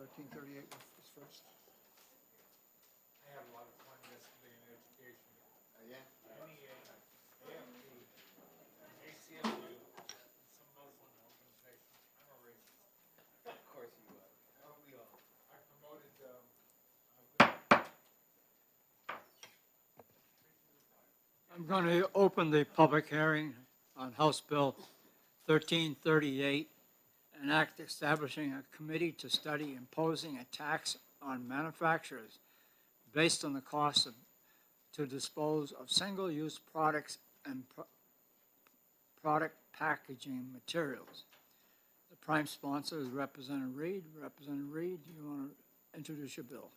1338 was first. I had a lot of fun yesterday in education. Yeah. NEA, AFP, ACLU, and some Muslim organization. I'm a racist. Of course you are. Aren't we all? I promoted I'm going to open the public hearing on House Bill 1338, an act establishing a committee to study imposing a tax on manufacturers based on the cost to dispose of single-use products and product packaging materials. The prime sponsor is Representative Reed. Representative Reed, do you want to introduce your bill?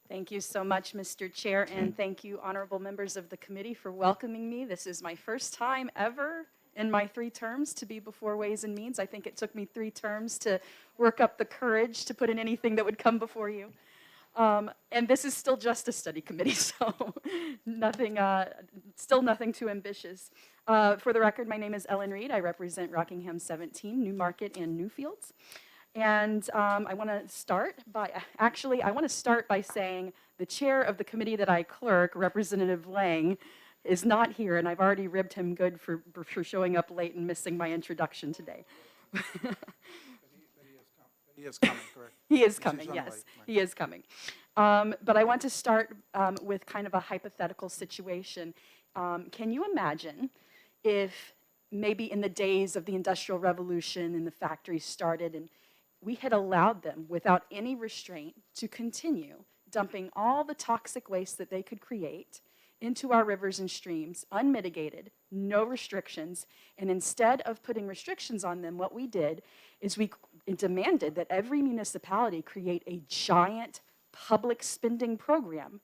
Thank you so much, Mr. Chair, and thank you, honorable members of the committee, for welcoming me. This is my first time ever in my 3 terms to be before Ways and Means. I think it took me 3 terms to work up the courage to put in anything that would come before you. And this is still just a study committee, so still nothing too ambitious. For the record, my name is Ellen Reed. I represent Rockingham 17, Newmarket, and Newfields. And I want to start by saying the chair of the committee that I clerk, Representative Lang, is not here, and I've already ribbed him good for showing up late and missing my introduction today. He is coming, correct? He is coming, yes. He is coming. But I want to start with kind of a hypothetical situation. Can you imagine if maybe in the days of the Industrial Revolution and the factories started and we had allowed them without any restraint to continue dumping all the toxic waste that they could create into our rivers and streams, unmitigated, no restrictions, and instead of putting restrictions on them, what we did is we demanded that every municipality create a giant public spending program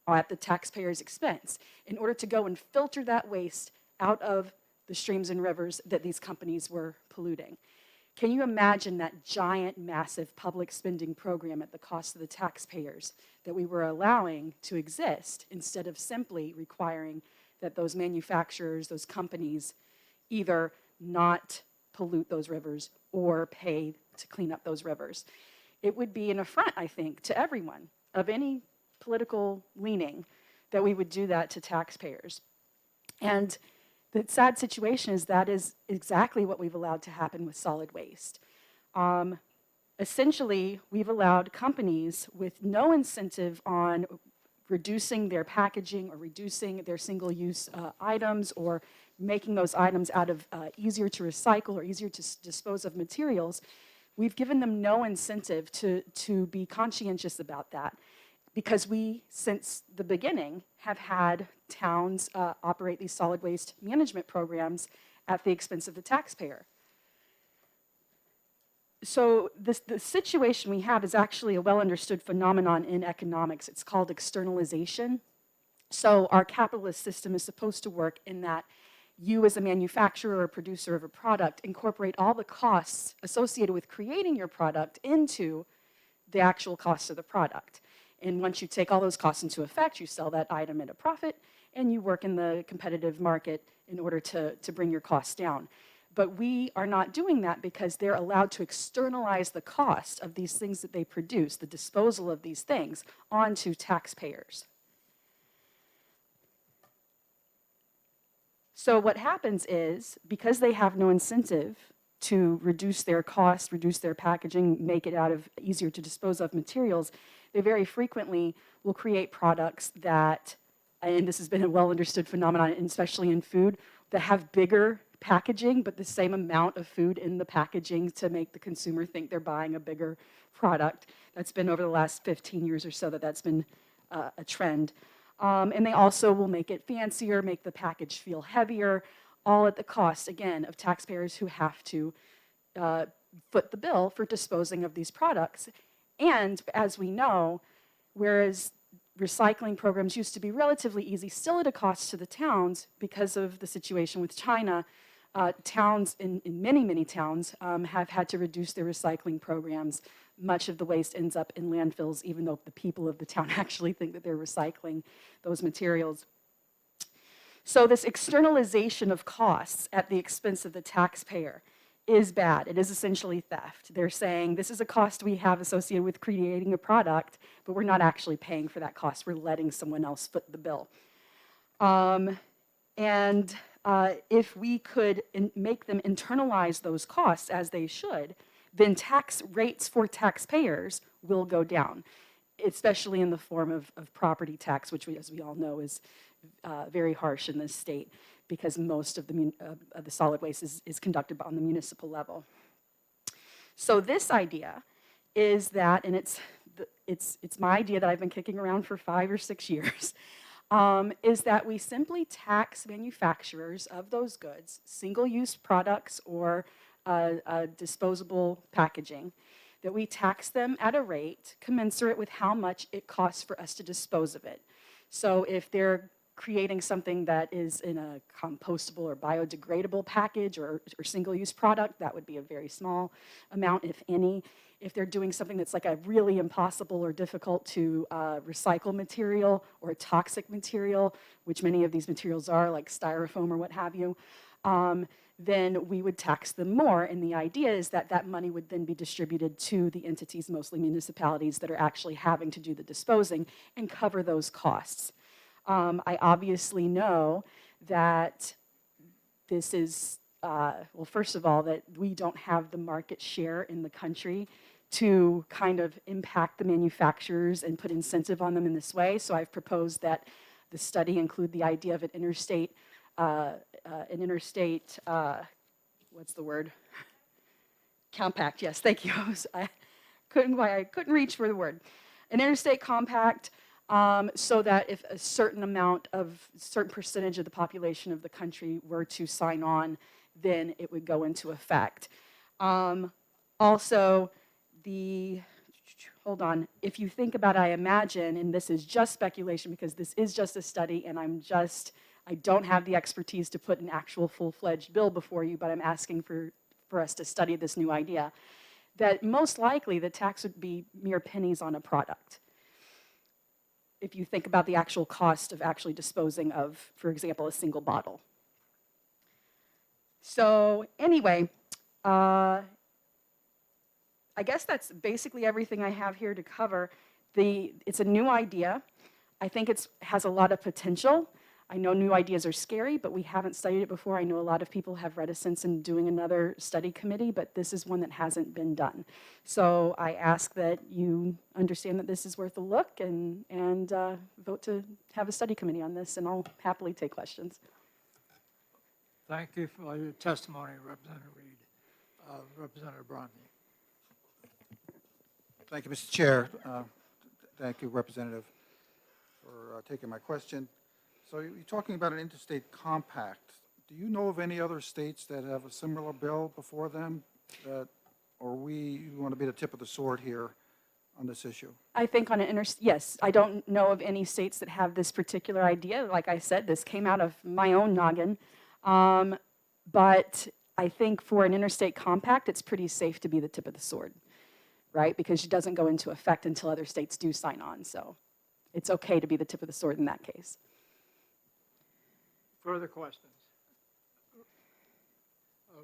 at the taxpayer's expense in order to go and filter that waste out of the streams and rivers that these companies were polluting. Can you imagine that giant, massive public spending program at the cost of the taxpayers that we were allowing to exist instead of simply requiring that those manufacturers, those companies, either not pollute those rivers or pay to clean up those rivers? It would be an affront, I think, to everyone of any political leaning that we would do that to taxpayers. And the sad situation is that is exactly what we've allowed to happen with solid waste. Essentially, we've allowed companies with no incentive on reducing their packaging or reducing their single-use items or making those items out of easier to recycle or easier to dispose of materials. We've given them no incentive to be conscientious about that because we, since the beginning, have had towns operate these solid waste management programs at the expense of the taxpayer. So the situation we have is actually a well-understood phenomenon in economics. It's called externalization. So our capitalist system is supposed to work in that you as a manufacturer or producer of a product incorporate all the costs associated with creating your product into the actual cost of the product. And once you take all those costs into effect, you sell that item at a profit, and you work in the competitive market in order to bring your costs down. But we are not doing that because they're allowed to externalize the cost of these things that they produce, the disposal of these things, onto taxpayers. So what happens is, because they have no incentive to reduce their costs, reduce their packaging, make it out of easier to dispose of materials, they very frequently will create products that, and this has been a well-understood phenomenon, especially in food, that have bigger packaging, but the same amount of food in the packaging to make the consumer think they're buying a bigger product. That's been over the last 15 years or so that's been a trend. And they also will make it fancier, make the package feel heavier, all at the cost, again, of taxpayers who have to foot the bill for disposing of these products. And as we know, whereas recycling programs used to be relatively easy, still at a cost to the towns because of the situation with China, towns in many, many towns have had to reduce their recycling programs. Much of the waste ends up in landfills, even though the people of the town actually think that they're recycling those materials. So this externalization of costs at the expense of the taxpayer is bad. It is essentially theft. They're saying this is a cost we have associated with creating a product, but we're not actually paying for that cost. We're letting someone else foot the bill. If we could make them internalize those costs as they should, then tax rates for taxpayers will go down, especially in the form of property tax, which, as we all know, is very harsh in this state because most of the solid waste is conducted on the municipal level. So this idea is that, and it's my idea that I've been kicking around for 5 or 6 years, is that we simply tax manufacturers of those goods, single-use products or disposable packaging, that we tax them at a rate commensurate with how much it costs for us to dispose of it. So if they're creating something that is in a compostable or biodegradable package or single-use product, that would be a very small amount, if any. If they're doing something that's like a really impossible or difficult to recycle material or a toxic material, which many of these materials are, like styrofoam or what have you, then we would tax them more. And the idea is that that money would then be distributed to the entities, mostly municipalities, that are actually having to do the disposing and cover those costs. I obviously know that this is, well, first of all, that we don't have the market share in the country to kind of impact the manufacturers and put incentive on them in this way. So I've proposed that the study include the idea of an interstate, what's the word? Compact, yes, thank you. I couldn't reach for the word. An interstate compact, so that if a certain percentage of the population of the country were to sign on, then it would go into effect. Also, hold on, if you think about, I imagine, and this is just speculation because this is just a study and I don't have the expertise to put an actual full-fledged bill before you, but I'm asking for us to study this new idea, that most likely the tax would be mere pennies on a product. If you think about the actual cost of actually disposing of, for example, a single bottle. So anyway, I guess that's basically everything I have here to cover. It's a new idea. I think it has a lot of potential. I know new ideas are scary, but we haven't studied it before. I know a lot of people have reticence in doing another study committee, but this is one that hasn't been done. So I ask that you understand that this is worth a look and vote to have a study committee on this, and I'll happily take questions. Thank you for your testimony, Representative Reed. Representative Bromley. Thank you, Mr. Chair. Thank you, Representative, for taking my question. So you're talking about an interstate compact. Do you know of any other states that have a similar bill before them? Or we want to be the tip of the sword here on this issue? I think on an yes, I don't know of any states that have this particular idea. Like I said, this came out of my own noggin. But I think for an interstate compact, it's pretty safe to be the tip of the sword, right? Because it doesn't go into effect until other states do sign on. So it's okay to be the tip of the sword in that case. Further questions?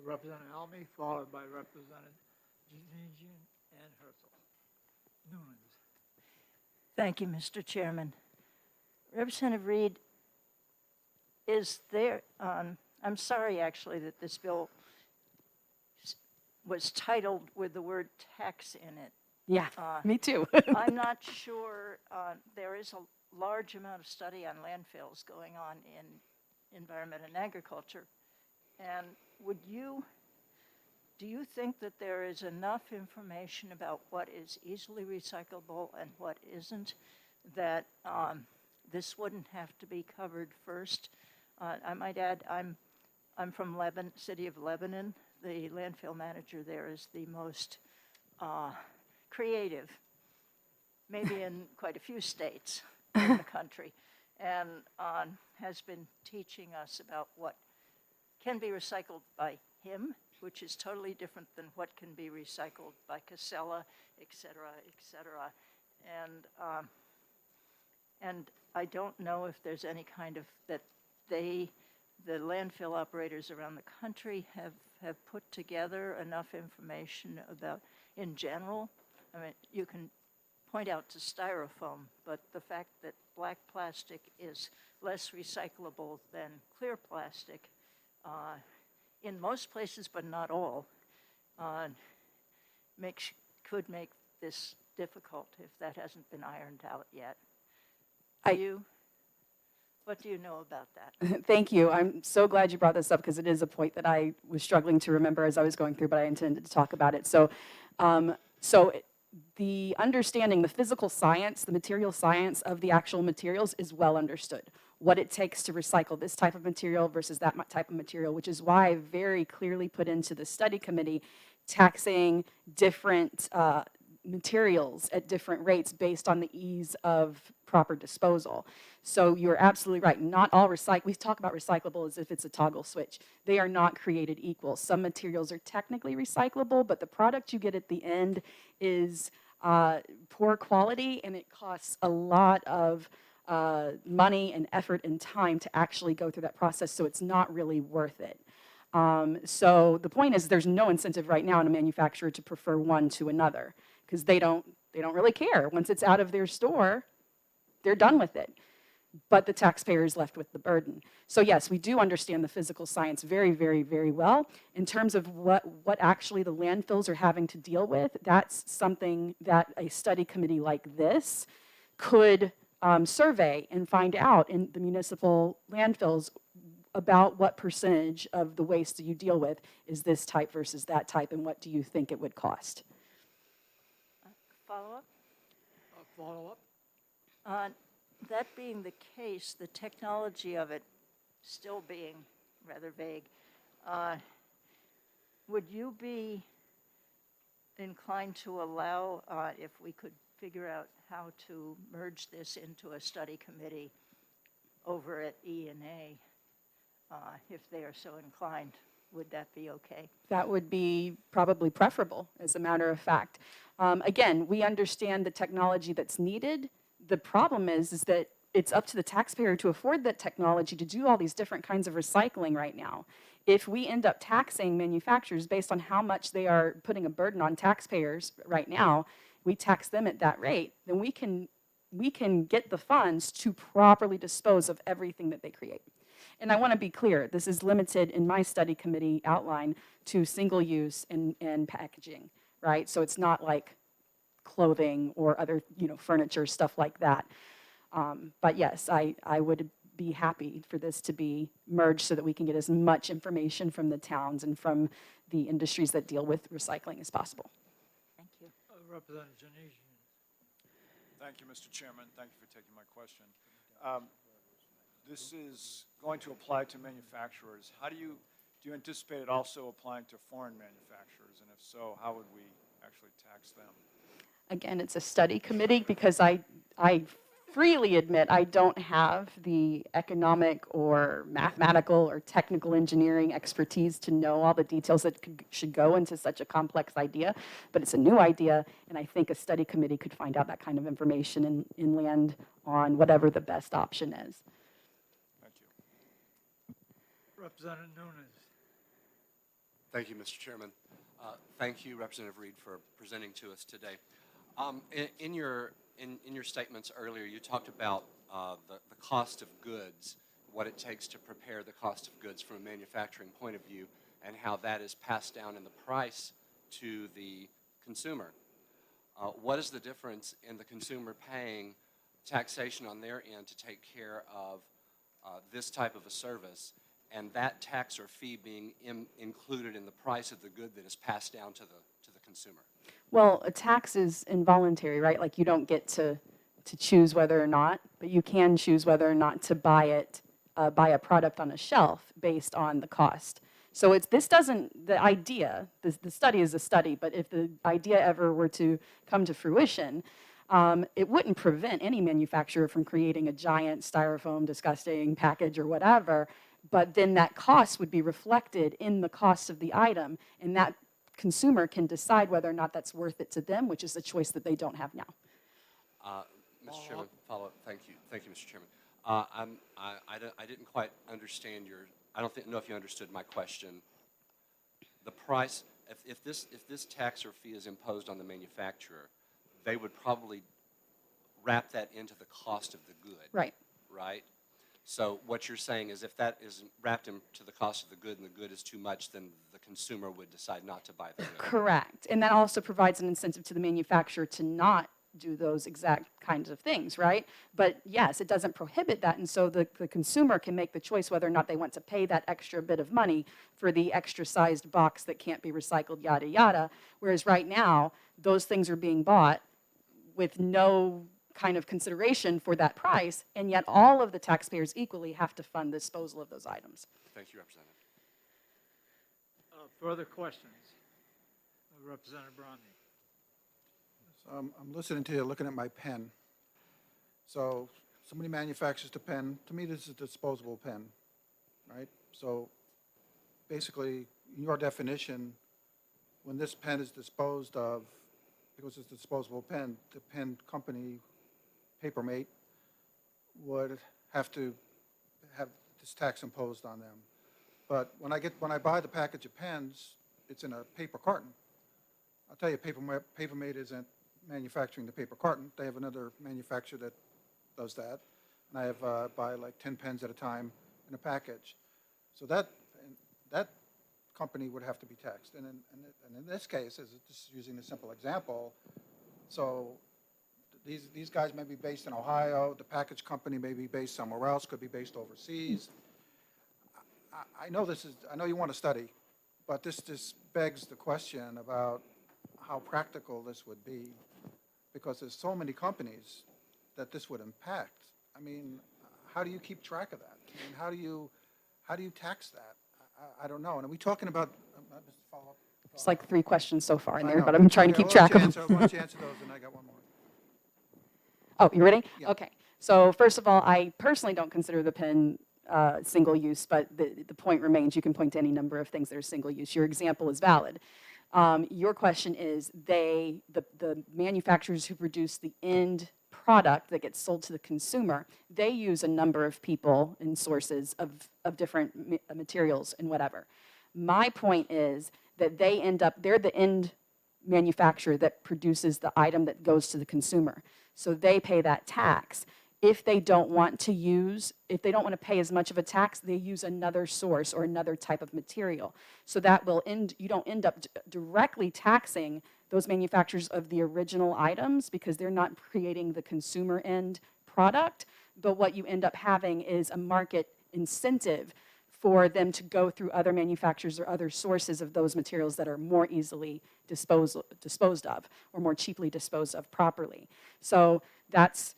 Representative Almy, followed by Representative Janjian and Herzl. Newlands. Thank you, Mr. Chairman. Representative Reed, is there, I'm sorry actually that this bill was titled with the word tax in it. Yeah, me too. I'm not sure, there is a large amount of study on landfills going on in environment and agriculture. And do you think that there is enough information about what is easily recyclable and what isn't, that this wouldn't have to be covered first? I might add, I'm from city of Lebanon. The landfill manager there is the most creative, maybe in quite a few states in the country, and has been teaching us about what can be recycled by him, which is totally different than what can be recycled by Casella, et cetera, et cetera. And I don't know if there's any kind of, that they the landfill operators around the country have put together enough information about, in general, I mean, you can point out to styrofoam, but the fact that black plastic is less recyclable than clear plastic, in most places, but not all, could make this difficult if that hasn't been ironed out yet. What do you know about that? Thank you. I'm so glad you brought this up because it is a point that I was struggling to remember as I was going through, but I intended to talk about it. So the understanding, the physical science, the material science of the actual materials is well understood. What it takes to recycle this type of material versus that type of material, which is why I very clearly put into the study committee taxing different materials at different rates based on the ease of proper disposal. So you're absolutely right. Not all we talk about recyclable as if it's a toggle switch. They are not created equal. Some materials are technically recyclable, but the product you get at the end is poor quality, and it costs a lot of money and effort and time to actually go through that process, so it's not really worth it. So the point is there's no incentive right now in a manufacturer to prefer one to another because they don't really care. Once it's out of their store, they're done with it. But the taxpayer is left with the burden. So yes, we do understand the physical science very, very, very well. In terms of what actually the landfills are having to deal with, that's something that a study committee like this could survey and find out in the municipal landfills about what percentage of the waste that you deal with is this type versus that type, and what do you think it would cost? Follow-up? Follow-up? That being the case, the technology of it still being rather vague, would you be inclined to allow, if we could figure out how to merge this into a study committee over at E&A, if they are so inclined, would that be okay? That would be probably preferable, as a matter of fact. Again, we understand the technology that's needed. The problem is that it's up to the taxpayer to afford that technology to do all these different kinds of recycling right now. If we end up taxing manufacturers based on how much they are putting a burden on taxpayers right now, we tax them at that rate, then we can get the funds to properly dispose of everything that they create. And I want to be clear, this is limited in my study committee outline to single use and packaging, right? So it's not like clothing or other, furniture, stuff like that. But yes, I would be happy for this to be merged so that we can get as much information from the towns and from the industries that deal with recycling as possible. Thank you. Representative Janesian. Thank you, Mr. Chairman. Thank you for taking my question. This is going to apply to manufacturers. Do you anticipate it also applying to foreign manufacturers? And if so, how would we actually tax them? Again, it's a study committee because I freely admit I don't have the economic or mathematical or technical engineering expertise to know all the details that should go into such a complex idea, but it's a new idea, and I think a study committee could find out that kind of information and land on whatever the best option is. Thank you. Representative Nunes. Thank you, Mr. Chairman. Thank you, Representative Reed, for presenting to us today. In your statements earlier, you talked about the cost of goods, what it takes to prepare the cost of goods from a manufacturing point of view, and how that is passed down in the price to the consumer. What is the difference in the consumer paying taxation on their end to take care of this type of a service, and that tax or fee being included in the price of the good that is passed down to the consumer? Well, a tax is involuntary, right? Like you don't get to choose whether or not, but you can choose whether or not to buy a product on a shelf based on the cost. So the idea, the study is a study, but if the idea ever were to come to fruition, it wouldn't prevent any manufacturer from creating a giant styrofoam disgusting package or whatever, but then that cost would be reflected in the cost of the item, and that consumer can decide whether or not that's worth it to them, which is a choice that they don't have now. Mr. Chairman, follow up. Thank you, Mr. Chairman. I didn't quite understand I don't know if you understood my question. The price, if this tax or fee is imposed on the manufacturer, they would probably wrap that into the cost of the good. Right. Right? So what you're saying is if that is wrapped into the cost of the good and the good is too much, then the consumer would decide not to buy the good. Correct. And that also provides an incentive to the manufacturer to not do those exact kinds of things, right? But yes, it doesn't prohibit that, and so the consumer can make the choice whether or not they want to pay that extra bit of money for the extra sized box that can't be recycled, yada, yada. Whereas right now, those things are being bought with no kind of consideration for that price, and yet all of the taxpayers equally have to fund disposal of those items. Thank you, Representative. Further questions? Representative Romney. I'm listening to you, looking at my pen. So somebody manufactures the pen. To me, this is a disposable pen, right? So basically, in your definition, when this pen is disposed of, because it's a disposable pen, the pen company, Papermate, would have to have this tax imposed on them. But when I buy the package of pens, it's in a paper carton. I'll tell you, Papermate isn't manufacturing the paper carton. They have another manufacturer that does that. And I buy like 10 pens at a time in a package. So that company would have to be taxed. And in this case, just using a simple example, so these guys may be based in Ohio. The package company may be based somewhere else, could be based overseas. I know you want to study, but this just begs the question about how practical this would be, because there's so many companies that this would impact. I mean, how do you keep track of that? I mean, how do you tax that? I don't know. And are we talking about, just to follow up? It's like 3 questions so far in I there, know. but I'm trying to Okay, keep track of them. Why don't you answer those, and I got one more. Oh, you ready? Yeah. Okay. So first of all, I personally don't consider the pen single use, but the point remains. You can point to any number of things that are single use. Your example is valid. Your question is the manufacturers who produce the end product that gets sold to the consumer, they use a number of people and sources of different materials and whatever. My point is that they're the end manufacturer that produces the item that goes to the consumer. So they pay that tax. If they don't want to pay as much of a tax, they use another source or another type of material. So that you don't end up directly taxing those manufacturers of the original items because they're not creating the consumer end product. But what you end up having is a market incentive for them to go through other manufacturers or other sources of those materials that are more easily disposed of or more cheaply disposed of properly. So that's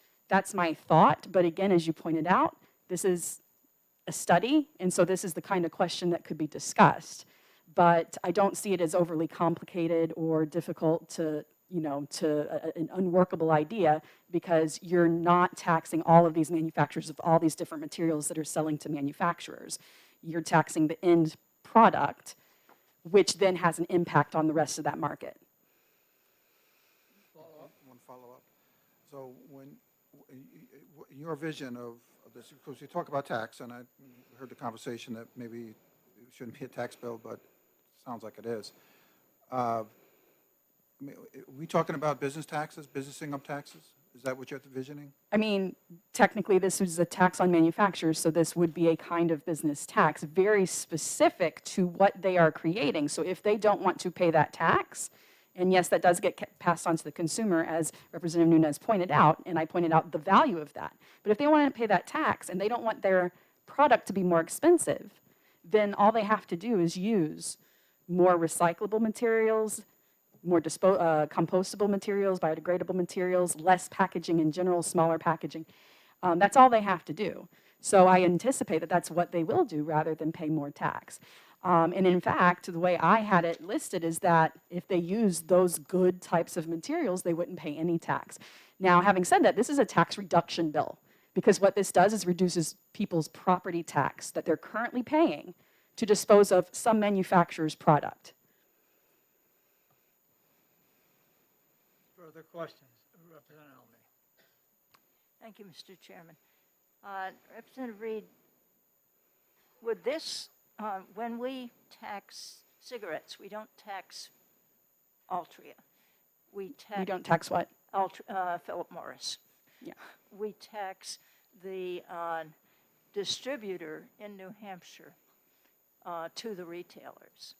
my thought, but again, as you pointed out, this is a study, and so this is the kind of question that could be discussed. But I don't see it as overly complicated or difficult to an unworkable idea, because you're not taxing all of these manufacturers of all these different materials that are selling to manufacturers. You're taxing the end product, which then has an impact on the rest of that market. One follow-up. So in your vision of this, because you talk about tax, and I heard the conversation that maybe it shouldn't be a tax bill, but it sounds like it is. I mean, are we talking about business taxes, business income taxes? Is that what you're envisioning? I mean, technically, this is a tax on manufacturers, so this would be a kind of business tax, very specific to what they are creating. So if they don't want to pay that tax, and yes, that does get passed on to the consumer, as Representative Nunes pointed out, and I pointed out the value of that. But if they want to pay that tax and they don't want their product to be more expensive, then all they have to do is use more recyclable materials, more compostable materials, biodegradable materials, less packaging in general, smaller packaging. That's all they have to do. So I anticipate that that's what they will do rather than pay more tax. And in fact, the way I had it listed is that if they use those good types of materials, they wouldn't pay any tax. Now, having said that, this is a tax reduction bill, because what this does is reduces people's property tax that they're currently paying to dispose of some manufacturer's product. Further questions? Representative Elmy. Thank you, Mr. Chairman. Representative Reed, Would this, when we tax cigarettes, we don't tax Altria. We We don't tax what? Philip Morris. Yeah. We tax the distributor in New Hampshire to the retailers.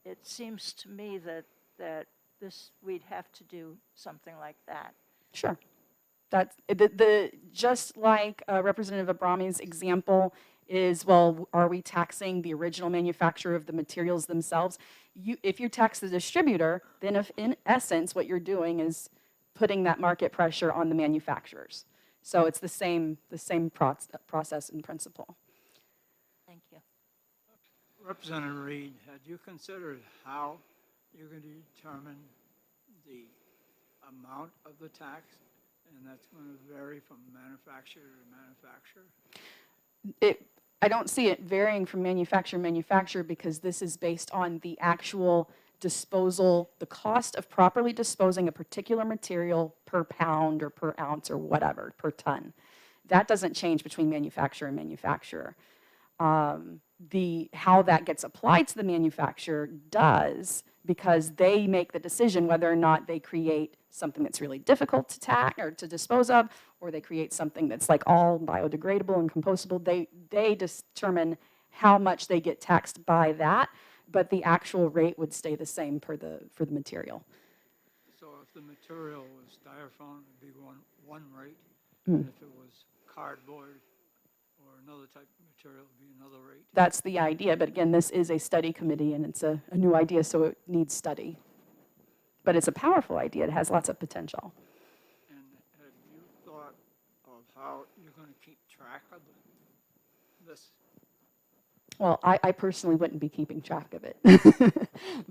It seems to me that we'd have to do something like that. Sure. That's, just like Representative Abrami's example is, well, are we taxing the original manufacturer of the materials themselves? If you tax the distributor, then if in essence what you're doing is putting that market pressure on the manufacturers. So it's the same process and principle. Thank you. Representative Reed, had you considered how you're going to determine the amount of the tax? And that's going to vary from manufacturer to manufacturer? I don't see it varying from manufacturer to manufacturer because this is based on the actual disposal, the cost of properly disposing a particular material per pound or per ounce or whatever, per ton. That doesn't change between manufacturer and manufacturer. How that gets applied to the manufacturer does, because they make the decision whether or not they create something that's really difficult to tax or to dispose of, or they create something that's like all biodegradable and compostable. They determine how much they get taxed by that, but the actual rate would stay the same for the material. So if the material was styrofoam, it'd be one rate, and if it was cardboard or another type of material, it'd be another rate. That's the idea, but again, this is a study committee and it's a new idea, so it needs study. But it's a powerful idea. It has lots of potential. And have you thought of how you're going to keep track of this? Well, I personally wouldn't be keeping track of it.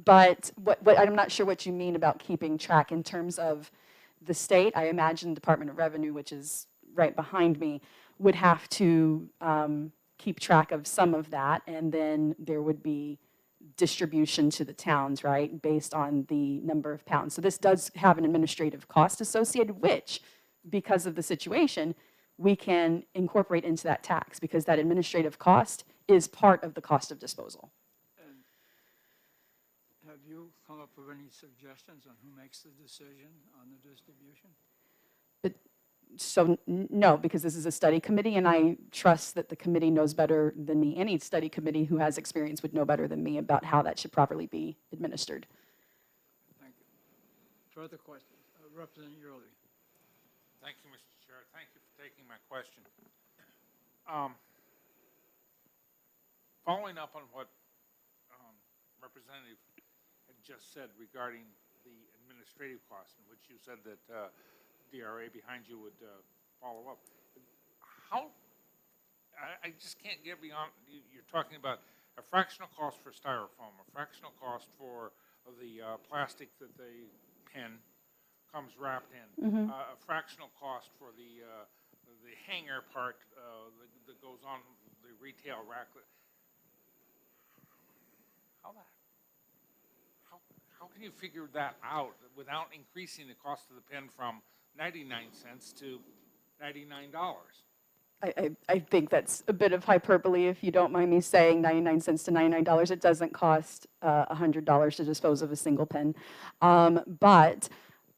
But what I'm not sure what you mean about keeping track in terms of the state. I imagine Department of Revenue, which is right behind me, would have to keep track of some of that, and then there would be distribution to the towns, right, based on the number of pounds. So this does have an administrative cost associated, which, because of the situation, we can incorporate into that tax, because that administrative cost is part of the cost of disposal. And have you come up with any suggestions on who makes the decision on the distribution? So no, because this is a study committee, and I trust that the committee knows better than me. Any study committee who has experience would know better than me about how that should properly be administered. Thank you. Further questions? Representative Early. Thank you, Mr. Chair. Thank you for taking my question. Following up on what Representative had just said regarding the administrative costs, in which you said that DRA behind you would follow up. How, I just can't get beyond, you're talking about a fractional cost for styrofoam, a fractional cost for the plastic that the pen comes wrapped in, a fractional cost for the hanger part that goes on the retail rack. How can you figure that out without increasing the cost of the pen from 99 cents to $99? I think that's a bit of hyperbole, if you don't mind me saying. 99 cents to $99. It doesn't cost $100 to dispose of a single pen. But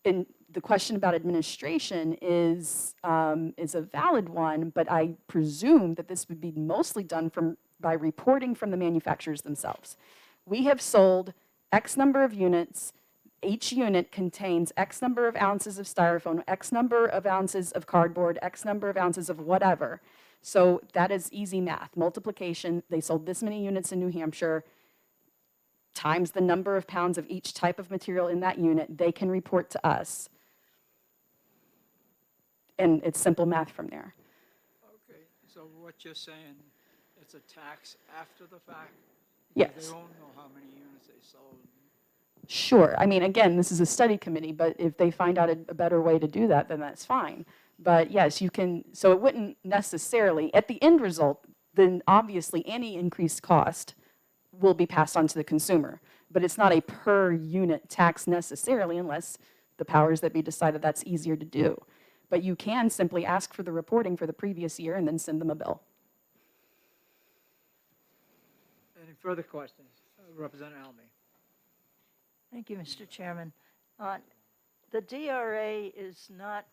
the question about administration is a valid one, but I presume that this would be mostly done by reporting from the manufacturers themselves. We have sold X number of units. Each unit contains X number of ounces of styrofoam, X number of ounces of cardboard, X number of ounces of whatever. So that is easy math. Multiplication, they sold this many units in New Hampshire, times the number of pounds of each type of material in that unit, they can report to us. And it's simple math from there. Okay, so what you're saying, it's a tax after the fact? Yes. They won't know how many units they sold. Sure. I mean, again, this is a study committee, but if they find out a better way to do that, then that's fine. But yes, you can, so it wouldn't necessarily, at the end result, then obviously any increased cost will be passed on to the consumer. But it's not a per unit tax necessarily, unless the powers that be decide that that's easier to do. But you can simply ask for the reporting for the previous year and then send them a bill. Further questions? Representative Almy. Thank you, Mr. Chairman. The DRA is not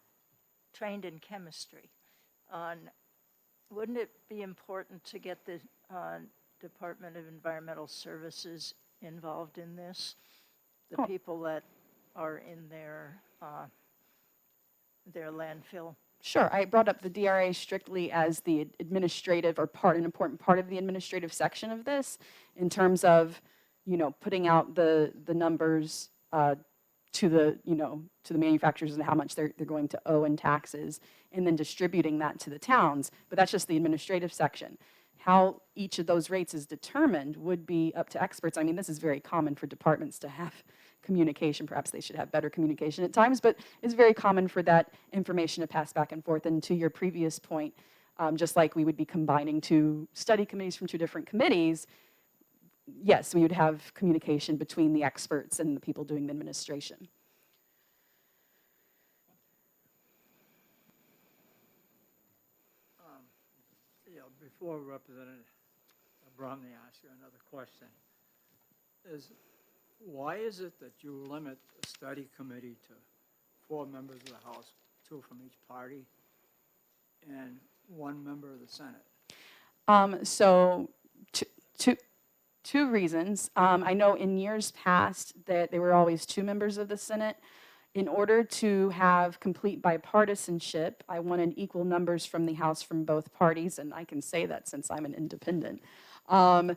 trained in chemistry. Wouldn't it be important to get the Department of Environmental Services involved in this? The Oh. people that are in their landfill? Sure, I brought up the DRA strictly as the administrative or an important part of the administrative section of this in terms of, putting out the numbers to the manufacturers and how much they're going to owe in taxes, and then distributing that to the towns. But that's just the administrative section. How each of those rates is determined would be up to experts. I mean, this is very common for departments to have communication. Perhaps they should have better communication at times, but it's very common for that information to pass back and forth. And to your previous point, just like we would be combining two study committees from two different committees, yes, we would have communication between the experts and the people doing the administration. Before Representative Bromley asks you another question, why is it that you limit the study committee to 4 members of the House, 2 from each party, and 1 member of the Senate? So two reasons. I know in years past that there were always 2 members of the Senate. In order to have complete bipartisanship, I wanted equal numbers from the House from both parties, and I can say that since I'm an independent. And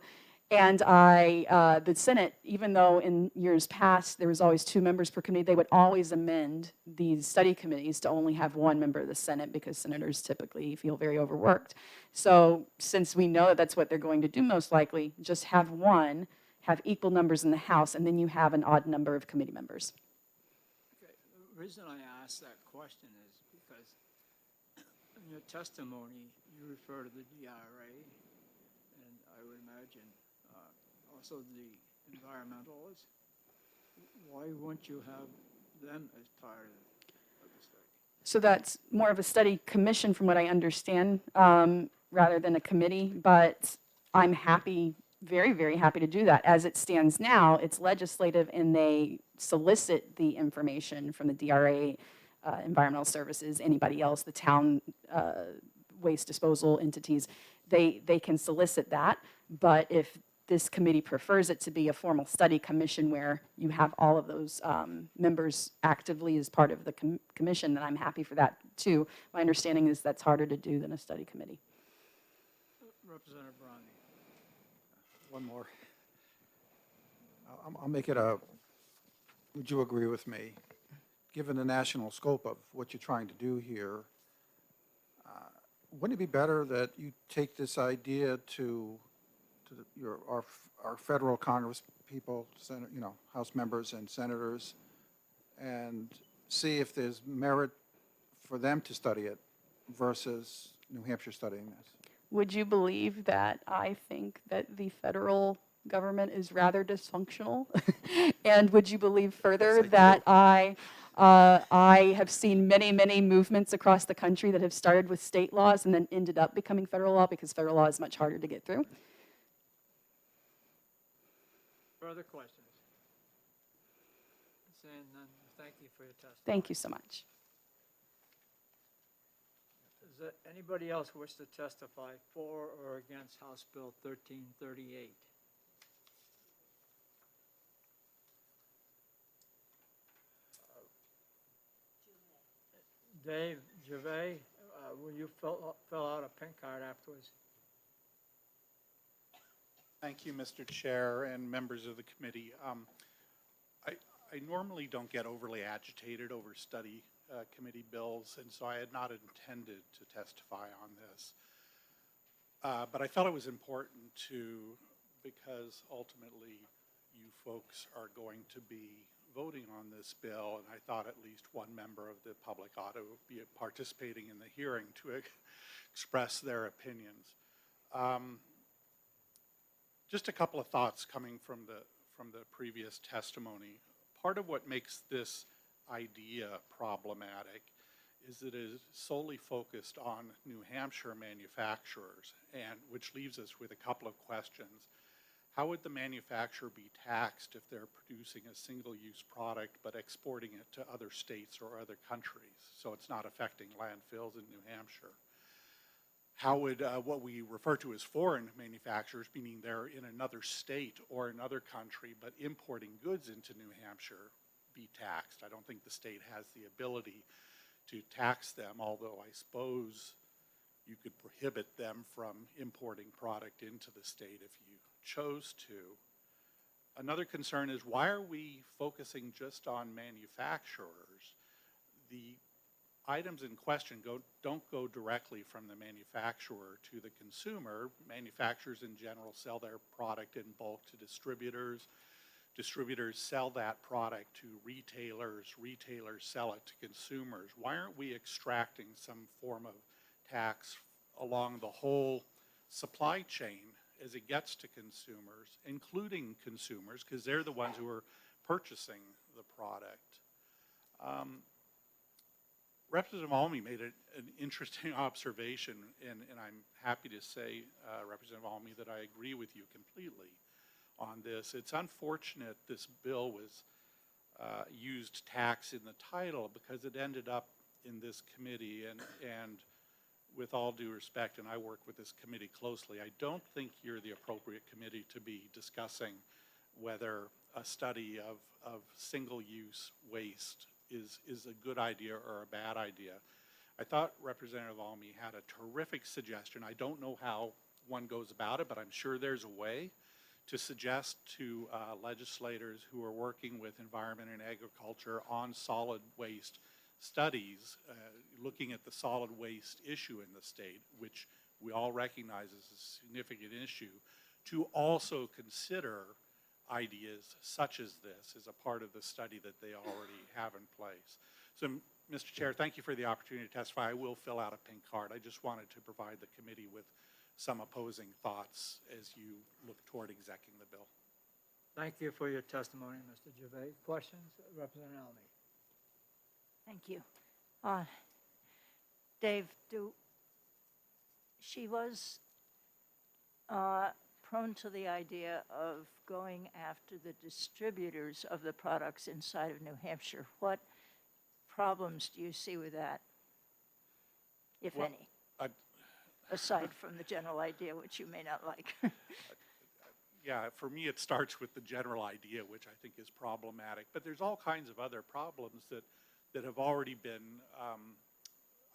the Senate, even though in years past there was always 2 members per committee, they would always amend these study committees to only have 1 member of the Senate because senators typically feel very overworked. So since we know that that's what they're going to do most likely, just have 1, have equal numbers in the House, and then you have an odd number of committee members. The reason I ask that question is because in your testimony, you refer to the DRA, and I would imagine also the environmentalists. Why wouldn't you have them as part of the study? So that's more of a study commission from what I understand, rather than a committee, but I'm happy, very, very happy to do that. As it stands now, it's legislative and they solicit the information from the DRA, environmental services, anybody else, the town waste disposal entities. They can solicit that, but if this committee prefers it to be a formal study commission where you have all of those members actively as part of the commission, then I'm happy for that too. My understanding is that's harder to do than a study committee. Representative Bromley. One more. I'll make it would you agree with me, given the national scope of what you're trying to do here, wouldn't it be better that you take this idea to our federal Congress people, House members and senators, and see if there's merit for them to study it versus New Hampshire studying this? Would you believe that I think that the federal government is rather dysfunctional? And would you believe further that I have seen many, many movements across the country that have started with state laws and then ended up becoming federal law because federal law is much harder to get through? Further questions? Seeing none, thank you for your testimony. Thank you so much. Does anybody else wish to testify for or against House Bill 1338? Dave Gervais, will you fill out a pink card afterwards? Thank you, Mr. Chair and members of the committee. I normally don't get overly agitated over study committee bills, and so I had not intended to testify on this. But I felt it was important because ultimately you folks are going to be voting on this bill, and I thought at least one member of the public ought to be participating in the hearing to express their opinions. Just a couple of thoughts coming from the previous testimony. Part of what makes this idea problematic is that it is solely focused on New Hampshire manufacturers, and which leaves us with a couple of questions. how would the manufacturer be taxed if they're producing a single-use product but exporting it to other states or other countries, so it's not affecting landfills in New Hampshire? How would what we refer to as foreign manufacturers, meaning they're in another state or another country but importing goods into New Hampshire, be taxed? I don't think the state has the ability to tax them, although I suppose you could prohibit them from importing product into the state if you chose to. Another concern is, why are we focusing just on manufacturers? The items in question don't go directly from the manufacturer to the consumer. Manufacturers in general sell their product in bulk to distributors. Distributors sell that product to retailers. Retailers sell it to consumers. Why aren't we extracting some form of tax along the whole supply chain as it gets to consumers, including consumers, because they're the ones who are purchasing the product? Representative Almy made an interesting observation, and I'm happy to say, Representative Almy, that I agree with you completely on this. It's unfortunate this bill was used tax in the title, because it ended up in this committee, and with all due respect, and I work with this committee closely, I don't think you're the appropriate committee to be discussing whether a study of single-use waste is a good idea or a bad idea. I thought Representative Almy had a terrific suggestion. I don't know how one goes about it, but I'm sure there's a way to suggest to legislators who are working with environment and agriculture on solid waste studies, looking at the solid waste issue in the state, which we all recognize as a significant issue, to also consider ideas such as this as a part of the study that they already have in place. So, Mr. Chair, thank you for the opportunity to testify. I will fill out a pink card. I just wanted to provide the committee with some opposing thoughts as you look toward executing the bill. Thank you for your testimony, Mr. Gervais. Questions? Representative Almy. Thank you. Dave, she was prone to the idea of going after the distributors of the products inside of New Hampshire. What problems do you see with that, if Well, any? Aside from the general idea, which you may not like. Yeah, for me, it starts with the general idea, which I think is problematic. But there's all kinds of other problems that have already been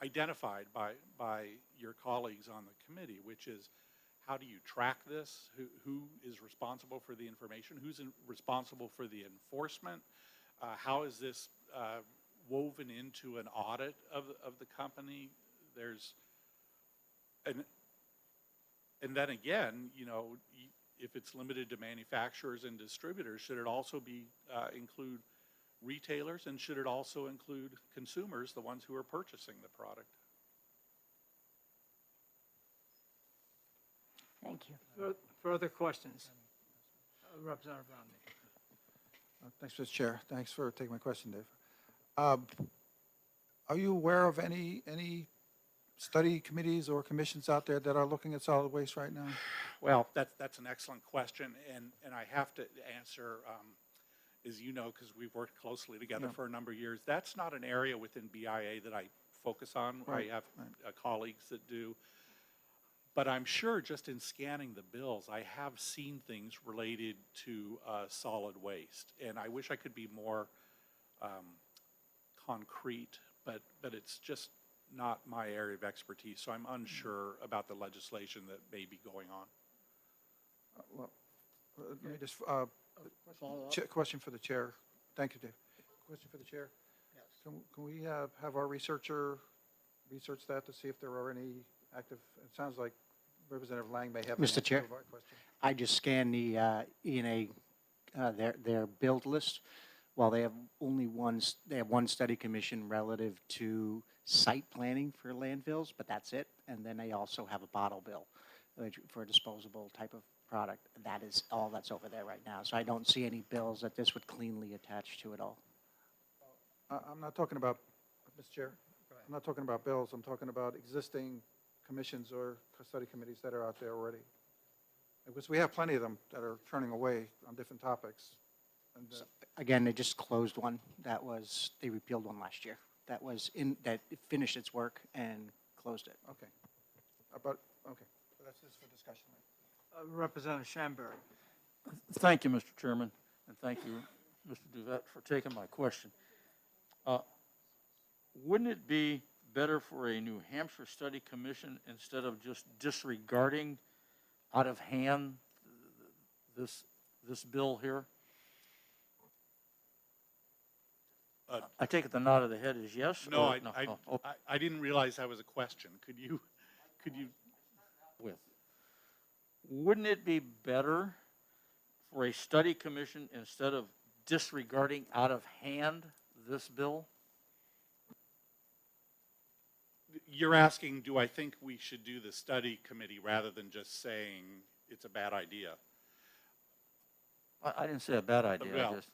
identified by your colleagues on the committee, which is, how do you track this? Who is responsible for the information? Who's responsible for the enforcement? How is this woven into an audit of the company? And then again, you know, if it's limited to manufacturers and distributors, should it also be include retailers, and should it also include consumers, the ones who are purchasing the product? Thank you. Further questions? Representative Romney. Thanks, Mr. Chair. Thanks for taking my question, Dave. Are you aware of any study committees or commissions out there that are looking at solid waste right now? Well, that's an excellent question, and I have to answer, as you know, because we've worked closely together for a number of years. That's not an area within BIA that I focus on. Right, I have colleagues that do. But I'm sure just in scanning the bills, I have seen things related to solid waste. And I wish I could be more concrete, but it's just not my area of expertise. So I'm unsure about the legislation that may be going on. Well, let me just, Follow up? question for the chair. Thank you, Dave. Question for the chair. Yes. Can we have our researcher research that to see if there are any active, it sounds like Representative Lang may have an Mr. answer to Chair. our question. I just scanned the ENA, their build list. While they have they have one study commission relative to site planning for landfills, but that's it. And then they also have a bottle bill for a disposable type of product. That is all that's over there right now. So I don't see any bills that this would cleanly attach to at all. I'm not talking about, Mr. Chair, I'm not talking about bills. I'm talking about existing commissions or study committees that are out there already. Because we have plenty of them that are turning away on different topics. And, Again, they just closed one. They repealed one last year. That finished its work and closed it. okay. Okay, so that's just for discussion. Representative Shamberg. Thank you, Mr. Chairman, and thank you, Mr. Duvet, for taking my question. Wouldn't it be better for a New Hampshire study commission instead of just disregarding out of hand this bill here? I take it the nod of the head is yes? No, or I didn't realize that was a question. Could you, with. Wouldn't it be better for a study commission instead of disregarding out of hand this bill? you're asking, do I think we should do the study committee rather than just saying it's a bad idea? I didn't say a bad idea. Well, I just,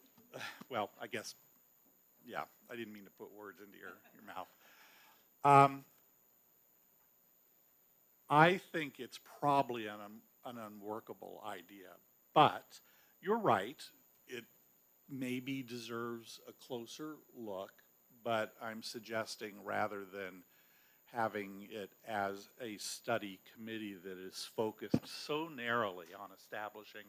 Well, I guess, yeah, I didn't mean to put words into your mouth. I think it's probably an unworkable idea, but you're right, it maybe deserves a closer look, but I'm suggesting rather than having it as a study committee that is focused so narrowly on establishing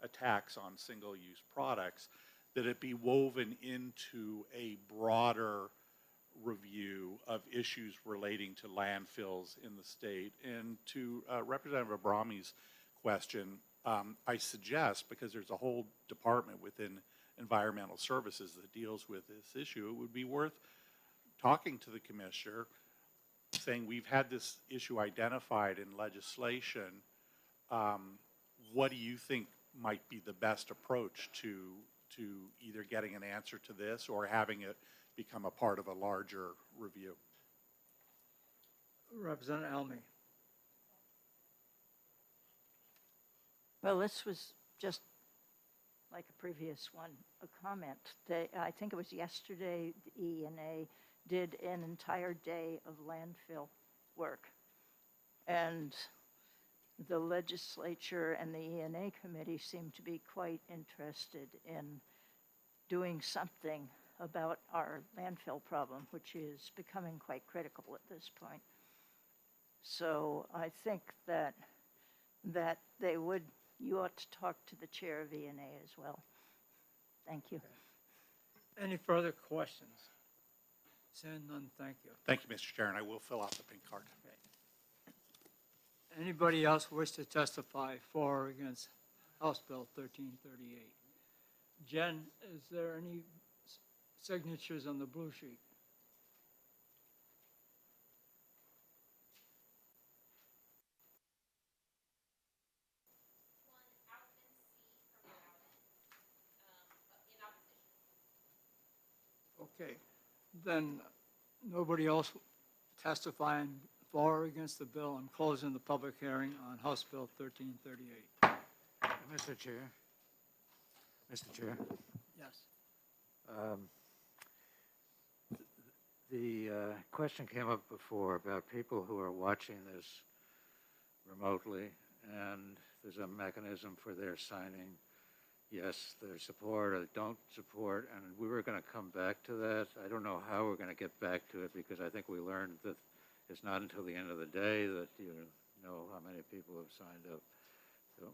a tax on single-use products, that it be woven into a broader review of issues relating to landfills in the state. And to Representative Abrami's question, I suggest, because there's a whole department within environmental services that deals with this issue, it would be worth talking to the commissioner, saying we've had this issue identified in legislation. What do you think might be the best approach to either getting an answer to this or having it become a part of a larger review? Representative Elmy. Well, this was just like a previous one, a comment. I think it was yesterday, the E&A did an entire day of landfill work. And the legislature and the E&A committee seem to be quite interested in doing something about our landfill problem, which is becoming quite critical at this point. So I think that you ought to talk to the chair of E&A as well. Thank you. Any further questions? Seeing none, thank you. Thank you, Mr. Chair, and I will fill out the pink card. Anybody else wish to testify for or against House Bill 1338? Jen, is there any signatures on the blue sheet? Okay, then nobody else testifying for or against the bill. I'm closing the public hearing on House Bill 1338. Mr. Chair. Mr. Chair. Yes. The question came up before about people who are watching this remotely, and there's a mechanism for their signing yes, their support or don't support, and we were going to come back to that. I don't know how we're going to get back to it because I think we learned that it's not until the end of the day that you know how many people have signed up. So.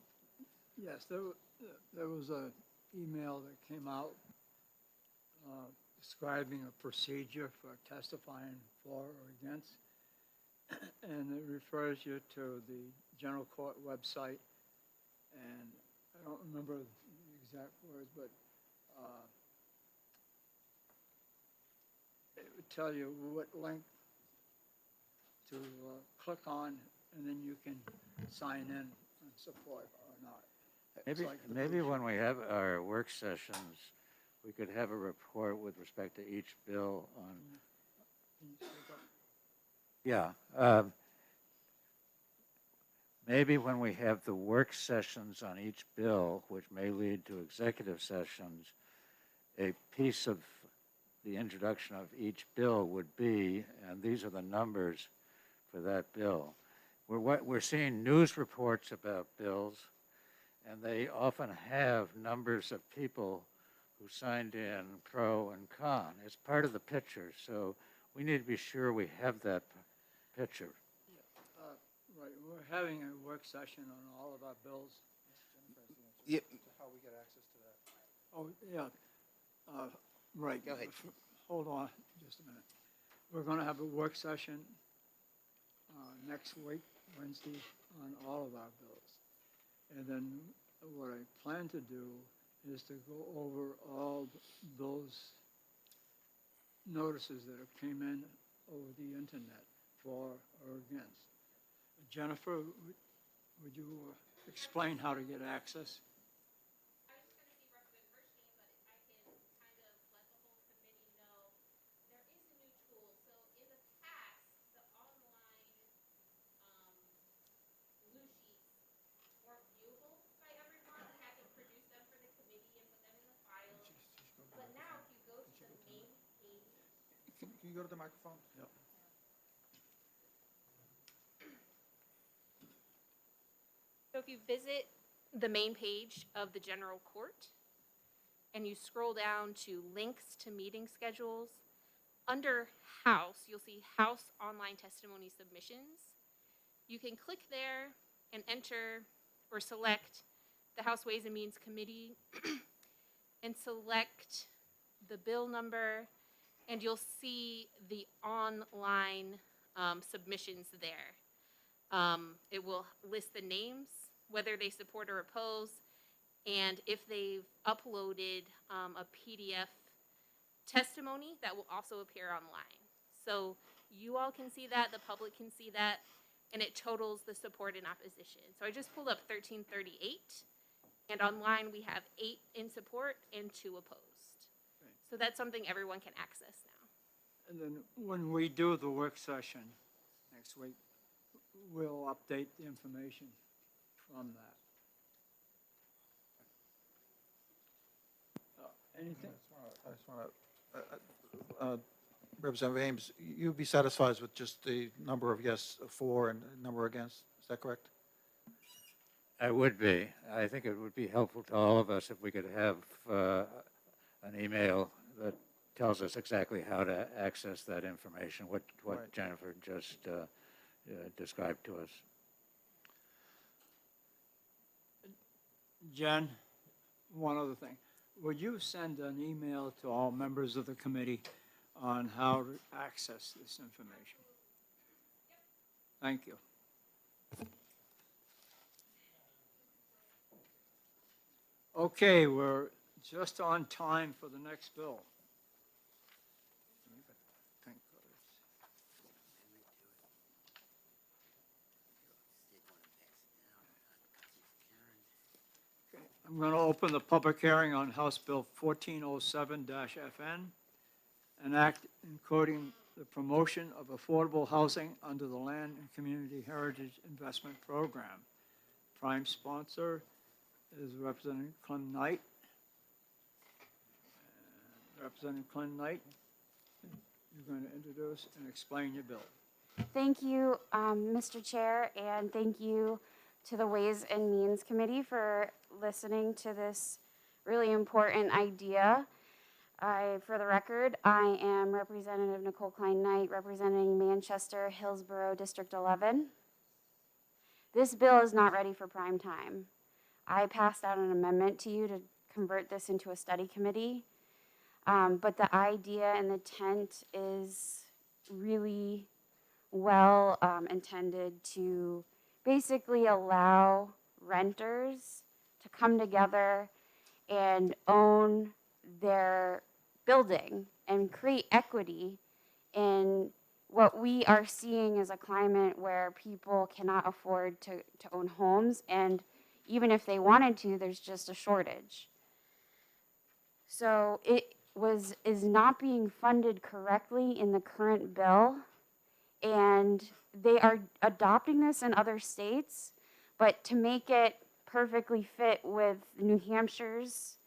Yes, there was an email that came out describing a procedure for testifying for or against, and it refers you to the general court website, and I don't remember the exact words, but it would tell you what link to click on, and then you can sign in and support or not. Maybe when we have our work sessions, we could have a report with respect to each bill on. Yeah. Maybe when we have the work sessions on each bill, which may lead to executive sessions, a piece of the introduction of each bill would be, and these are the numbers for that bill. We're seeing news reports about bills, and they often have numbers of people who signed in, pro and con. It's part of the picture, so we need to be sure we have that picture. Right, we're having a work session on all of our bills. Yep. How we get access to that. Oh, yeah. Right. Go ahead. Hold on just a minute. We're going to have a work session next week, Wednesday, on all of our bills. And then what I plan to do is to go over all those notices that have came in over the internet, for or against. Jennifer, would you explain how to get access? I was just going to see Representative Hirschstein, but I can kind of let the whole committee know there is a new tool. So in the past, the online Llcs weren't viewable by everyone. We had to produce them for the committee and put them in the file. But now, if you go to the main page, Can you go to the microphone? Yep. so if you visit the main page of the general court and you scroll down to links to meeting schedules, under House, you'll see House Online Testimony Submissions. You can click there and enter or select the House Ways and Means Committee and select the bill number, and you'll see the online submissions there. It will list the names, whether they support or oppose, and if they've uploaded a PDF testimony, that will also appear online. So you all can see that, the public can see that, and it totals the support and opposition. So I just pulled up 1338, and online we have 8 in support and 2 opposed. So that's something everyone can access now. And then when we do the work session next week, we'll update the information from that. Anything? I just want to, Representative Ames, you'd be satisfied with just the number of yes for and number against, is that correct? I would be. I think it would be helpful to all of us if we could have an email that tells us exactly how to access that information, what Right. Jennifer just described to us. Jen, one other thing. Would you send an email to all members of the committee on how to access this information? Thank you. Okay, we're just on time for the next bill. Thank goodness. Okay, I'm going to open the public hearing on House Bill 1407-FN, an act encoding the promotion of affordable housing under the Land and Community Heritage Investment Program. Prime sponsor is Representative Clem Knight. Representative Clem Knight, you're going to introduce and explain your bill. Thank you, Mr. Chair, and thank you to the Ways and Means Committee for listening to this really important idea. For the record, I am Representative Nicole Klein-Knight, representing Manchester, Hillsborough, District 11. This bill is not ready for prime time. I passed out an amendment to you to convert this into a study committee, but the idea and the intent is really well intended to basically allow renters to come together and own their building and create equity in what we are seeing as a climate where people cannot afford to own homes, and even if they wanted to, there's just a shortage. So it is not being funded correctly in the current bill, and they are adopting this in other states, but to make it perfectly fit with New Hampshire's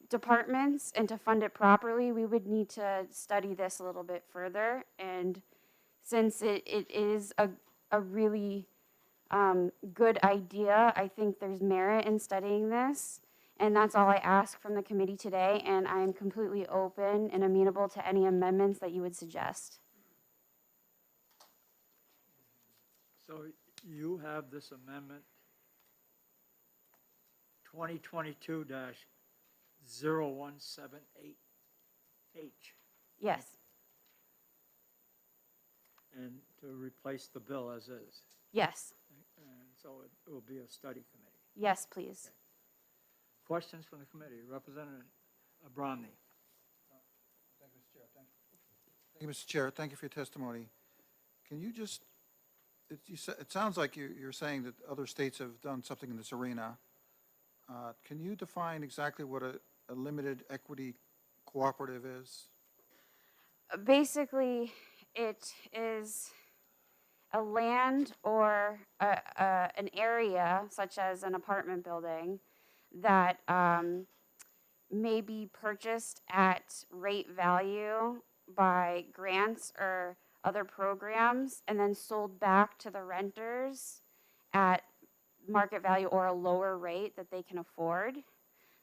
departments and to fund it properly, we would need to study this a little bit further. And since it is a really good idea. I think there's merit in studying this. And that's all I ask from the committee today, and I am completely open and amenable to any amendments that you would suggest. So you have this amendment 2022-0178H, Yes, and to replace the bill as is. yes, And so it will be a study committee. yes, please. Questions from the committee? Representative Abrami. Thank you, Mr. Chair. Thank you, Mr. Chair. Thank you for your testimony. Can you just, it sounds like you're saying that other states have done something in this arena. Can you define exactly what a limited equity cooperative is? Basically, it is a land or an area, such as an apartment building, that may be purchased at rate value by grants or other programs and then sold back to the renters at market value or a lower rate that they can afford,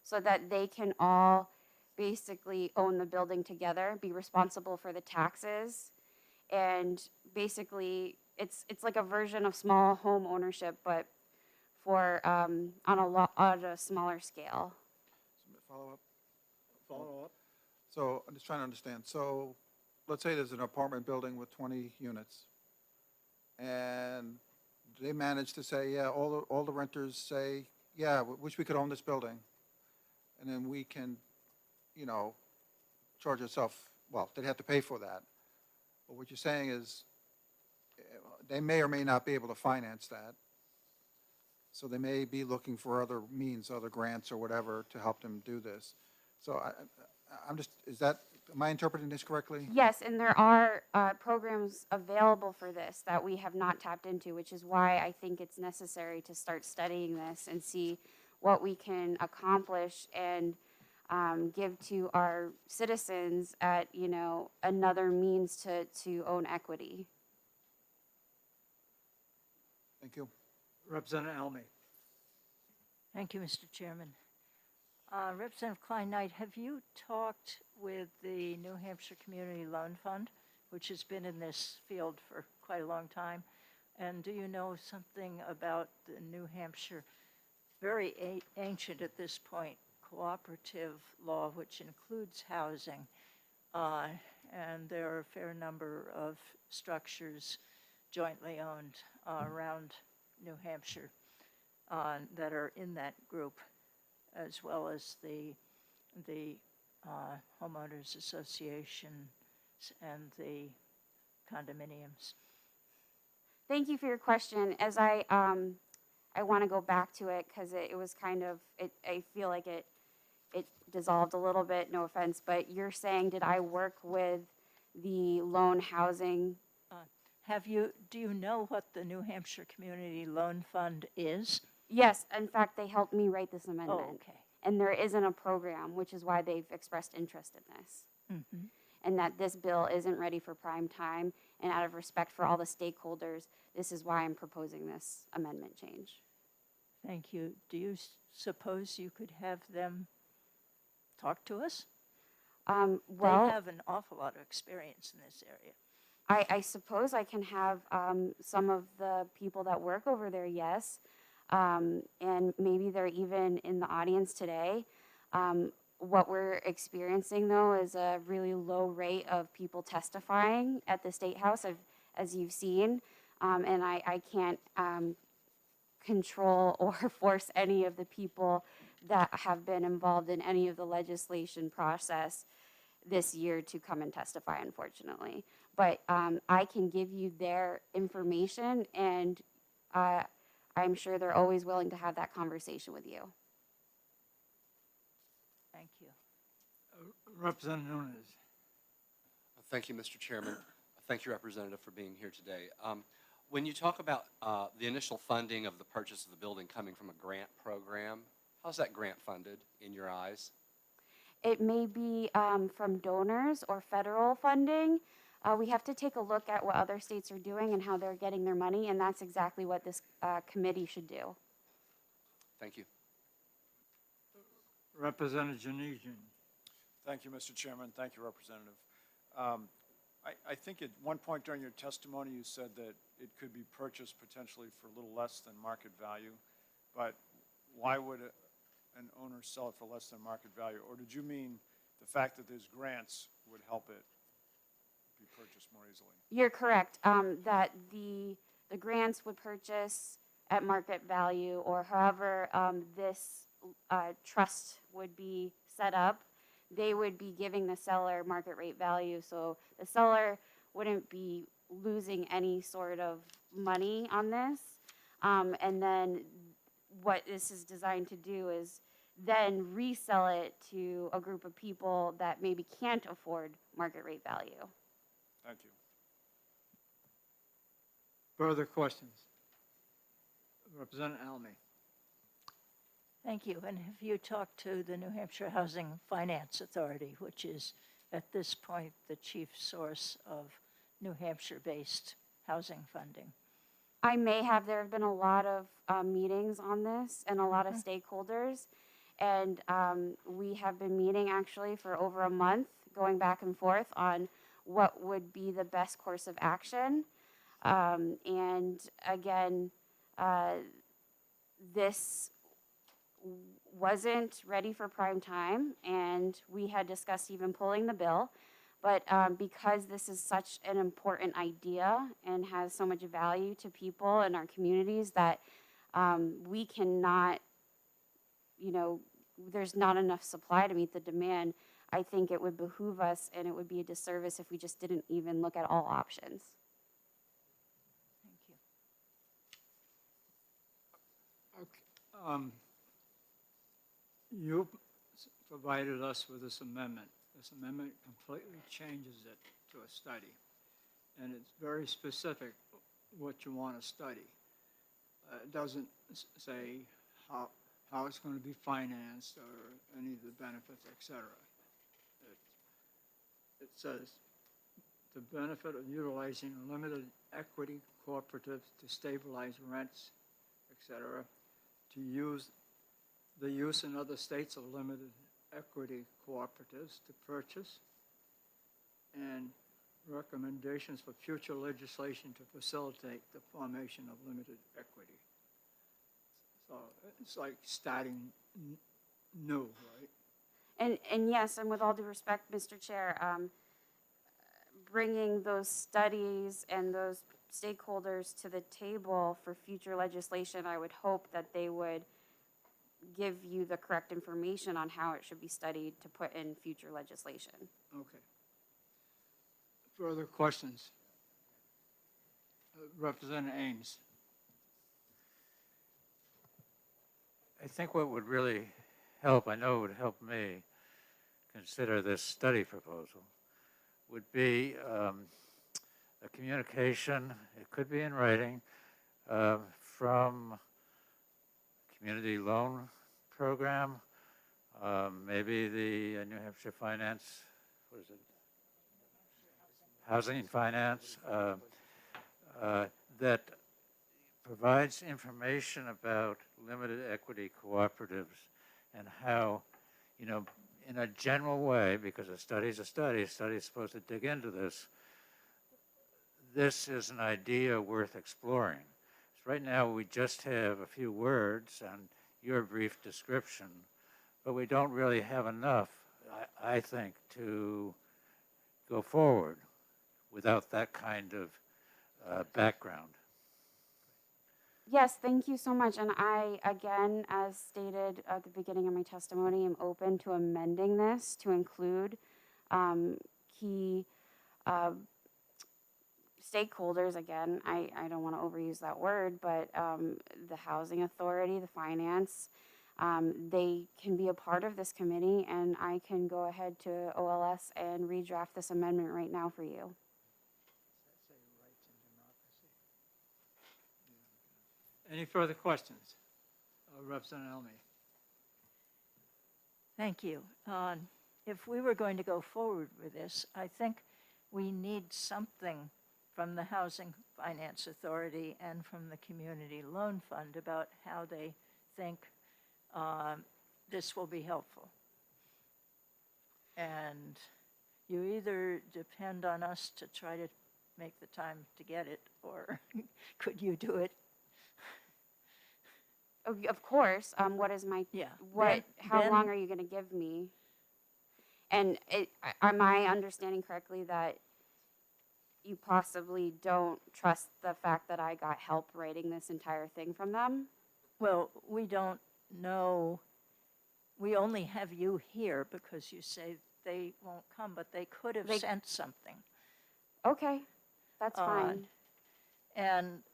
so that they can all basically own the building together, be responsible for the taxes, and basically it's like a version of small home ownership, but for on a smaller scale. Follow up? Follow up. So I'm just trying to understand. So let's say there's an apartment building with 20 units, and they manage to say, yeah, all the renters say, yeah, we wish we could own this building. And then we can, you know, charge ourselves, well, they'd have to pay for that. But what you're saying is they may or may not be able to finance that. So they may be looking for other means, other grants or whatever to help them do this. So I'm just, am I interpreting this correctly? Yes, and there are programs available for this that we have not tapped into, which is why I think it's necessary to start studying this and see what we can accomplish and give to our citizens at, you know, another means to own equity. Thank you. Representative Alme. Thank you, Mr. Chairman. Representative Klein Knight, have you talked with the New Hampshire Community Loan Fund, which has been in this field for quite a long time? And do you know something about the New Hampshire, very ancient at this point, cooperative law, which includes housing? And there are a fair number of structures jointly owned around New Hampshire that are in that group, as well as the homeowners associations and the condominiums. Thank you for your question. As I want to go back to it because it was kind of, I feel like it dissolved a little bit, no offense, but you're saying, did I work with the loan housing? Do you know what the New Hampshire Community Loan Fund is? Yes, in fact, they helped me write this amendment. Oh, okay. And there isn't a program, which is why they've expressed interest in this. Mm-hmm. And that this bill isn't ready for prime time, and out of respect for all the stakeholders, this is why I'm proposing this amendment change. Thank you. Do you suppose you could have them talk to us? Well, they have an awful lot of experience in this area. I suppose I can have some of the people that work over there, yes. And maybe they're even in the audience today. What we're experiencing, though, is a really low rate of people testifying at the State House, as you've seen. And I can't control or force any of the people that have been involved in any of the legislation process this year to come and testify, unfortunately. But I can give you their information, and I'm sure they're always willing to have that conversation with you. Thank you. Representative Nunes. Thank you, Mr. Chairman. Thank you, Representative, for being here today. When you talk about the initial funding of the purchase of the building coming from a grant program, how's that grant funded in your eyes? It may be from donors or federal funding. we have to take a look at what other states are doing and how they're getting their money, and that's exactly what this committee should do. Thank you. Representative Janesian. Thank you, Mr. Chairman. Thank you, Representative. I think at one point during your testimony, you said that it could be purchased potentially for a little less than market value, but why would an owner sell it for less than market value? Or did you mean the fact that there's grants would help it be purchased more easily? You're correct, that the grants would purchase at market value, or however this trust would be set up. They would be giving the seller market rate value, so the seller wouldn't be losing any sort of money on this. And then what this is designed to do is then resell it to a group of people that maybe can't afford market rate value. Thank you. Further questions? Representative Almy. Thank you. And have you talked to the New Hampshire Housing Finance Authority, which is at this point the chief source of New Hampshire-based housing funding? I may have. There have been a lot of meetings on this and a lot of stakeholders. And we have been meeting actually for over a month, going back and forth on what would be the best course of action. And again, this wasn't ready for prime time, and we had discussed even pulling the bill. But because this is such an important idea and has so much value to people in our communities that we cannot, there's not enough supply to meet the demand, I think it would behoove us and it would be a disservice if we just didn't even look at all options. Thank you. Okay. You provided us with this amendment. This amendment completely changes it to a study. And it's very specific what you want to study. It doesn't say how it's going to be financed or any of the benefits, et cetera. It says the benefit of utilizing limited equity cooperatives to stabilize rents, et cetera, to use the use in other states of limited equity cooperatives to purchase, and recommendations for future legislation to facilitate the formation of limited equity. So it's like starting new, right? And yes, and with all due respect, Mr. Chair, bringing those studies and those stakeholders to the table for future legislation, I would hope that they would give you the correct information on how it should be studied to put in future legislation. Okay. Further questions? Representative Ames. I think what would really help, I know it would help me consider this study proposal, would be a communication, it could be in writing, from community loan program, maybe the New Hampshire Finance, what is it? Housing Finance, that provides information about limited equity cooperatives and how, in a general way, because a study's a study is supposed to dig into this. This is an idea worth exploring. Right now, we just have a few words and your brief description, but we don't really have enough, I think, to go forward without that kind of background. Yes, thank you so much. And I, again, as stated at the beginning of my testimony, am open to amending this to include key stakeholders. Again, I don't want to overuse that word, but the housing authority, the finance, they can be a part of this committee, and I can go ahead to OLS and redraft this amendment right now for you. Any further questions? Representative Almy. Thank you. If we were going to go forward with this, I think we need something from the Housing Finance Authority and from the Community Loan Fund about how they think this will be helpful. And you either depend on us to try to make the time to get it, or could you do it? Of course, what is my, Yeah. how Then- long are you gonna give me? And am I understanding correctly that you possibly don't trust the fact that I got help writing this entire thing from them? Well, we don't know. We only have you here because you say they won't come, but they could have They- sent something. Okay, that's fine. And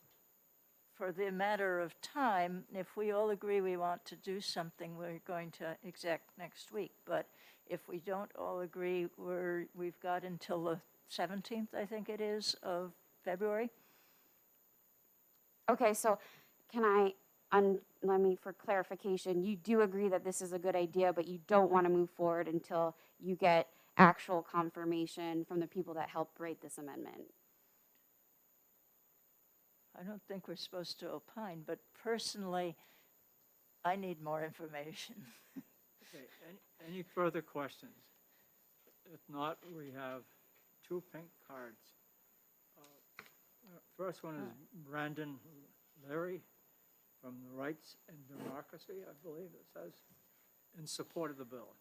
for the matter of time, if we all agree we want to do something, we're going to exec next week. But if we don't all agree, we've got until the 17th, I think it is, of February. Okay, so can let me, for clarification, you do agree that this is a good idea, but you don't want to move forward until you get actual confirmation from the people that helped write this amendment? I don't think we're supposed to opine, but personally, I need more information. Okay, any further questions? If not, we have two pink cards. First one is Brandon Larry from the Rights and Democracy, I believe it says, in support of the bill.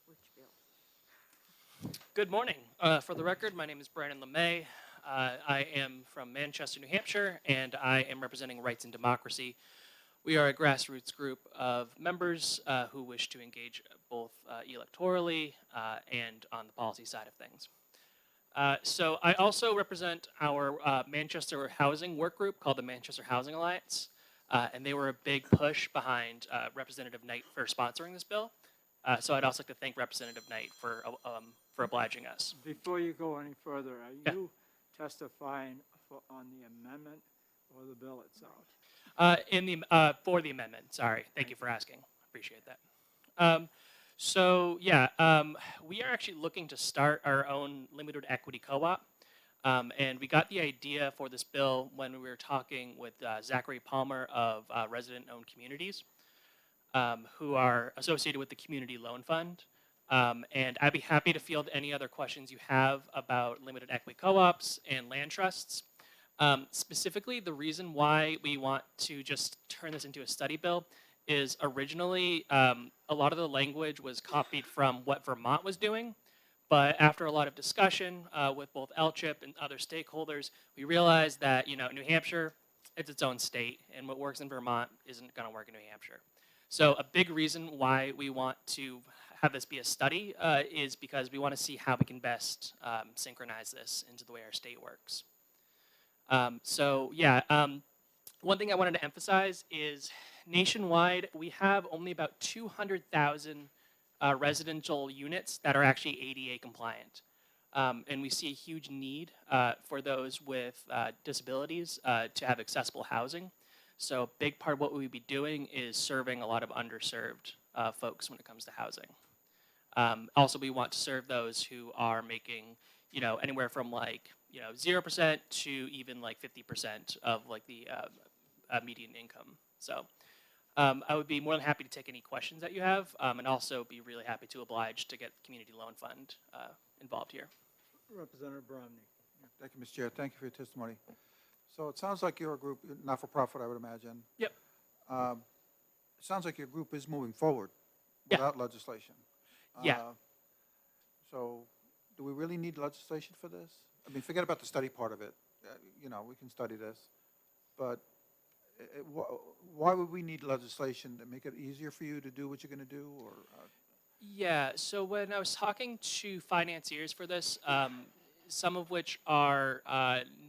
Which bill? Good morning. For the record, my name is Brandon LeMay. I am from Manchester, New Hampshire, and I am representing Rights and Democracy. We are a grassroots group of members who wish to engage both electorally and on the policy side of things. So I also represent our Manchester housing work group called the Manchester Housing Alliance, and they were a big push behind Representative Knight for sponsoring this bill. So I'd also like to thank Representative Knight for obliging us. Before you go any further, are Yeah. you testifying on the amendment or the bill itself? For the amendment, sorry. Thank you for asking. Appreciate that. We are actually looking to start our own limited equity co-op. And we got the idea for this bill when we were talking with Zachary Palmer of Resident-Owned Communities, who are associated with the Community Loan Fund. And I'd be happy to field any other questions you have about limited equity co-ops and land trusts. Specifically, the reason why we want to just turn this into a study bill is originally a lot of the language was copied from what Vermont was doing. But after a lot of discussion with both LCHIP and other stakeholders, we realized that New Hampshire, it's its own state, and what works in Vermont isn't going to work in New Hampshire. So a big reason why we want to have this be a study is because we want to see how we can best synchronize this into the way our state works. One thing I wanted to emphasize is nationwide, we have only about 200,000 residential units that are actually ADA compliant. And we see a huge need for those with disabilities to have accessible housing. So a big part of what we'd be doing is serving a lot of underserved folks when it comes to housing. Also, we want to serve those who are making, anywhere from 0% to even 50% of the median income. So I would be more than happy to take any questions that you have, and also be really happy to oblige to get the Community Loan Fund involved here. Representative Bromney. Thank you, Mr. Chair. Thank you for your testimony. So it sounds like your group, not-for-profit, I would imagine. Yep. It sounds like your group is moving forward Yeah. without legislation. Yeah. So do we really need legislation for this? I mean, forget about the study part of it. We can study this. But why would we need legislation to make it easier for you to do what you're going to do? Or Yeah, so when I was talking to financiers for this, some of which are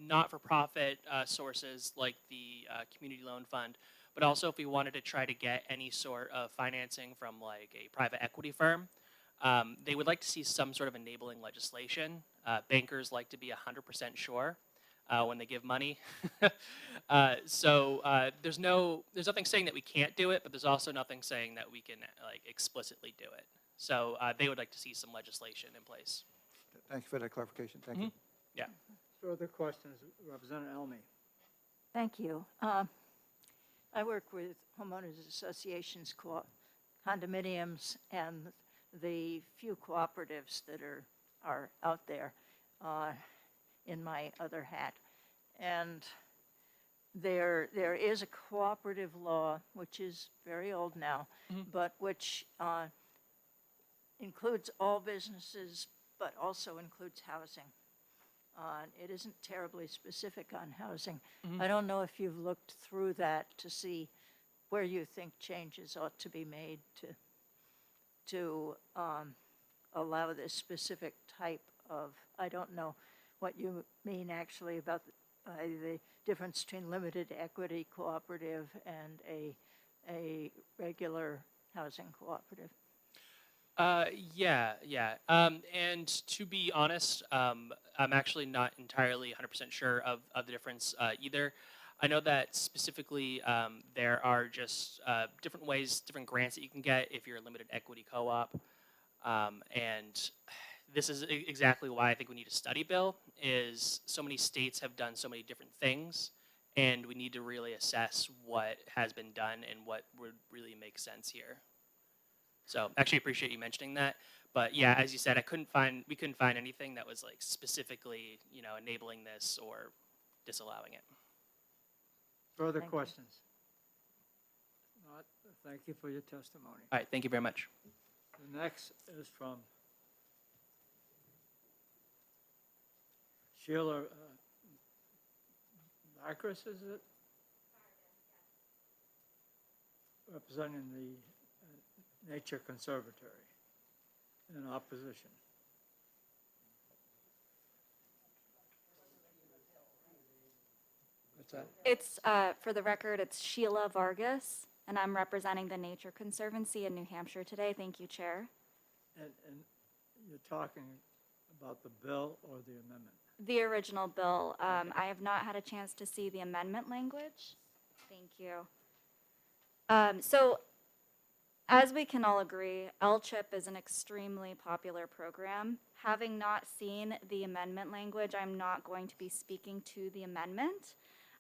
not-for-profit sources like the Community Loan Fund, but also if we wanted to try to get any sort of financing from a private equity firm, they would like to see some sort of enabling legislation. Bankers like to be 100% sure when they give money. There's nothing saying that we can't do it, but there's also nothing saying that we can explicitly do it. So they would like to see some legislation in place. Thank you for that clarification. Thank you. Yeah. Further questions, Representative Elmy? Thank you. I work with homeowners associations, condominiums, and the few cooperatives that are out there in my other hat. And there is a cooperative law, which is very old now, but which includes all businesses, but also includes housing. It isn't terribly specific on housing. I don't know if you've looked through that to see where you think changes ought to be made to allow this specific type of, I don't know what you mean actually about the difference between limited equity cooperative and a regular housing cooperative. Yeah. And to be honest, I'm actually not entirely 100% sure of the difference either. I know that specifically there are just different ways, different grants that you can get if you're a limited equity co-op. And this is exactly why I think we need a study bill, is so many states have done so many different things, and we need to really assess what has been done and what would really make sense here. So actually appreciate you mentioning that. But yeah, as you said, we couldn't find anything that was like specifically, enabling this or disallowing it. Further Thank you. questions? Not, thank you for your testimony. All right, thank you very much. The next is from Sheila Vargas, is it? Representing the Nature Conservatory in opposition. What's that? It's, for the record, it's Sheila Vargas, and I'm representing the Nature Conservancy in New Hampshire today. Thank you, Chair. And you're talking about the bill or the amendment? The original bill, I have not had a chance to see the amendment language. Thank you. So, as we can all agree, LCHIP is an extremely popular program. Having not seen the amendment language, I'm not going to be speaking to the amendment.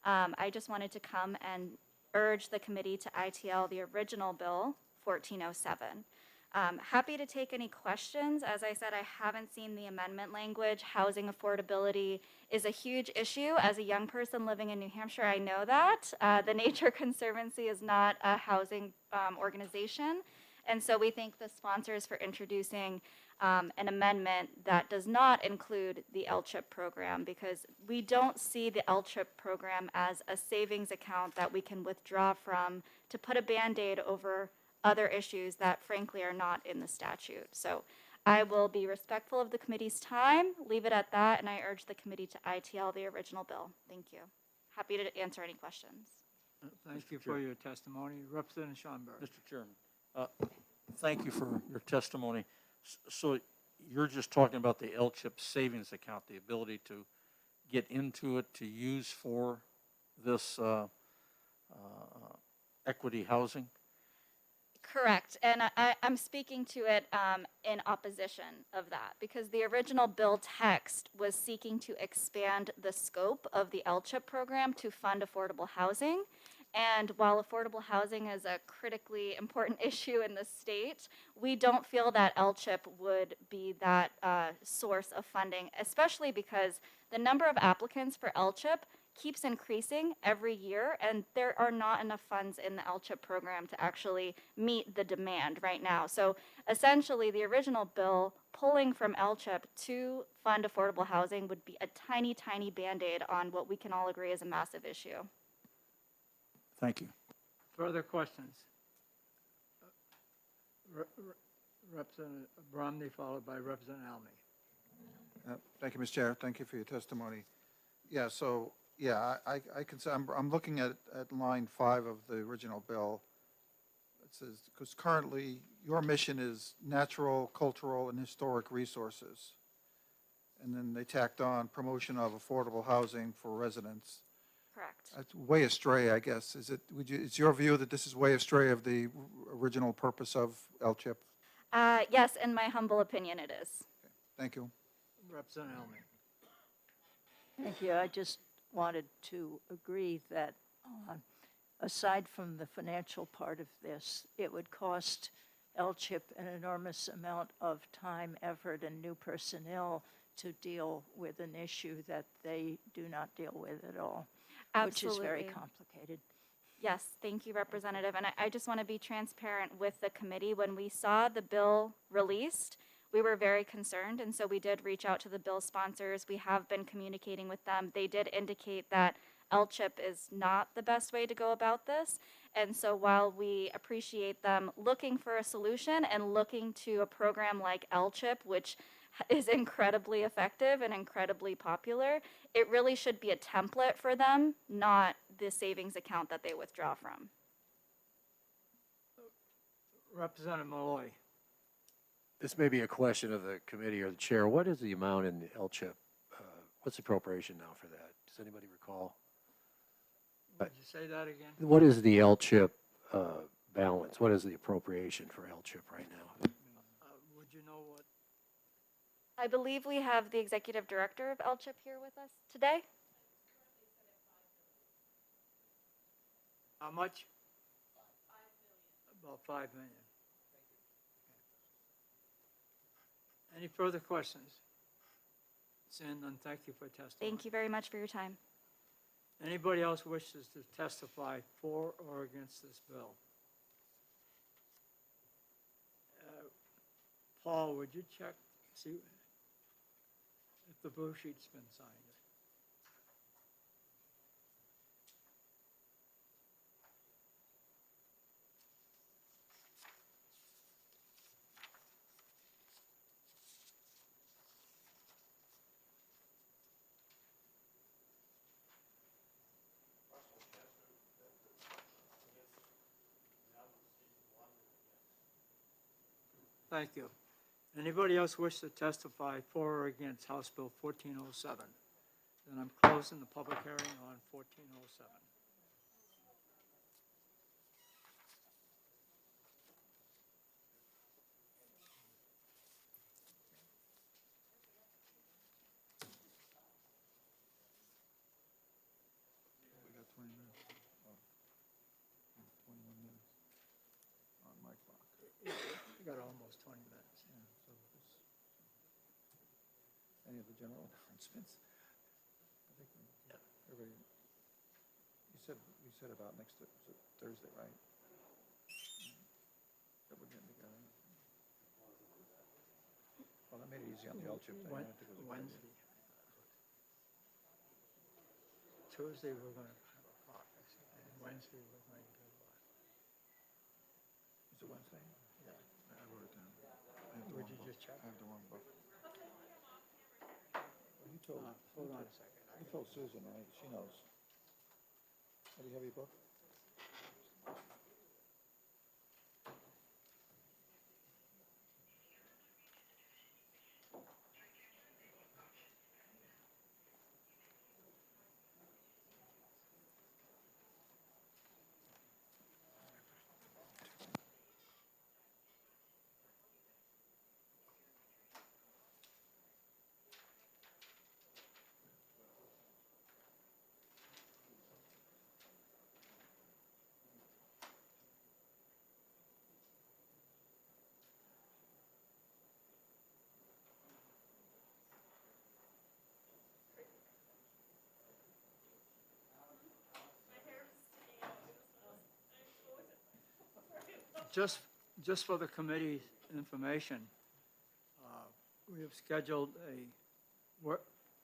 I just wanted to come and urge the committee to ITL the original bill, 1407. Happy to take any questions. As I said, I haven't seen the amendment language. Housing affordability is a huge issue. As a young person living in New Hampshire, I know that. The Nature Conservancy is not a housing organization. And so we thank the sponsors for introducing an amendment that does not include the LCHIP program, because we don't see the LCHIP program as a savings account that we can withdraw from to put a Band-Aid over other issues that frankly are not in the statute. So I will be respectful of the committee's time, leave it at that, and I urge the committee to ITL the original bill. Thank you. Happy to answer any questions. Thank you for your testimony. Representative Schomburg. Mr. Chairman, thank you for your testimony. So you're just talking about the LCHIP savings account, the ability to get into it to use for this equity housing? Correct, and I'm speaking to it in opposition of that, because the original bill text was seeking to expand the scope of the LCHIP program to fund affordable housing. And while affordable housing is a critically important issue in the state, we don't feel that LCHIP would be that source of funding, especially because the number of applicants for LCHIP keeps increasing every year, and there are not enough funds in the LCHIP program to actually meet the demand right now. So essentially, the original bill pulling from LCHIP to fund affordable housing would be a tiny, tiny Band-Aid on what we can all agree is a massive issue. Thank you. Further questions? Representative Bromley, followed by Representative Elmy. Thank you, Mr. Chair. Thank you for your testimony. Yeah, so, yeah, I can say, I'm looking at line 5 of the original bill. It says, because currently your mission is natural, cultural, and historic resources. And then they tacked on promotion of affordable housing for residents. Correct. That's way astray, I guess. It's your view that this is way astray of the original purpose of LCHIP? Yes, in my humble opinion, it is. Thank you. Representative Elmy. Thank you. I just wanted to agree that aside from the financial part of this, it would cost LCHIP an enormous amount of time, effort, and new personnel to deal with an issue that they do not deal with at all, which is very Absolutely. complicated. Yes, thank you, Representative. And I just want to be transparent with the committee. When we saw the bill released, we were very concerned, and so we did reach out to the bill sponsors. We have been communicating with them. They did indicate that LCHIP is not the best way to go about this. And so while we appreciate them looking for a solution and looking to a program like LCHIP, which is incredibly effective and incredibly popular, it really should be a template for them, not the savings account that they withdraw from. Representative Malloy. This may be a question of the committee or the chair. What is the amount in the LCHIP? What's the appropriation now for that? Does anybody recall? Would you say that again? What is the LCHIP balance? What is the appropriation for LCHIP right now? Would you know what? I believe we have the executive director of LCHIP here with us today. How much? About 5 million. Any further questions? Seeing none, thank you for testimony. Thank you very much for your time. Anybody else wishes to testify for or against this bill? Paul, would you check, see if the blue sheet's been signed? Thank you. Anybody else wish to testify for or against House Bill 1407? Then I'm closing the public hearing on 1407. We got 20 minutes. Oh, 21 minutes on my clock. We got almost 20 minutes. Yeah, so any of the general announcements? I think everybody, you said about next Thursday, right? That we're getting together. Well, that made it easy on the LCHIP thing. I didn't think it was a bad idea. Wednesday. Tuesday, we're going to have a caucus, and Wednesday, we're going to do Is it Wednesday? yeah. I wrote it down. Would you just check? I have the wrong book. Well, you told, Hold on a second. you told Susan, right? She knows. Do you have your book? Just for the committee's information, we have scheduled a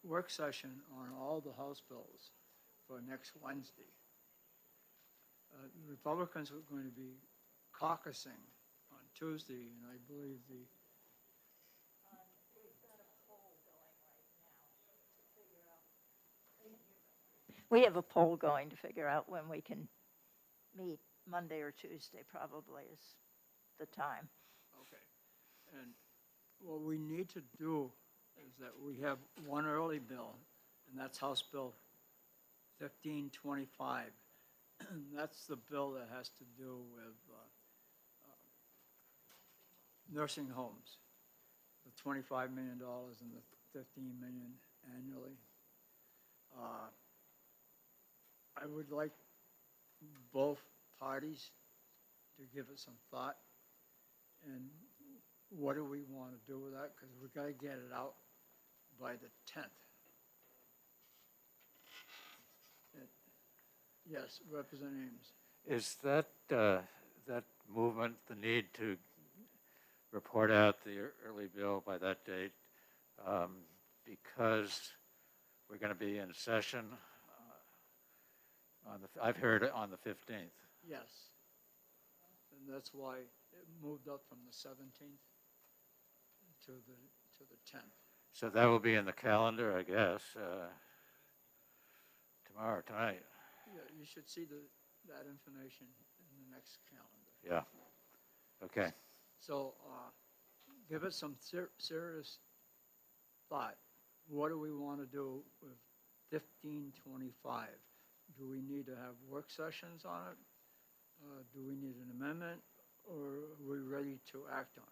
work session on all the House bills for next Wednesday. The Republicans are going to be caucusing on Tuesday, and I believe We have a poll going to figure out when we can meet. Monday or Tuesday probably is the time. Okay. And what we need to do is that we have one early bill, and that's House Bill 1525. That's the bill that has to do with nursing homes, the $25 million and the 15 million annually. I would like both parties to give it some thought. And what do we want to do with that? Because we got to get it out by the 10th. Yes, Representative Ames. Is that, that movement, the need to report out the early bill by that date, because we're going to be in session I've heard it on the 15th. Yes. And that's why it moved up from the 17th to the 10th. So that will be in the calendar, I guess, tomorrow, tonight. Yeah, you should see that information in the next calendar. Yeah. Okay. So give it some serious thought. What do we want to do with 1525? Do we need to have work sessions on it? Do we need an amendment, or are we ready to act on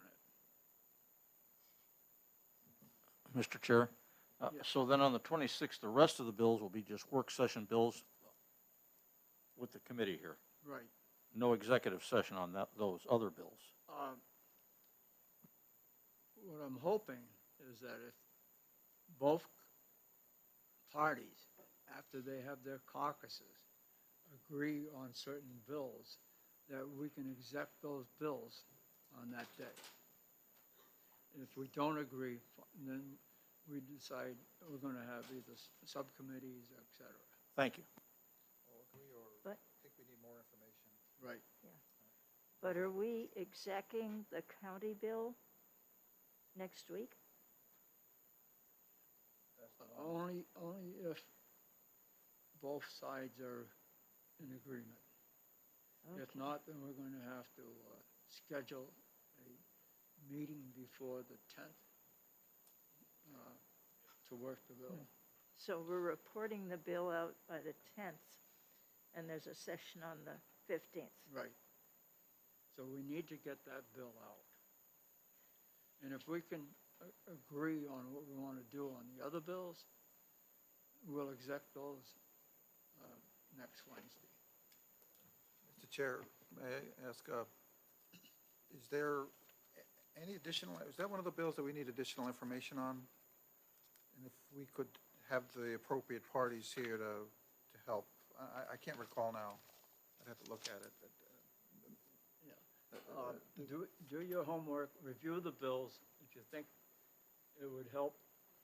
it? Mr. Chair, Yes. so then on the 26th, the rest of the bills will be just work session bills with the committee here. Right. No executive session on those other bills. What I'm hoping is that if both parties, after they have their caucuses, agree on certain bills, that we can accept those bills on that day. If we don't agree, then we decide we're going to have either subcommittees, et cetera. Thank you. All agree, or But- think we need more information? Right. But are we execing the county bill next week? Only if both sides are in agreement. If Okay. not, then we're going to have to schedule a meeting before the 10th to work the bill. So we're reporting the bill out by the 10th, and there's a session on the 15th. Right. So we need to get that bill out. And if we can agree on what we want to do on the other bills, we'll exec those next Wednesday. Mr. Chair, may I ask, is there any additional, is that one of the bills that we need additional information on? And if we could have the appropriate parties here to help. I can't recall now. I'd have to look at it. Do your homework, review the bills. If you think it would help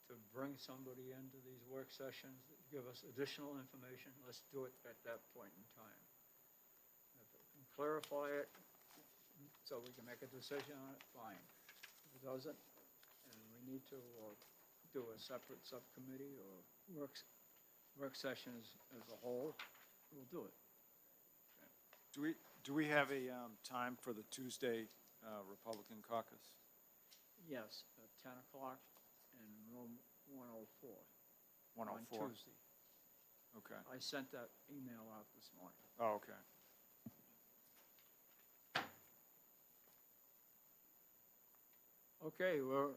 to bring somebody into these work sessions, give us additional information, let's do it at that point in time. If it can clarify it, so we can make a decision on it, fine. If it doesn't, and we need to do a separate subcommittee or work sessions as a whole, we'll do it. Do we have a time for the Tuesday Republican caucus? Yes, at 10 o'clock in room 104. 104? On Tuesday. Okay. I sent that email out this morning. Oh, okay. Okay, we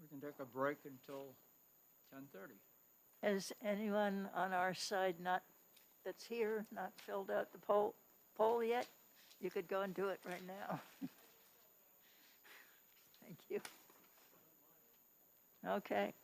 can take a break until 10:30. Has anyone on our side that's here not filled out the poll yet? You could go and do it right now. Thank you. Okay.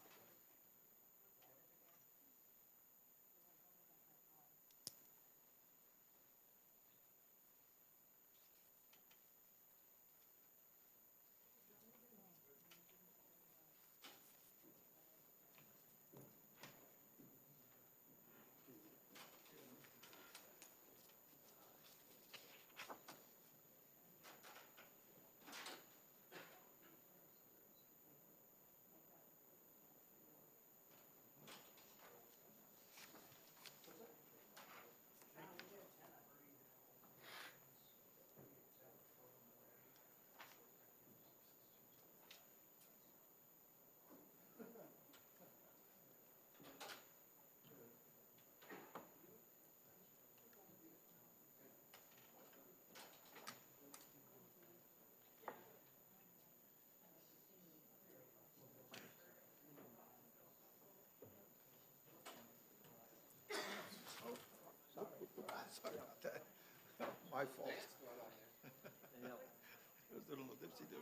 my fault. I was doing a little dipsy-do.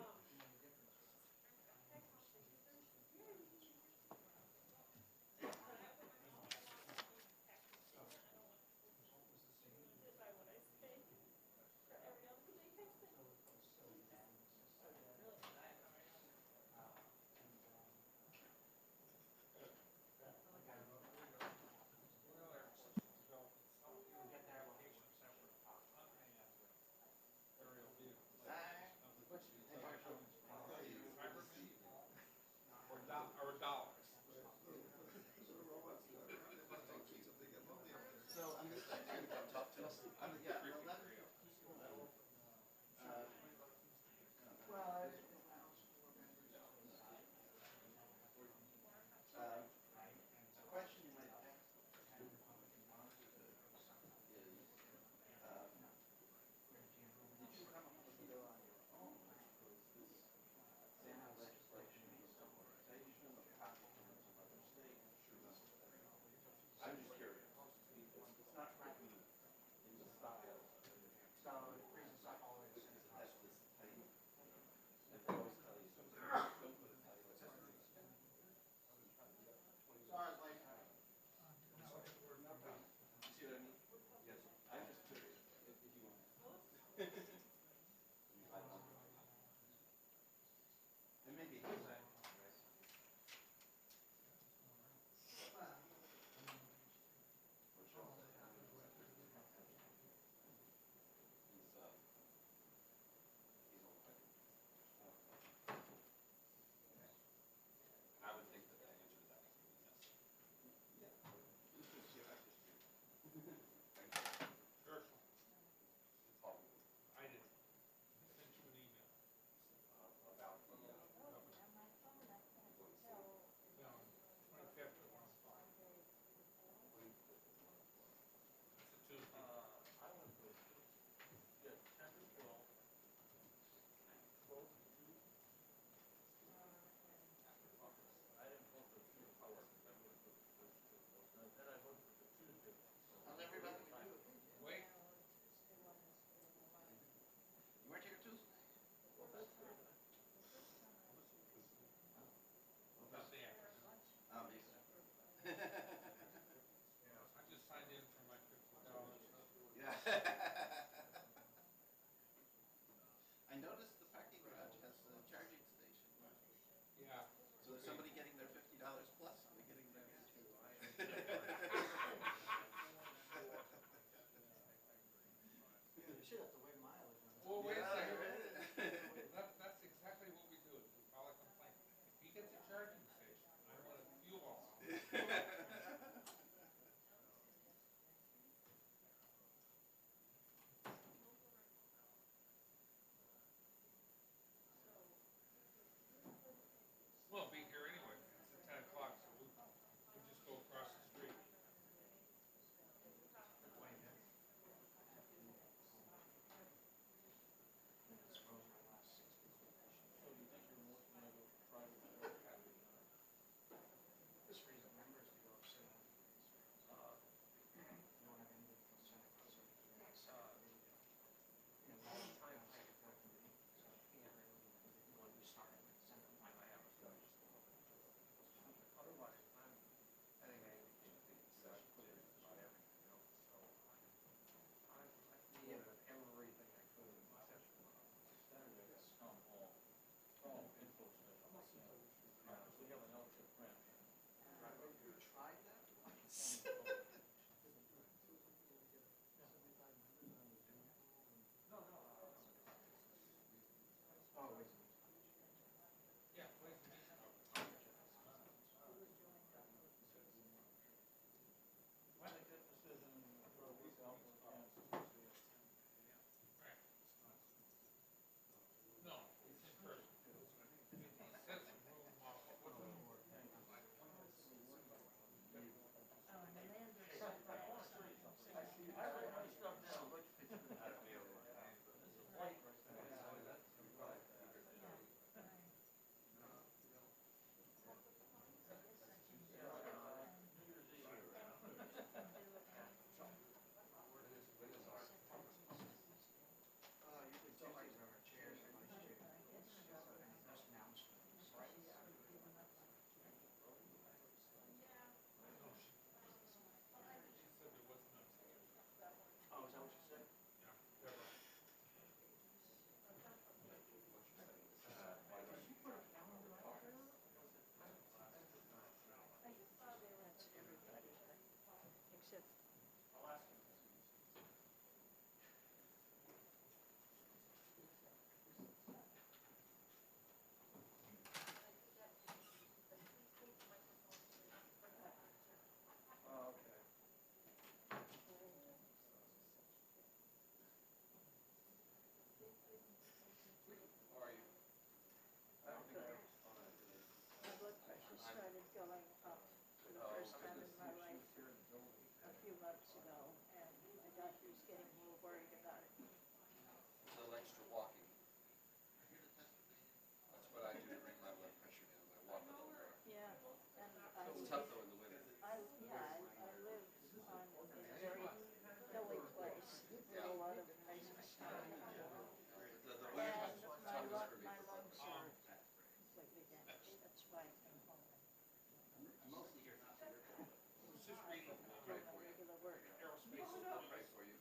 I noticed the parking garage has a charging station. Yeah. So is somebody getting their $50 plus? Are we getting their? You should have to weigh mileage on it. Well, wait a Yeah, second. right. That's exactly what we do, is we file a complaint. If he gets a charging station, I want a fuel off. Well, be here anyway, it's at 10 o'clock, so we'll just go across the street. tough though in the winter. I live on a very hilly place with a lot of ice and snow. The And winter's my toughest for me. lungs are completely damaged, that's why I came home. Mostly you're not so good. It's just reading Doing my regular work. aerospace is I'll pray for you.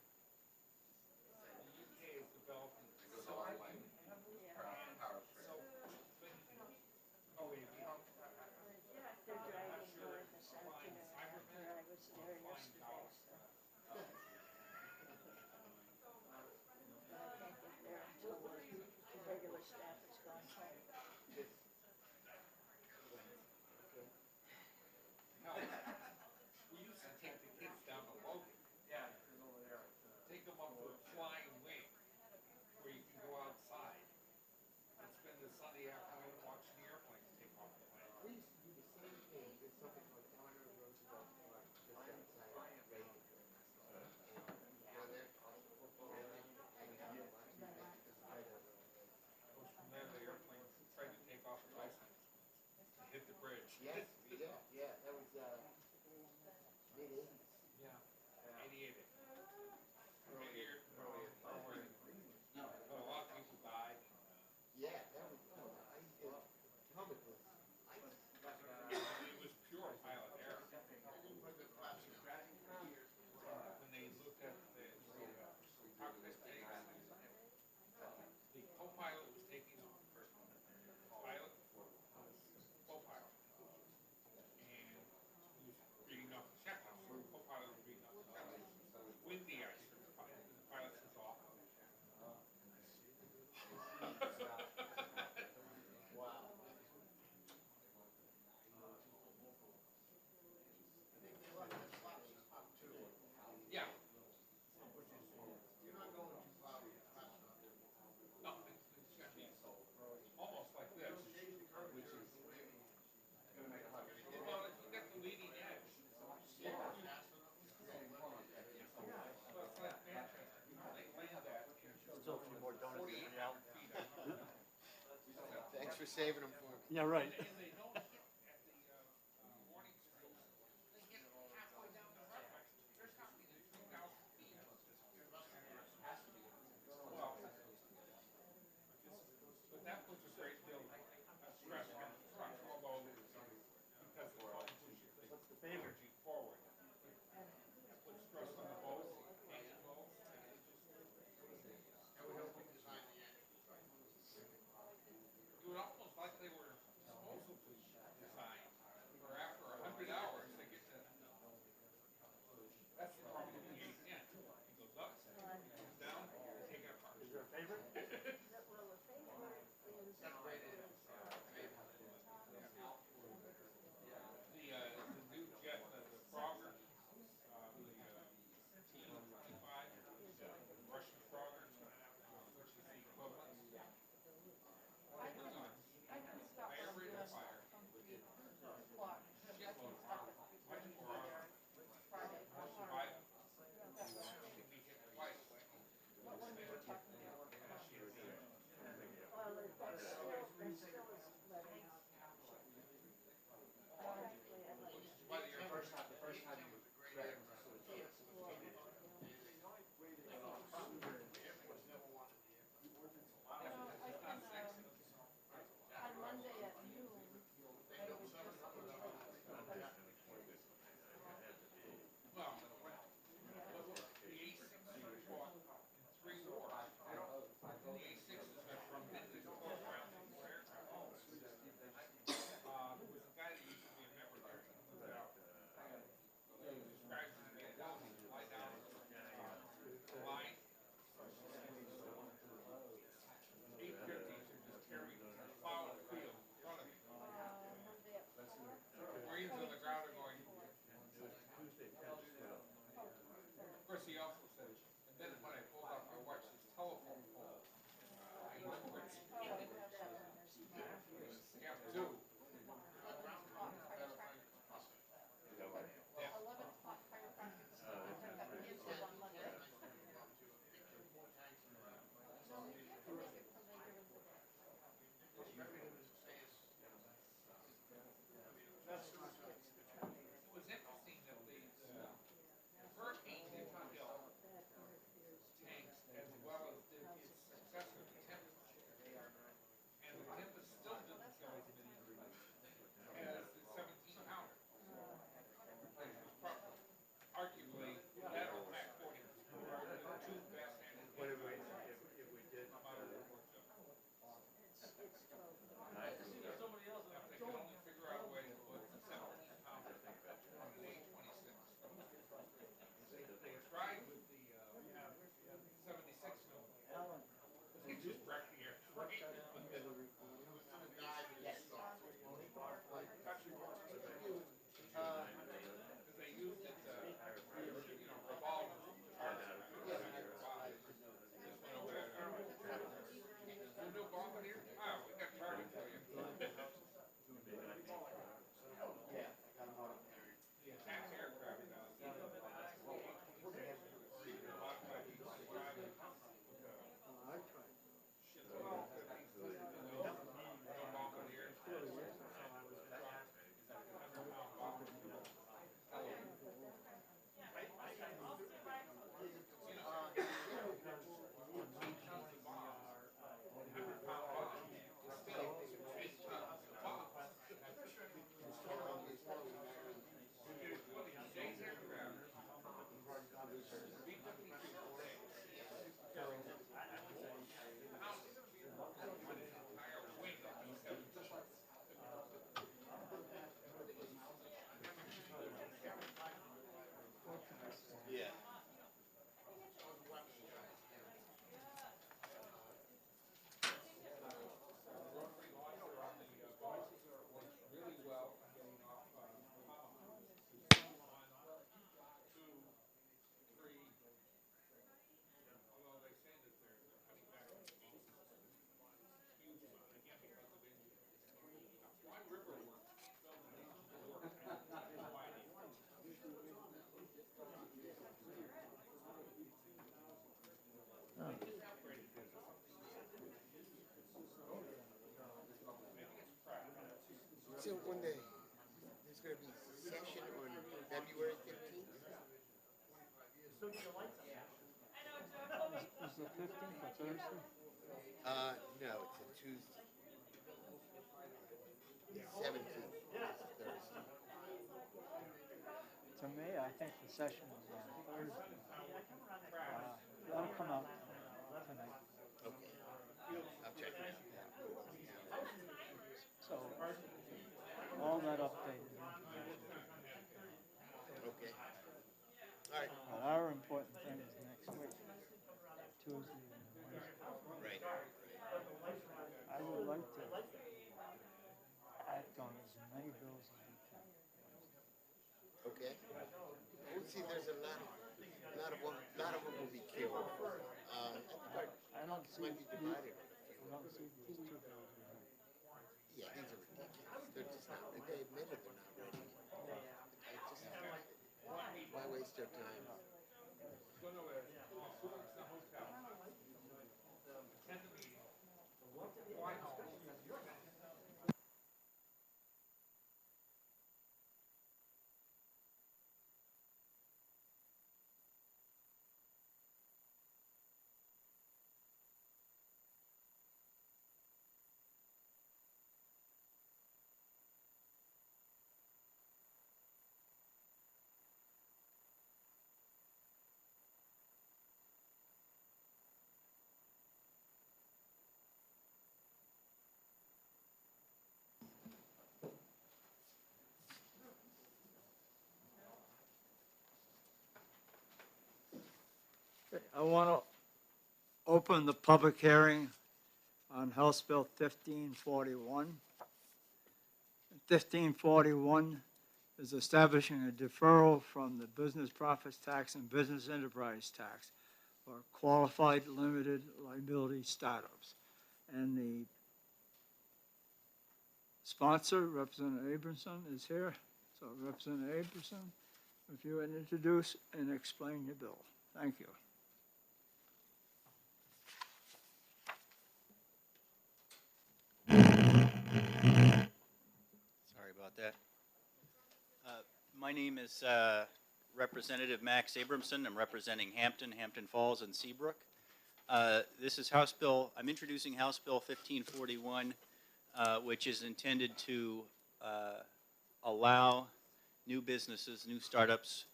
the UK is developing. It goes a long way. Power of prayer. Oh, wait, They're driving here this afternoon after I was there yesterday, so. But I can't get there until the regular staff is gone home. we used to take the kids down to Logan. Yeah, over there. Take them up to a flying wing where you can go outside and spend the Sunday afternoon watching the airplanes take off. We used to do the same thing, did something like Eleanor Roosevelt Park, just outside Reagan. Go there, toss the football, and we have a bunch of Goes from there, the airplane tried to take off at Iceland, hit the bridge. Yes, we did, yeah, that was, mid-eighties. Yeah, 88. Earlier, No, but a lot of people died. yeah, that was, helmet was, It was pure pilot error. When they looked at the cockpit tanks, the co-pilot was taking the pilot, co-pilot, and he was reading off the checklist. The co-pilot was reading off the checklist. Windy ice, the pilot was off. wow. Yeah. You're not going too far with the No, it's gonna be almost like this, which is, well, if you got the leading edge. Well, it's like Manchester, they land that in Still a few more donuts to 48 bring out. feet. Thanks for saving them for me. Yeah, right. And they don't hit at the warning signals. They hit halfway down the runway. There's not to be 3,000 feet. Well, but that puts a great deal of stress on the truck, although because the truck pushes the energy forward. That puts stress on the boat, engine boat. It was almost like they were supposedly designed for after 100 hours, they get to, that's the problem with the A10. It goes up, it goes down, you take it apart. Is there a favorite? Well, the favorite is. The new jet that So when there's going to be session on February 15th? Is the 15th a Thursday? No, it's a Tuesday. 17th is a Thursday. To me, I think the session is on Thursday. That'll come out tonight. Okay. I'll check it out. So, all that updated information. Okay. All right. But our important thing is next week, Tuesday and Wednesday. Right. I would like to act on as many bills as we can. Okay. Well, see, there's a lot of them will be killed. I don't see might be divided on a I few. don't see these two bills we have. Yeah, these are ridiculous. They're just not. They admitted they're not ready. Why waste their time? Okay, I want to open the public hearing on House Bill 1541. 1541 is establishing a deferral from the business profits tax and business enterprise tax for qualified limited liability startups. And the sponsor, Representative Abramson, is here. So Representative Abramson, if you would introduce and explain your bill. Thank you. Sorry about that. My name is Representative Max Abramson. I'm representing Hampton, Hampton Falls, and Seabrook. This is House Bill, I'm introducing House Bill 1541, which is intended to allow new businesses, new startups,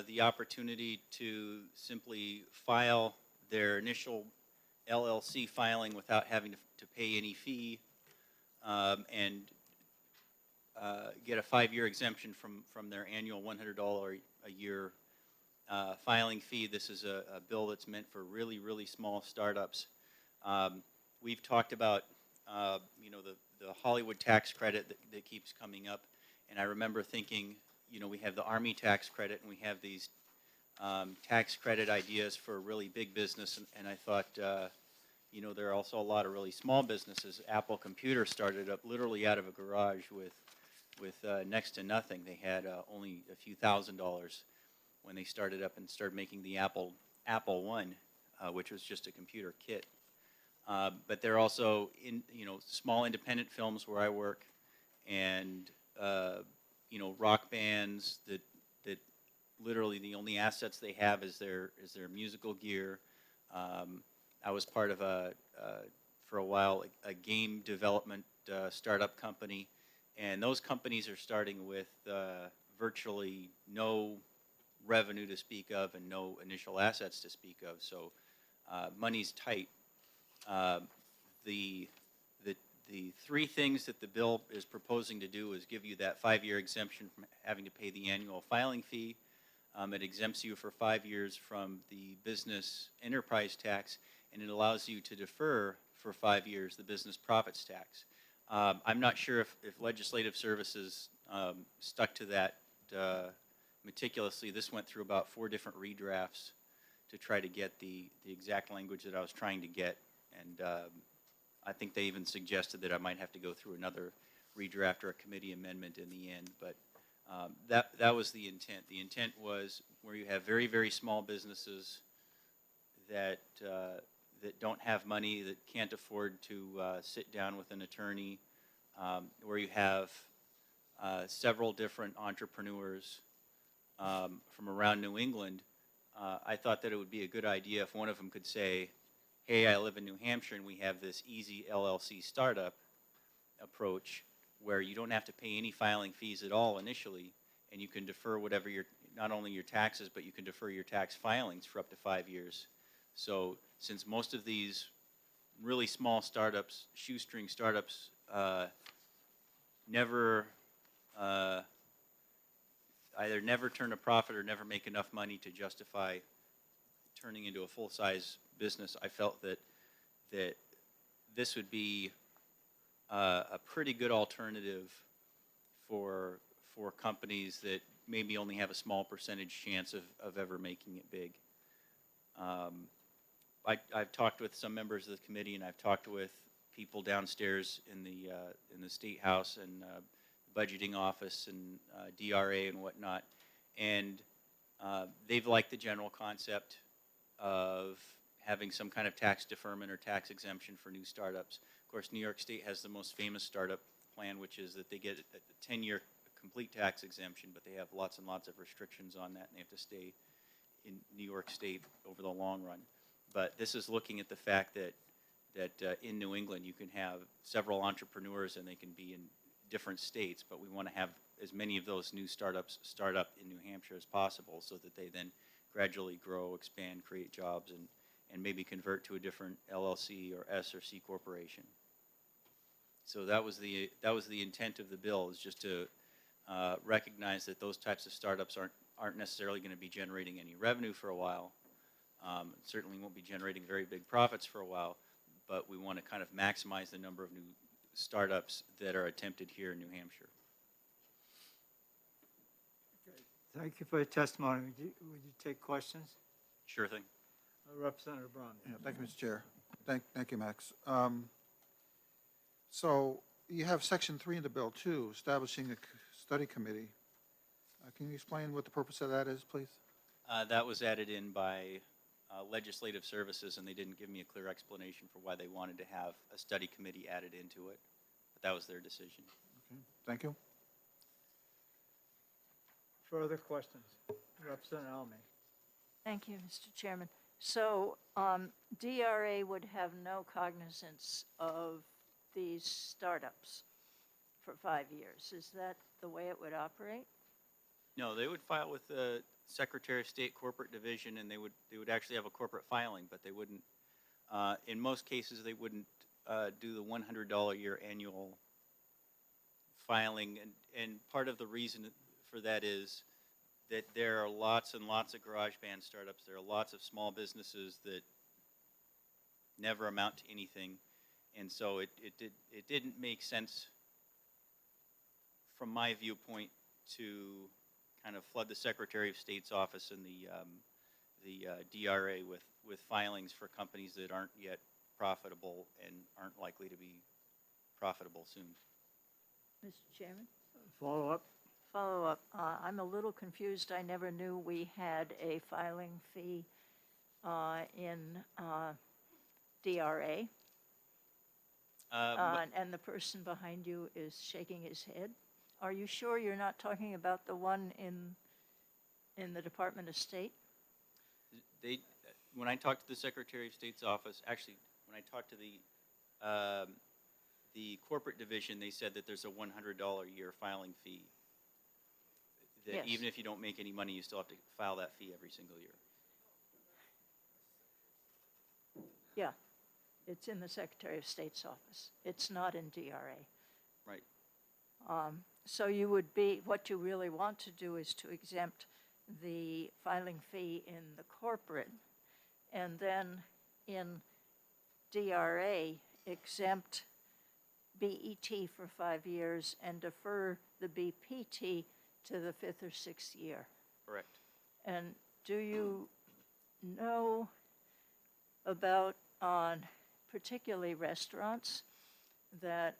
the opportunity to simply file their initial LLC filing without having to pay any fee, and get a 5-year exemption from their annual $100 a year filing fee. This is a bill that's meant for really, really small startups. We've talked about, the Hollywood tax credit that keeps coming up, and I remember thinking, we have the Army tax credit, and we have these tax credit ideas for really big business, and I thought, there are also a lot of really small businesses. Apple Computer started up literally out of a garage with next to nothing. They had only a few $1,000s when they started up and started making the Apple One, which was just a computer kit. But they're also in small independent films where I work, and rock bands that literally the only assets they have is their musical gear. I was part of for a while a game development startup company, and those companies are starting with virtually no revenue to speak of and no initial assets to speak of. So money's tight. The three things that the bill is proposing to do is give you that 5-year exemption from having to pay the annual filing fee. It exempts you for 5 years from the business enterprise tax, and it allows you to defer for 5 years the business profits tax. I'm not sure if Legislative Services stuck to that meticulously. This went through about 4 different redrafts to try to get the exact language that I was trying to get, and I think they even suggested that I might have to go through another redraft or a committee amendment in the end, but that was the intent. The intent was where you have very, very small businesses that don't have money, that can't afford to sit down with an attorney, where you have several different entrepreneurs from around New England, I thought that it would be a good idea if one of them could say, hey, I live in New Hampshire and we have this easy LLC startup approach where you don't have to pay any filing fees at all initially, and you can defer whatever your, not only your taxes, but you can defer your tax filings for up to 5 years. So since most of these really small startups, shoestring startups, never either never turn a profit or never make enough money to justify turning into a full-size business, I felt that this would be a pretty good alternative for companies that maybe only have a small percentage chance of ever making it big. I've talked with some members of the committee, and I've talked with people downstairs in the State House and budgeting office and DRA and whatnot, and they've liked the general concept of having some kind of tax deferment or tax exemption for new startups. Of course, New York State has the most famous startup plan, which is that they get a 10-year complete tax exemption, but they have lots and lots of restrictions on that, and they have to stay in New York State over the long run. But this is looking at the fact that in New England you can have several entrepreneurs and they can be in different states, but we want to have as many of those new startups start up in New Hampshire as possible so that they then gradually grow, expand, create jobs, and maybe convert to a different LLC or S or C corporation. So that was the intent of the bill, is just to recognize that those types of startups aren't necessarily going to be generating any revenue for a while. Certainly won't be generating very big profits for a while, but we want to kind of maximize the number of new startups that are attempted here in New Hampshire. Thank you for your testimony. Would you take questions? Sure thing. Representative Brown. Yeah, thank you, Mr. Chair. Thank you, Max. So you have Section 3 in the bill, too, establishing a study committee. Can you explain what the purpose of that is, please? That was added in by Legislative Services, and they didn't give me a clear explanation for why they wanted to have a study committee added into it, but that was their decision. Okay, thank you. Further questions? Representative Alme. Thank you, Mr. Chairman. So DRA would have no cognizance of these startups for 5 years. Is that the way it would operate? No, they would file with the Secretary of State Corporate Division, and they would actually have a corporate filing, but they wouldn't, in most cases, they wouldn't do the $100 a year annual filing, and part of the reason for that is that there are lots and lots of garage band startups. There are lots of small businesses that never amount to anything, and so it didn't make sense from my viewpoint to kind of flood the Secretary of State's office and the DRA with filings for companies that aren't yet profitable and aren't likely to be profitable soon. Mr. Chairman? Follow-up? Follow-up. I'm a little confused. I never knew we had a filing fee in DRA. And the person behind you is shaking his head. Are you sure you're not talking about the one in the Department of State? When I talked to the Secretary of State's office, actually, when I talked to the corporate division, they said that there's a $100 a year filing fee. That Yes. even if you don't make any money, you still have to file that fee every single year. Yeah, it's in the Secretary of State's office. It's not in DRA. Right. So what you really want to do is to exempt the filing fee in the corporate, and then in DRA, exempt BET for 5 years and defer the BPT to the 5th or 6th year. Correct. And do you know about particularly restaurants that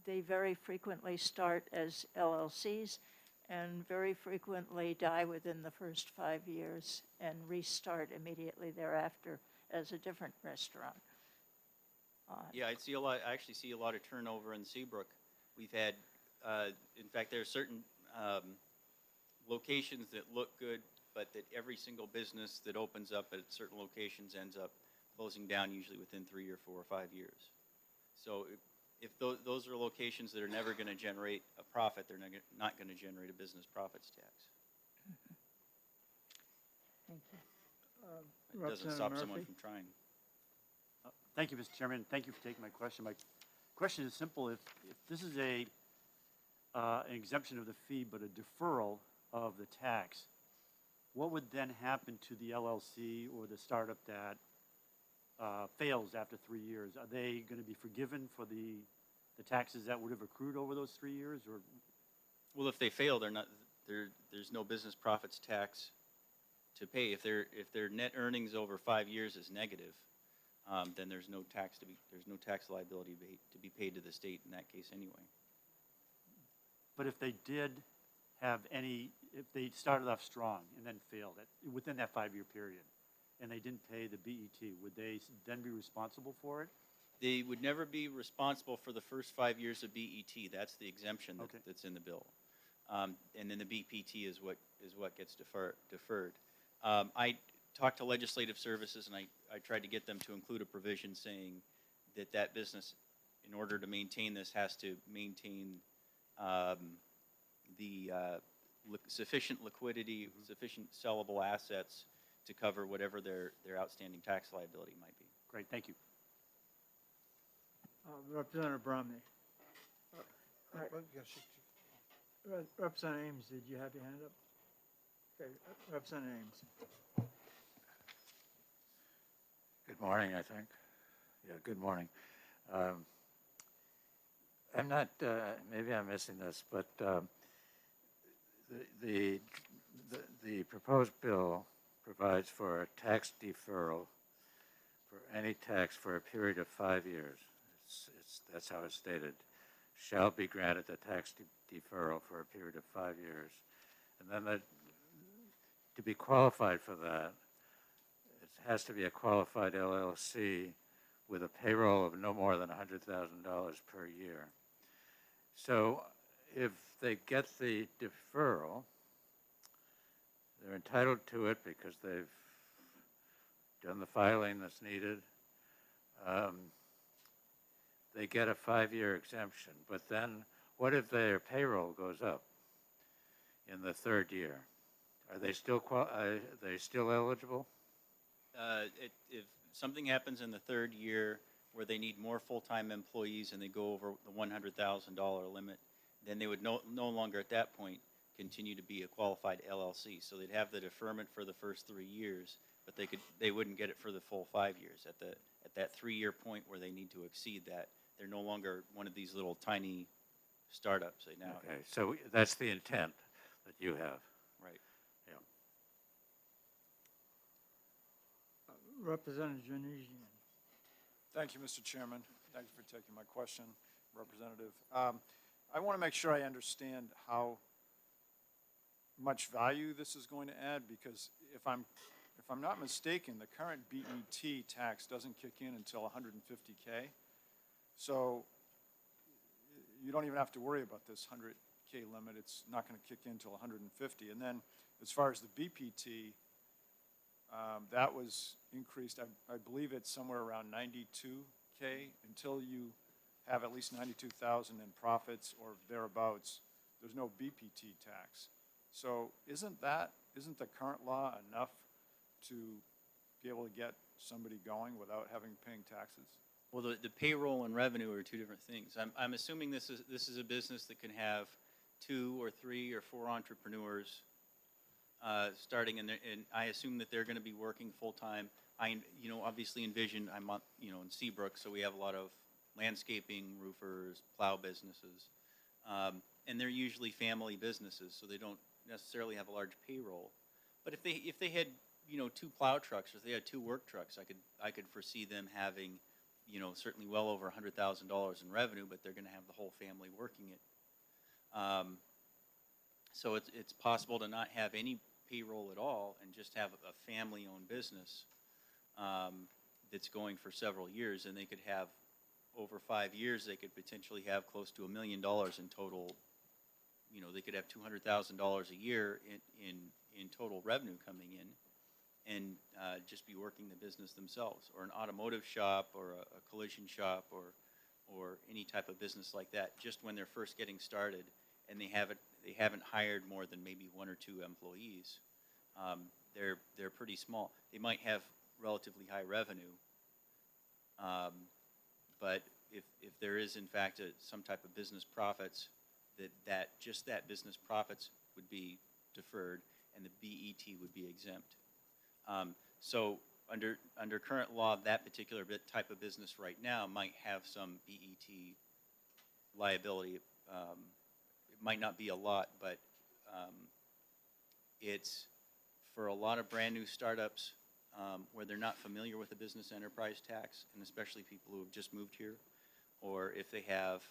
they very frequently start as LLCs and very frequently die within the first 5 years and restart immediately thereafter as a different restaurant? Yeah, I actually see a lot of turnover in Seabrook. We've had, in fact, there are certain locations that look good, but that every single business that opens up at certain locations ends up closing down usually within 3 or 4 or 5 years. So if those are locations that are never going to generate a profit, they're not going to generate a business profits tax. Thank you. It doesn't stop someone from trying. Thank you, Mr. Chairman. Thank you for taking my question. My question is simple. If this is an exemption of the fee but a deferral of the tax, what would then happen to the LLC or the startup that fails after 3 years? Are they going to be forgiven for the taxes that would have accrued over those 3 years? Or Well, if they fail, there's no business profits tax to pay. If their net earnings over 5 years is negative, then there's no tax liability to be paid to the state in that case anyway. But if they did have if they started off strong and then failed within that 5-year period, and they didn't pay the BET, would they then be responsible for it? They would never be responsible for the first 5 years of BET. That's the exemption that's in the bill. And then the BPT is what gets deferred. I talked to legislative services, and I tried to get them to include a provision saying that business, in order to maintain this, has to maintain sufficient liquidity, sufficient sellable assets to cover whatever their outstanding tax liability might be. Great, thank you. Representative Bromley. Well, yeah, Representative Ames, did you have your hand up? Okay, Representative Ames. Good morning, I think. Yeah, good morning. I'm not, maybe I'm missing this, but the proposed bill provides for a tax deferral for any tax for a period of 5 years. That's how it's stated. Shall be granted a tax deferral for a period of 5 years. And then to be qualified for that, it has to be a qualified LLC with a payroll of no more than $100,000 per year. So if they get the deferral, they're entitled to it because they've done the filing that's needed. They get a 5-year exemption. But then what if their payroll goes up in the 3rd year? Are they still eligible? If something happens in the 3rd year where they need more full-time employees and they go over the $100,000 limit, then they would no longer at that point continue to be a qualified LLC. So they'd have the deferment for the first 3 years, but they wouldn't get it for the full 5 years. At that 3-year point where they need to exceed that, they're no longer one of these little tiny startups. Okay, so that's the intent that you have. Right. Yeah. Representative Janesian. Thank you, Mr. Chairman. Thank you for taking my question, Representative. I want to make sure I understand how much value this is going to add, because if I'm not mistaken, the current BET tax doesn't kick in until 150K. So you don't even have to worry about this 100K limit. It's not going to kick in until 150. And then as far as the BPT, that was increased. I believe it's somewhere around 92K until you have at least 92,000 in profits or thereabouts. There's no BPT tax. So isn't the current law enough to be able to get somebody going without paying taxes? Well, the payroll and revenue are two different things. I'm assuming this is a business that can have 2 or 3 or 4 entrepreneurs starting, and I assume that they're going to be working full time. I obviously envision I'm in Seabrook, so we have a lot of landscaping, roofers, plow businesses, and they're usually family businesses, so they don't necessarily have a large payroll. But if they had 2 plow trucks, or if they had 2 work trucks, I could foresee them having certainly well over $100,000 in revenue, but they're going to have the whole family working it. So it's possible to not have any payroll at all and just have a family-owned business that's going for several years, and they could have over 5 years, they could potentially have close to $1 million in total. You know, they could have $200,000 a year in total revenue coming in, and just be working the business themselves, or an automotive shop, or a collision shop, or any type of business like that. Just when they're first getting started, and they haven't hired more than maybe 1 or 2 employees. They're pretty small. They might have relatively high revenue, but if there is in fact some type of business profits, that business profits would be deferred, and the BET would be exempt. So under current law, that particular type of business right now might have some BET liability. It might not be a lot, but it's for a lot of brand new startups where they're not familiar with the business enterprise tax, and especially people who have just moved here, or if they have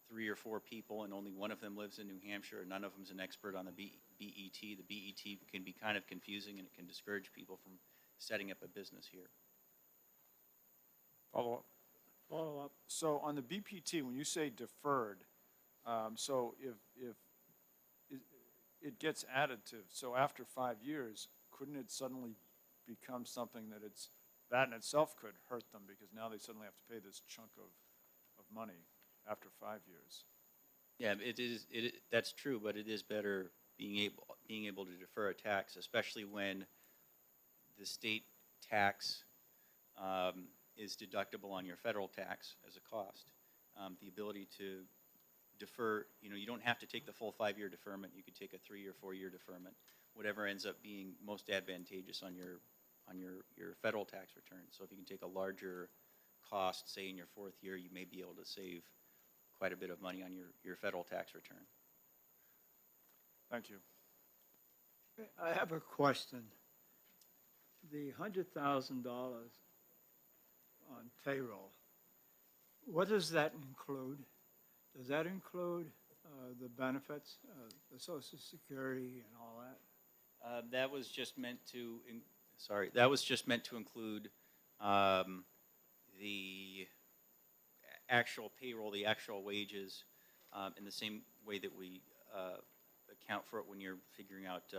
3 or 4 people and only one of them lives in New Hampshire and none of them's an expert on the BET. The BET can be kind of confusing, and it can discourage people from setting up a business here. Follow up. So on the BPT, when you say deferred, so if it gets additive, so after 5 years, couldn't it suddenly become something that in itself could hurt them, because now they suddenly have to pay this chunk of money after 5 years? Yeah, that's true, but it is better being able to defer a tax, especially when the state tax is deductible on your federal tax as a cost. The ability to defer, you don't have to take the full 5-year deferment. You could take a 3 or 4 year deferment, whatever ends up being most advantageous on your federal tax return. So if you can take a larger cost, say in your 4th year, you may be able to save quite a bit of money on your federal tax return. Thank you. I have a question. The $100,000 on payroll, what does that include? Does that include the benefits, the Social Security and all that? That was just meant to, include the actual payroll, the actual wages, in the same way that we account for it when you're figuring out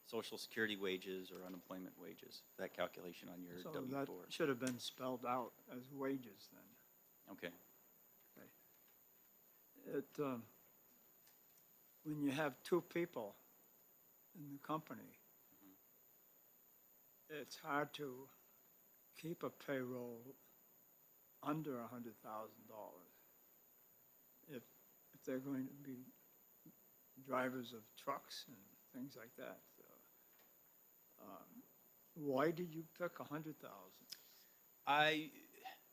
Social Security wages or unemployment wages, that calculation on your So W-4. that should have been spelled out as wages then. Okay. When you have 2 people in the company, it's hard to keep a payroll under $100,000 if they're going to be drivers of trucks and things like that. So, why did you pick 100,000?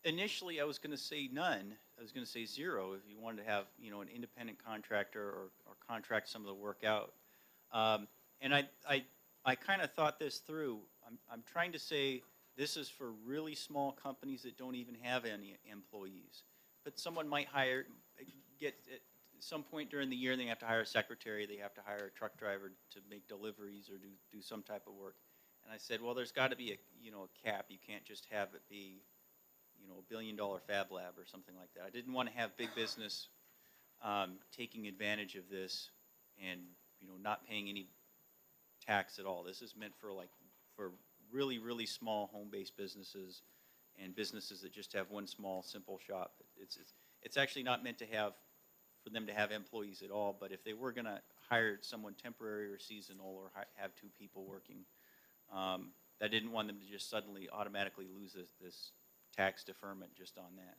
Initially, I was going to say none. I was going to say 0 if you wanted to have, an independent contractor or contract some of the work out. And I kind of thought this through. I'm trying to say this is for really small companies that don't even have any employees. But someone might get at some point during the year, they have to hire a secretary, they have to hire a truck driver to make deliveries or do some type of work. And I said, well, there's got to be a cap. You can't just have it be, $1 billion fab lab or something like that. I didn't want to have big business taking advantage of this and, not paying any tax at all. This is meant for really, really small home-based businesses and businesses that just have one small, simple shop. It's actually not meant for them to have employees at all, but if they were going to hire someone temporary or seasonal or have 2 people working, I didn't want them to just suddenly automatically lose this tax deferment just on that.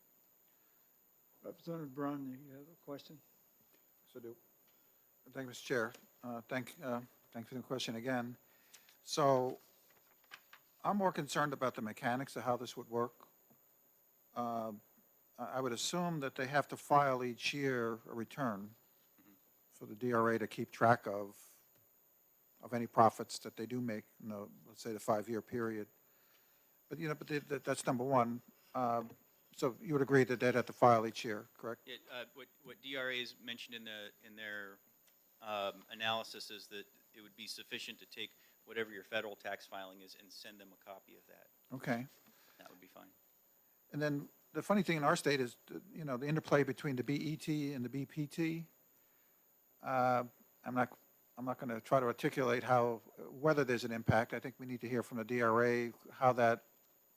Representative Brown, you have a question? So do. Thank you, Mr. Chair. Thank you for the question again. So I'm more concerned about the mechanics of how this would work. I would assume that they have to file each year a return for the DRA to keep track of any profits that they do make, let's say the 5-year period. But that's number one. So you would agree that they'd have to file each year, correct? What DRA's mentioned in their analysis is that it would be sufficient to take whatever your federal tax filing is and send them a copy of that. Okay. That would be fine. And then the funny thing in our state is, the interplay between the BET and the BPT. I'm not going to try to articulate whether there's an impact. I think we need to hear from the DRA how that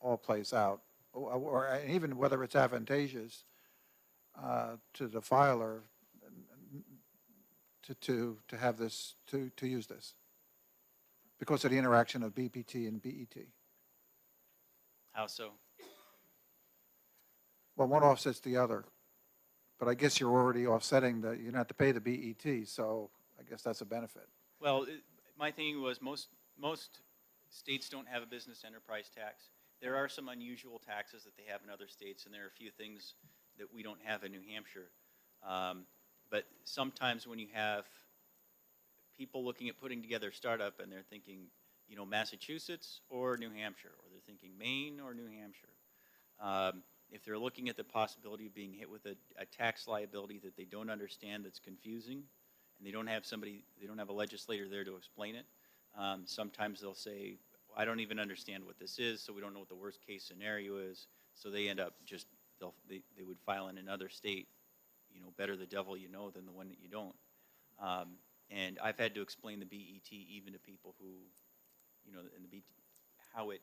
all plays out, or even whether it's advantageous to the filer to have this, to use this, because of the interaction of BPT and BET. How so? Well, one offsets the other, but I guess you're already offsetting you don't have to pay the BET, so I guess that's a benefit. Well, my thinking was most states don't have a business enterprise tax. There are some unusual taxes that they have in other states, and there are a few things that we don't have in New Hampshire. But sometimes when you have people looking at putting together a startup and they're thinking, Massachusetts or New Hampshire, or they're thinking Maine or New Hampshire. If they're looking at the possibility of being hit with a tax liability that they don't understand, that's confusing, and they don't have a legislator there to explain it, sometimes they'll say, I don't even understand what this is, so we don't know what the worst case scenario is. So they end up they would file in another state, better the devil you know than the one that you don't. And I've had to explain the BET even to people who, in the BET, how it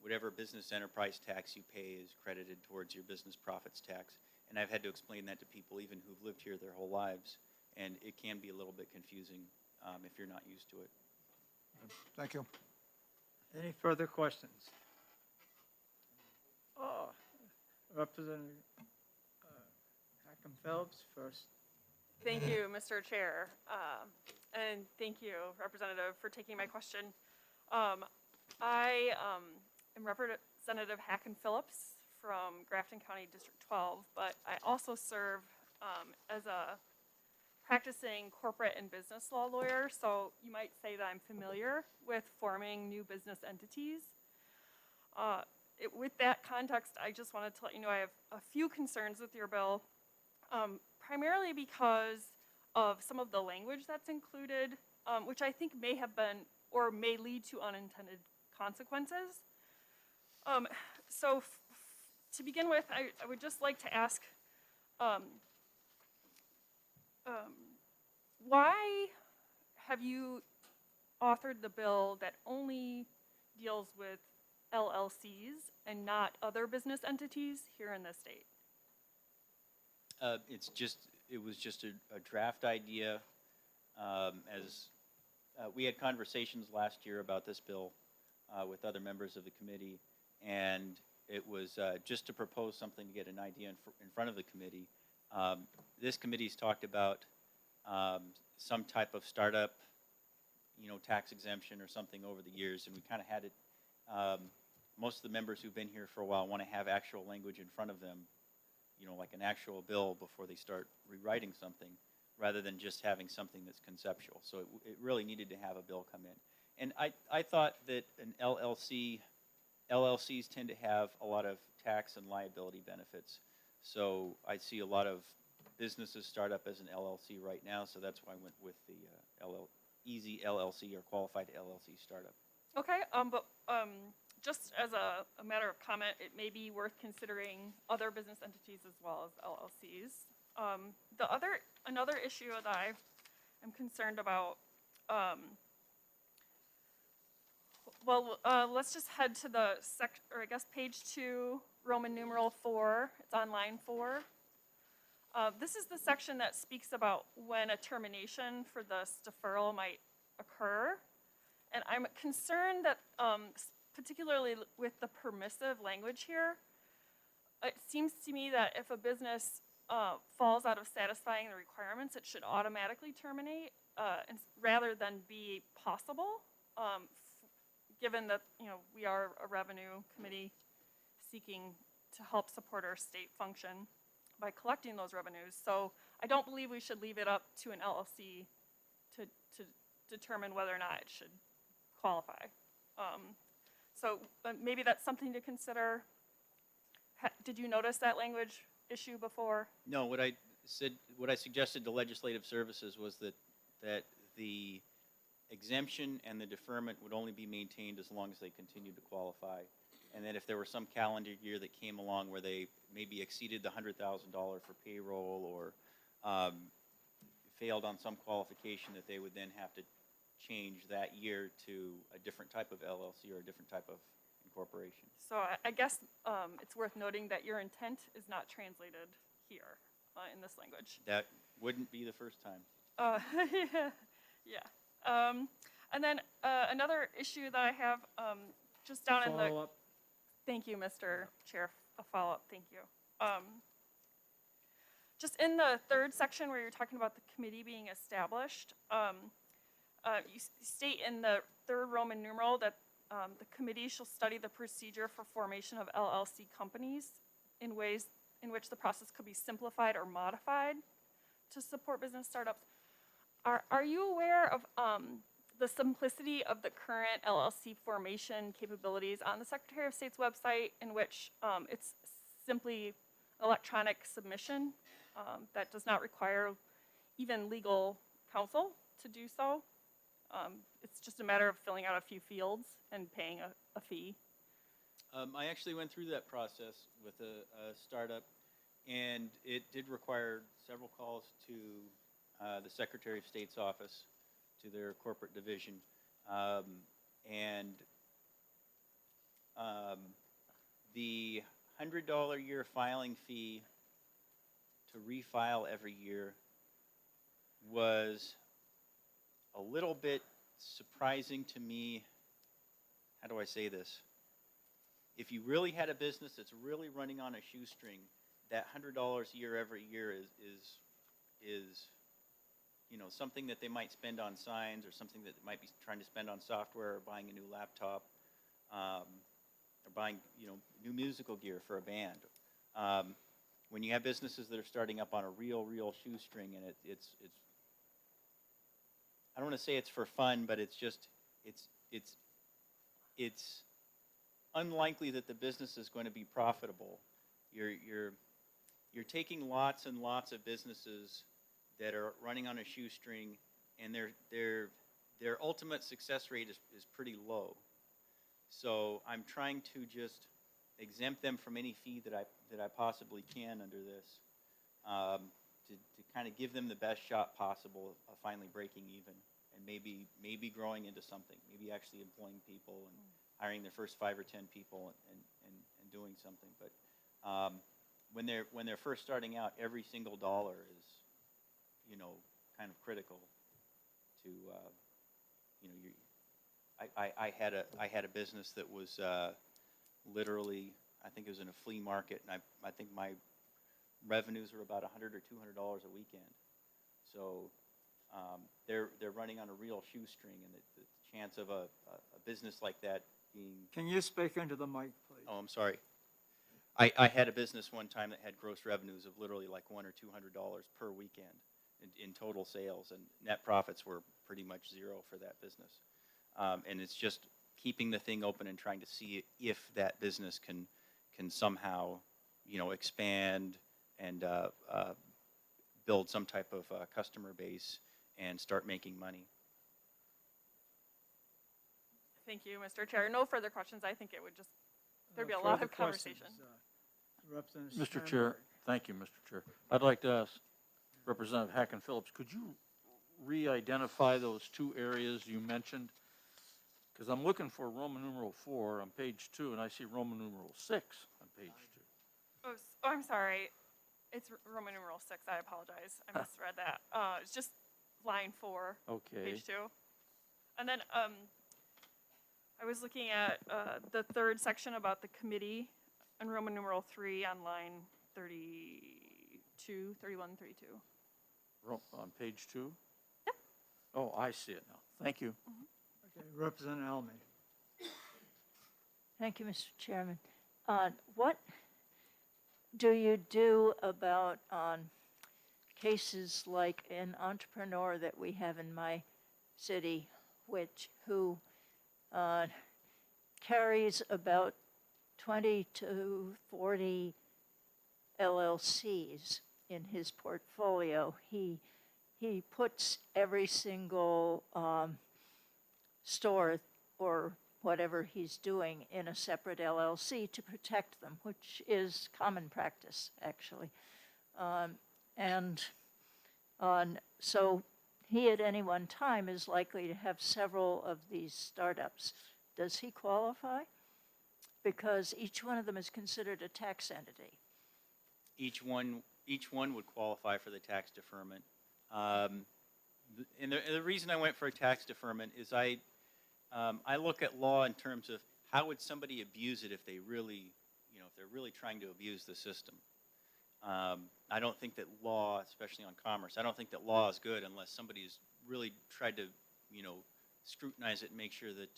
whatever business enterprise tax you pay is credited towards your business profits tax. And I've had to explain that to people even who've lived here their whole lives. And it can be a little bit confusing if you're not used to it. Thank you. Any further questions? Representative Hacken-Phillips first. Thank you, Mr. Chair. And thank you, Representative, for taking my question. I am Representative Hacken-Phillips from Grafton County District 12, but I also serve as a practicing corporate and business law lawyer, so you might say that I'm familiar with forming new business entities. With that context, I just wanted to let you know I have a few concerns with your bill, primarily because of some of the language that's included, which I think may have been or may lead to unintended consequences. So to begin with, I would just like to ask, why have you authored the bill that only deals with LLCs and not other business entities here in the state? It was just a draft idea. We had conversations last year about this bill with other members of the committee, and it was just to propose something to get an idea in front of the committee. This committee's talked about some type of startup, tax exemption or something over the years, and we kind of had it. Most of the members who've been here for a while want to have actual language in front of them, like an actual bill before they start rewriting something, rather than just having something that's conceptual. So it really needed to have a bill come in. And I thought that an LLCs tend to have a lot of tax and liability benefits. So I see a lot of businesses start up as an LLC right now, so that's why I went with the easy LLC or qualified LLC startup. Okay, but just as a matter of comment, it may be worth considering other business entities as well as LLCs. Another issue that I am concerned about, let's just head to the page 2, Roman numeral 4. It's on line 4. This is the section that speaks about when a termination for this deferral might occur. And I'm concerned that, particularly with the permissive language here, it seems to me that if a business falls out of satisfying the requirements, it should automatically terminate rather than be possible, given that we are a revenue committee seeking to help support our state function by collecting those revenues. So I don't believe we should leave it up to an LLC to determine whether or not it should qualify. So maybe that's something to consider. Did you notice that language issue before? No, what I suggested to legislative services was that the exemption and the deferment would only be maintained as long as they continue to qualify. and then if there were some calendar year that came along where they maybe exceeded the $100,000 for payroll or failed on some qualification, that they would then have to change that year to a different type of LLC or a different type of incorporation. So I guess it's worth noting that your intent is not translated here in this language. That wouldn't be the first time. Yeah. And then another issue that I have just down in the... Follow-up. Thank you, Mr. Chair. A follow-up, thank you. Just in the third section where you're talking about the committee being established, you state in the third Roman numeral that the committee shall study the procedure for formation of LLC companies in ways in which the process could be simplified or modified to support business startups. Are you aware of the simplicity of the current LLC formation capabilities on the Secretary of State's website, in which it's simply electronic submission that does not require even legal counsel to do so? It's just a matter of filling out a few fields and paying a fee. I actually went through that process with a startup, and it did require several calls to the Secretary of State's office, to their corporate division, and the $100 a year filing fee to refile every year was a little bit surprising to me. How do I say this? If you really had a business that's really running on a shoestring, that $100 a year every year is you know, something that they might spend on signs, or something that they might be trying to spend on software, or buying a new laptop, or buying, you know, new musical gear for a band. When you have businesses that are starting up on a real shoestring, and it's I don't want to say it's for fun, but it's just it's unlikely that the business is going to be profitable. You're taking lots and lots of businesses that are running on a shoestring, and their ultimate success rate is pretty low. So I'm trying to just exempt them from any fee that I possibly can under this, to kind of give them the best shot possible of finally breaking even, and maybe growing into something, maybe actually employing people and hiring their first 5 or 10 people and doing something. But when they're first starting out, every single dollar is, you know, kind of critical to, you know, I had a business that was literally, I think it was in a flea market, and I think my revenues were about $100 or $200 a weekend. So they're running on a real shoestring, and the chance of a business like that being... Can you speak into the mic, please? Oh, I'm sorry. I had a business one time that had gross revenues of literally like $100 or $200 per weekend in total sales, and net profits were pretty much zero for that business. And it's just keeping the thing open and trying to see if that business can somehow, you know, expand and build some type of customer base and start making money. Thank you, Mr. Chair. No further questions. I think it would just, there'd be a lot Further of conversation. questions, Representative Mr. Steinberg. Chair, thank you, Mr. Chair. I'd like to ask Representative Hacken Phillips, could you re-identify those 2 areas you mentioned? Because I'm looking for Roman numeral 4 on page 2, and I see Roman numeral 6 on page 2. Oh, I'm sorry. It's Roman numeral 6. I apologize. I misread that. It's just line 4, Okay. page 2. And then I was looking at the third section about the committee, and Roman numeral 3 on line 32, 31, 32. On page 2? Yep. Oh, I see it now. Thank you. Okay, Representative Elmy. Thank you, Mr. Chairman. What do you do about cases like an entrepreneur that we have in my city, who carries about 20 to 40 LLCs in his portfolio? He puts every single store or whatever he's doing in a separate LLC to protect them, which is common practice, actually. So he at any one time is likely to have several of these startups. Does he qualify? Because each one of them is considered a tax entity. Each one would qualify for the tax deferment. And the reason I went for a tax deferment is I look at law in terms of how would somebody abuse it if they really, if they're really trying to abuse the system. I don't think that law, especially on commerce, I don't think that law is good unless somebody's really tried to, scrutinize it and make sure that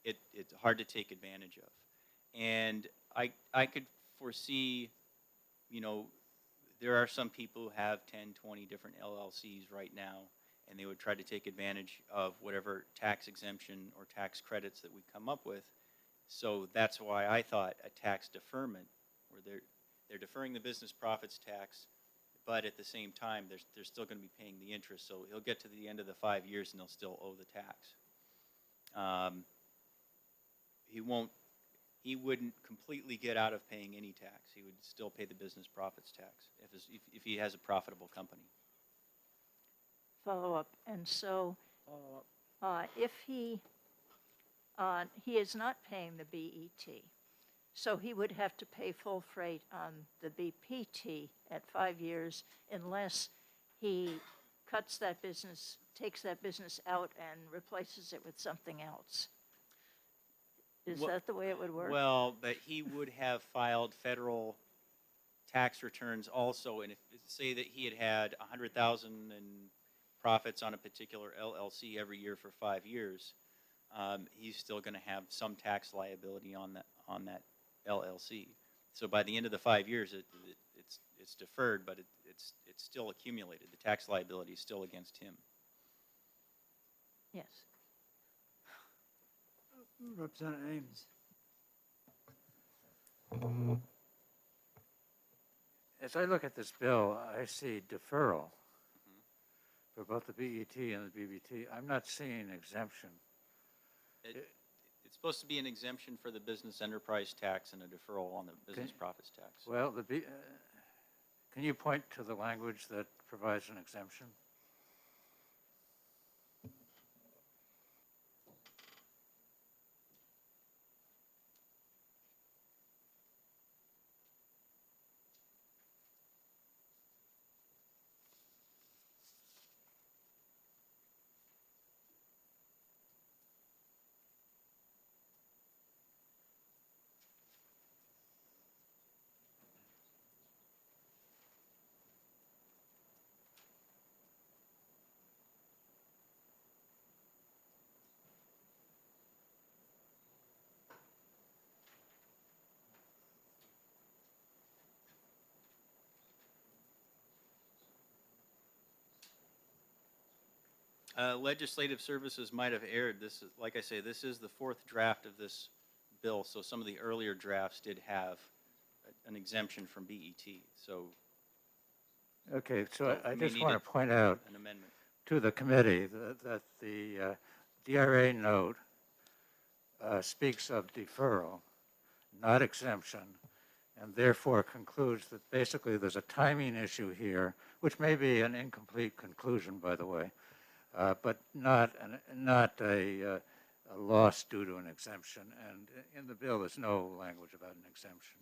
it's hard to take advantage of. And I could foresee, there are some people who have 10, 20 different LLCs right now, and they would try to take advantage of whatever tax exemption or tax credits that we come up with. So that's why I thought a tax deferment, where they're deferring the business profits tax, but at the same time, they're still going to be paying the interest. So he'll get to the end of the 5 years and they'll still owe the tax. He wouldn't completely get out of paying any tax. He would still pay the business profits tax if he has a profitable company. Follow up. And so if he is not paying the BET, so he would have to pay full freight on the BPT at 5 years unless he cuts that business, takes that business out and replaces it with something else. Is that the way it would work? Well, but he would have filed federal tax returns also, and if say that he had $100,000 in profits on a particular LLC every year for 5 years, he's still going to have some tax liability on that LLC. So by the end of the 5 years, it's deferred, but it's still accumulated. The tax liability is still against him. Yes. Representative Ames. As I look at this bill, I see deferral for both the BET and the BBT. I'm not seeing exemption. It's supposed to be an exemption for the business enterprise tax and a deferral on the business profits tax. Well, can you point to the language that provides an exemption? Legislative services might have erred. This is, like I say, this is the fourth draft of this bill, so some of the earlier drafts did have an exemption from BET. So, Okay, so I we just need want to point out an amendment. to the committee that the DRA note speaks of deferral, not exemption, and therefore concludes that basically there's a timing issue here, which may be an incomplete conclusion, by the way, but not a loss due to an exemption. And in the bill, there's no language about an exemption.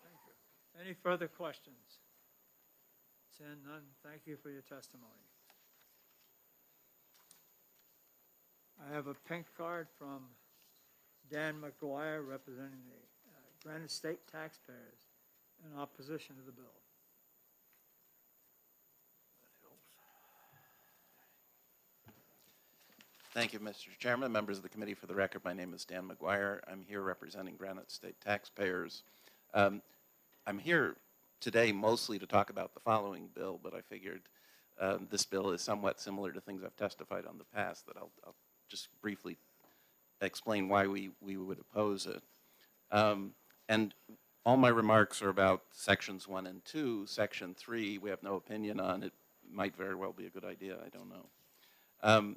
Thank you. Any further questions? Seeing none, thank you for your testimony. I have a pink card from Dan McGuire representing the Granite State taxpayers in opposition to the bill. Thank you, Mr. Chairman, members of the committee. For the record, my name is Dan McGuire. I'm here representing Granite State taxpayers. I'm here today mostly to talk about the following bill, but I figured this bill is somewhat similar to things I've testified on the past, that I'll just briefly explain why we would oppose it. And all my remarks are about sections 1 and 2. Section 3, we have no opinion on. It might very well be a good idea. I don't know.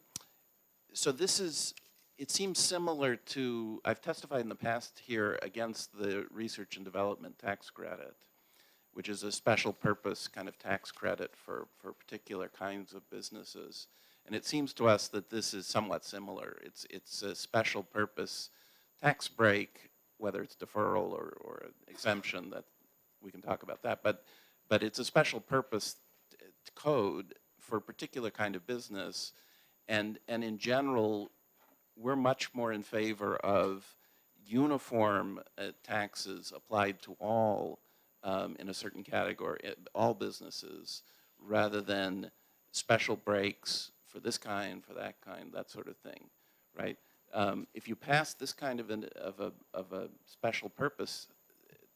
so this is, it seems similar to, I've testified in the past here against the research and development tax credit, which is a special purpose kind of tax credit for particular kinds of businesses. And it seems to us that this is somewhat similar. It's a special purpose tax break, whether it's deferral or exemption, that we can talk about that. But it's a special purpose code for a particular kind of business. And in general, we're much more in favor of uniform taxes applied to all in a certain category, all businesses, rather than special breaks for this kind, for that kind, that sort of thing, right? If you pass this kind of a special purpose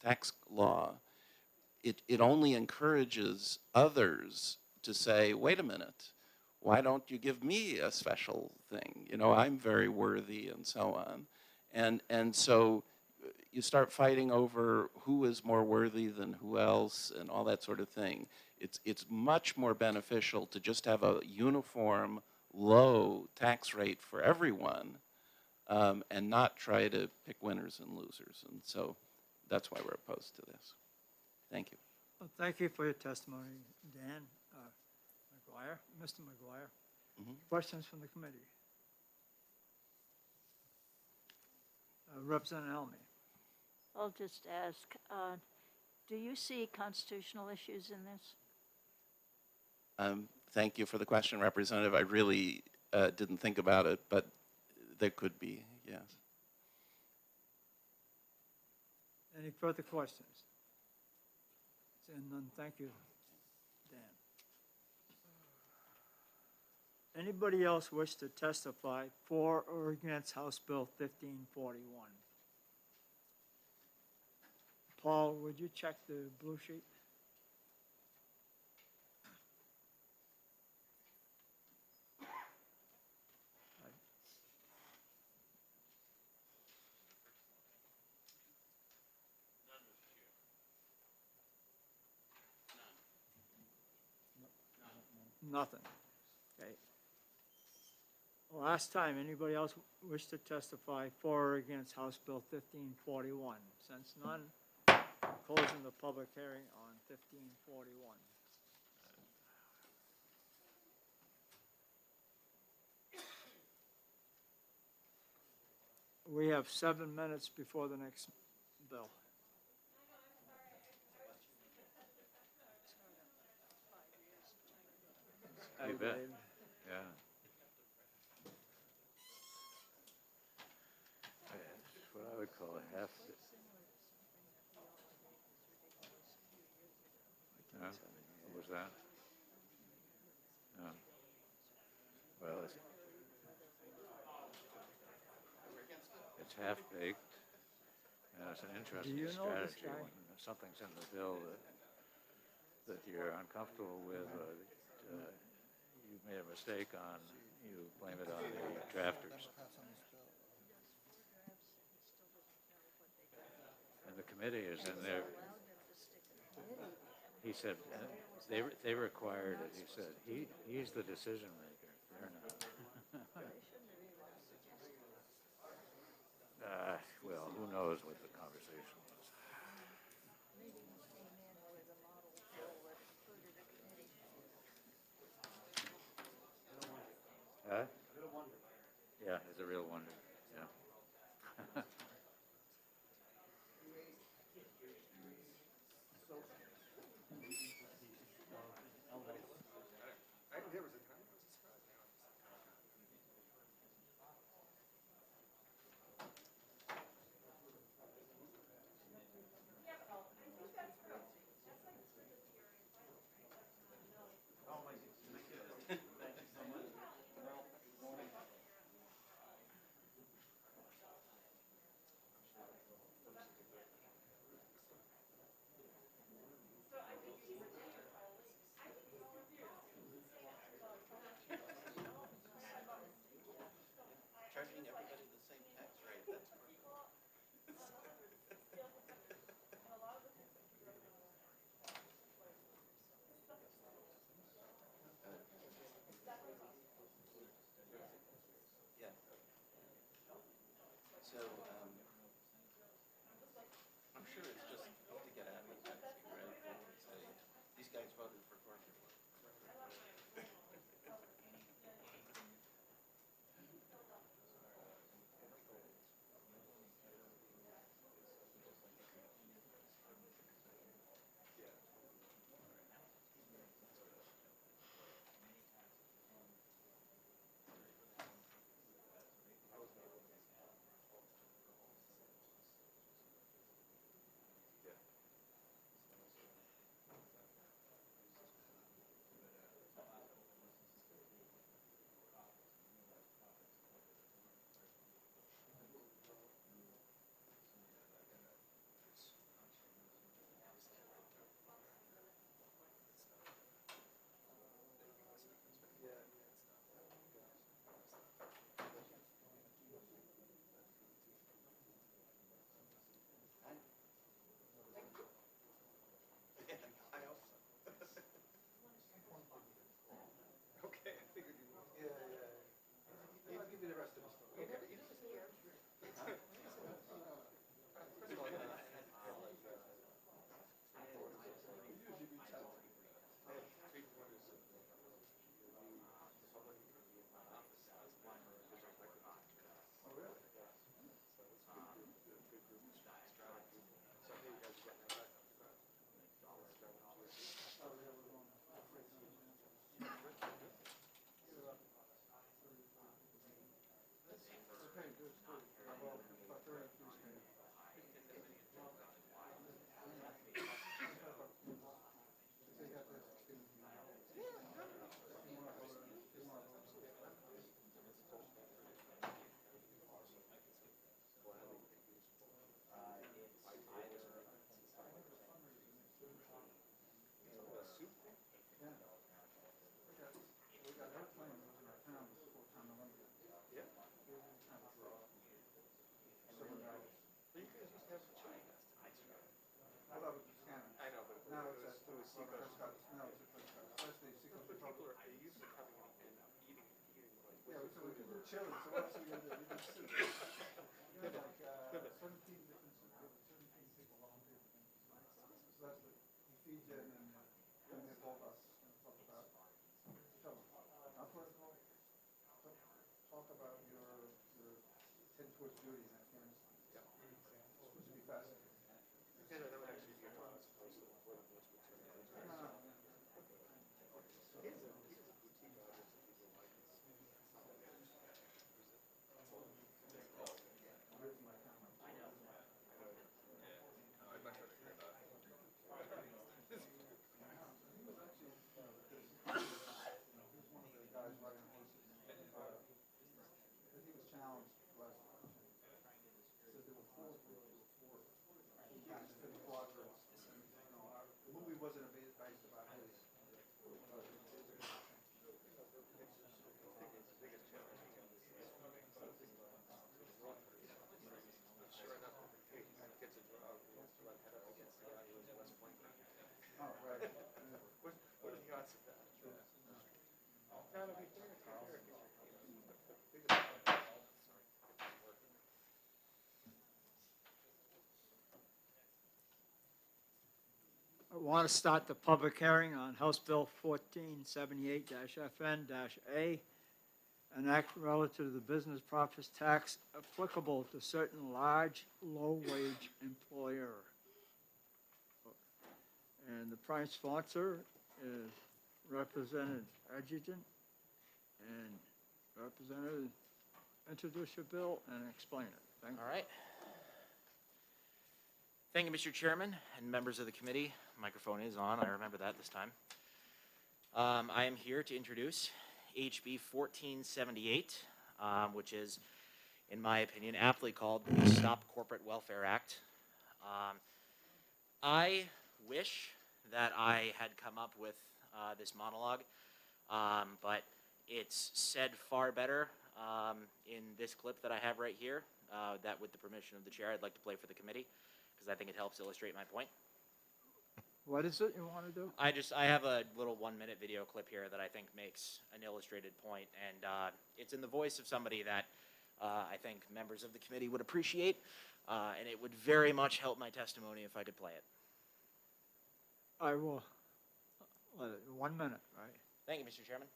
tax law, it only encourages others to say, wait a minute, why don't you give me a special thing? You know, I'm very worthy and so on. And so you start fighting over who is more worthy than who else and all that sort of thing. It's much more beneficial to just have a uniform, low tax rate for everyone and not try to pick winners and losers. And so that's why we're opposed to this. Thank you. Well, thank you for your testimony, Dan. McGuire, Mr. McGuire. Questions from the committee? Representative Elmy. I'll just ask, do you see constitutional issues in this? Thank you for the question, Representative. I really didn't think about it, but there could be, yes. Any further questions? Seeing none, thank you, Dan. Anybody else wish to testify for or against House Bill 1541? Paul, would you check the blue sheet? Nothing. Okay. Last time, anybody else wish to testify for or against House Bill 1541? Since none, closing the public hearing on 1541. We have 7 minutes before the next bill. You bet. Yeah. It's what I would call a half. No? What was that? No. Well, it's half-baked, and it's an interesting strategy when something's in the bill that you're uncomfortable with, you made a mistake on, you blame it on the drafters. And the committee is in there. He said, they required it. He said, he's the decision maker. They're not. Well, who knows what the conversation was. Huh? Yeah, it's a real wonder. Yeah. So, I'm sure it's just to get advertising, right? Say, these guys voted for corporate. Okay, I figured you would. Yeah. I'll give you the rest of the story. Okay. Chili, so what else are you gonna do? You do soup. You have like 17 different soups, 17 people volunteer. So that's what you feed you, and then they told us and talk about. So, not political. Talk about your head towards duty in Afghanistan. Yeah. It's supposed to be fascinating. Yeah, that would actually be fun as opposed to what was returning. No. Wasn't based about his. Sure enough, he gets a job, he wants to run head up against the guy who was West Point. Oh, right. What are the odds of that? That'll be fair. I want to start the public hearing on House Bill 1478-FN-A, an act relative to the business profits tax applicable to certain large, low-wage employer. And the prime sponsor is Representative Edgerton. And Representative, introduce your bill and explain it. Thank you. All right. Thank you, Mr. Chairman and members of the committee. Microphone is on. I remember that this time. I am here to introduce HB 1478, which is, in my opinion, aptly called the Stop Corporate Welfare Act. I wish that I had come up with this monologue, but it's said far better in this clip that I have right here, that with the permission of the chair, I'd like to play for the committee, because I think it helps illustrate my point. What is it you want to do? I have a little 1-minute video clip here that I think makes an illustrated point, and it's in the voice of somebody that I think members of the committee would appreciate, and it would very much help my testimony if I could play it. I will, 1 minute, right? Thank you, Mr. Chairman.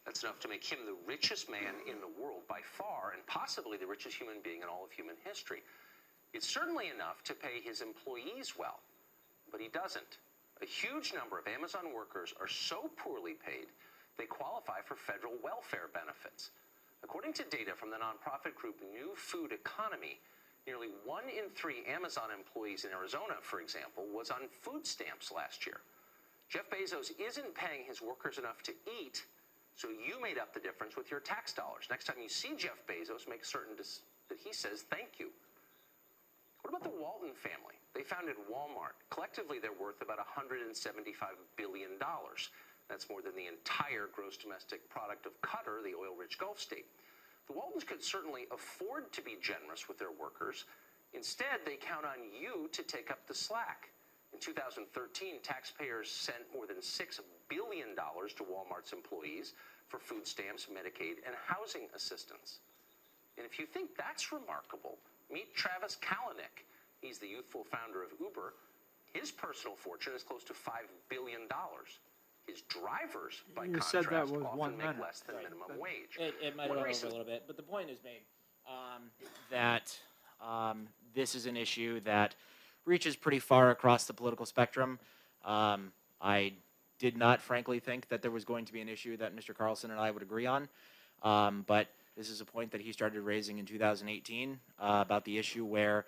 That's enough to make him the richest man in the world by far, and possibly the richest human being in all of human history. It's certainly enough to pay his employees well, but he doesn't. A huge number of Amazon workers are so poorly paid, they qualify for federal welfare benefits. According to data from the nonprofit group New Food Economy, nearly 1 in 3 Amazon employees in Arizona, for example, was on food stamps last year. Jeff Bezos isn't paying his workers enough to eat, so you made up the difference with your tax dollars. Next time you see Jeff Bezos, make certain that he says thank you. What about the Walton family? They founded Walmart. Collectively, they're worth about $175 billion. That's more than the entire gross domestic product of Qatar, the oil-rich Gulf state. The Waltons could certainly afford to be generous with their workers. Instead, they count on you to take up the slack. In 2013, taxpayers sent more than $6 billion to Walmart's employees for food stamps, Medicaid, and housing assistance. And if you think that's remarkable, meet Travis Kalanick. He's the youthful founder of Uber. His personal fortune is close to $5 billion. His drivers, by You contrast, said that was often 1 make minute. less than minimum wage. It might have One run over reason- a little bit, but the point is made that this is an issue that reaches pretty far across the political spectrum. I did not, frankly, think that there was going to be an issue that Mr. Carlson and I would agree on, but this is a point that he started raising in 2018 about the issue where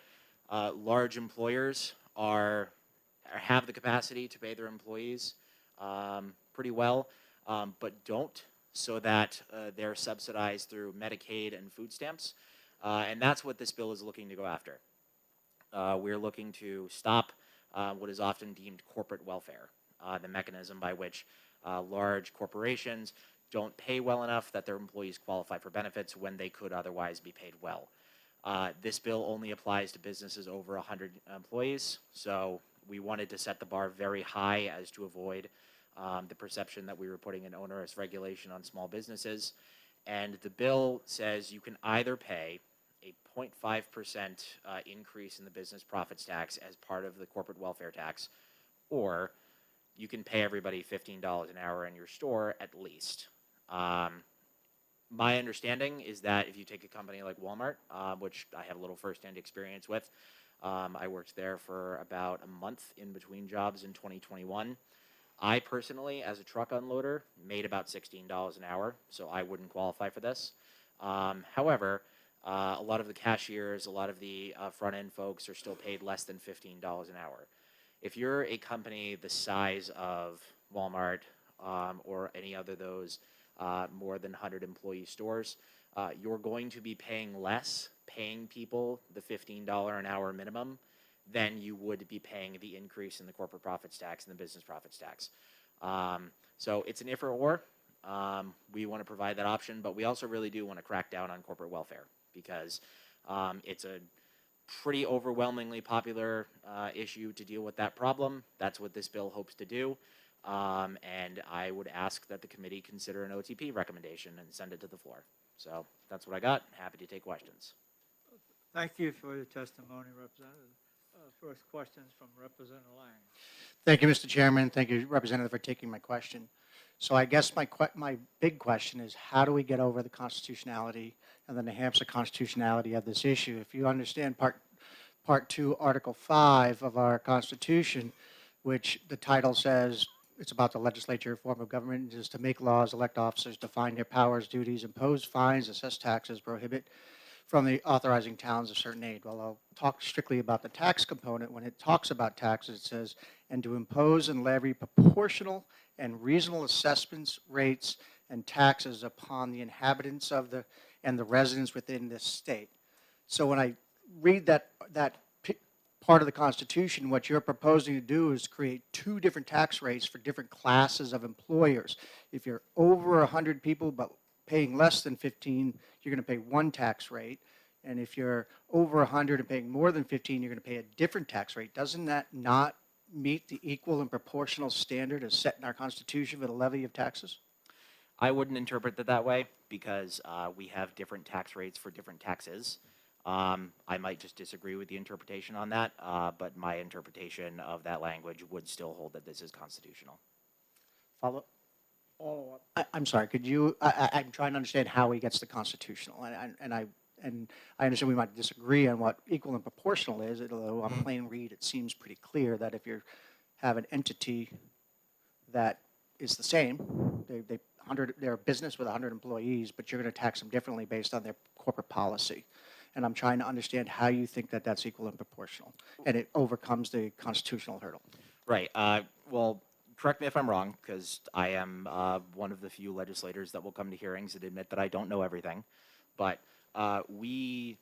large employers have the capacity to pay their employees pretty well, but don't, so that they're subsidized through Medicaid and food stamps. And that's what this bill is looking to go after. We're looking to stop what is often deemed corporate welfare, the mechanism by which large corporations don't pay well enough that their employees qualify for benefits when they could otherwise be paid well. This bill only applies to businesses over 100 employees, so we wanted to set the bar very high as to avoid the perception that we were putting an onerous regulation on small businesses. And the bill says you can either pay a 0.5% increase in the business profits tax as part of the corporate welfare tax, or you can pay everybody $15 an hour in your store at least. My understanding is that if you take a company like Walmart, which I have a little firsthand experience with, I worked there for about a month in between jobs in 2021. I personally, as a truck unloader, made about $16 an hour, so I wouldn't qualify for this. However, a lot of the cashiers, a lot of the front-end folks are still paid less than $15 an hour. If you're a company the size of Walmart or any other of those more than 100 employee stores, you're going to be paying less, paying people the $15 an hour minimum, than you would be paying the increase in the corporate profits tax and the business profits tax. So it's an if or or. We want to provide that option, but we also really do want to crack down on corporate welfare because it's a pretty overwhelmingly popular issue to deal with that problem. That's what this bill hopes to do. And I would ask that the committee consider an OTP recommendation and send it to the floor. So that's what I got. Happy to take questions. Thank you for your testimony, Representative. First questions from Representative Lang. Thank you, Mr. Chairman. Thank you, Representative, for taking my question. So I guess my big question is, how do we get over the constitutionality and the New Hampshire constitutionality of this issue? If you understand Part 2, Article 5 of our Constitution, which the title says it's about the legislature form of government, is to make laws, elect officers, define their powers, duties, impose fines, assess taxes, prohibit from the authorizing towns of certain aid. Well, I'll talk strictly about the tax component. When it talks about taxes, it says, and to impose and levy proportional and reasonable assessments, rates, and taxes upon the inhabitants of and the residents within this state. So when I read that part of the Constitution, what you're proposing to do is create 2 different tax rates for different classes of employers. If you're over 100 people but paying less than 15, you're going to pay one tax rate. And if you're over 100 and paying more than 15, you're going to pay a different tax rate. Doesn't that not meet the equal and proportional standard as set in our Constitution for the levy of taxes? I wouldn't interpret it that way because we have different tax rates for different taxes. I might just disagree with the interpretation on that, but my interpretation of that language would still hold that this is constitutional. Follow? Follow up. I'm sorry, could you, I'm trying to understand how he gets the constitutional, and I understand we might disagree on what equal and proportional is, although on plain read, it seems pretty clear that if you have an entity that is the same, they're a business with 100 employees, but you're going to tax them differently based on their corporate policy. And I'm trying to understand how you think that that's equal and proportional, and it overcomes the constitutional hurdle. Right. Well, correct me if I'm wrong, because I am one of the few legislators that will come to hearings and admit that I don't know everything. But we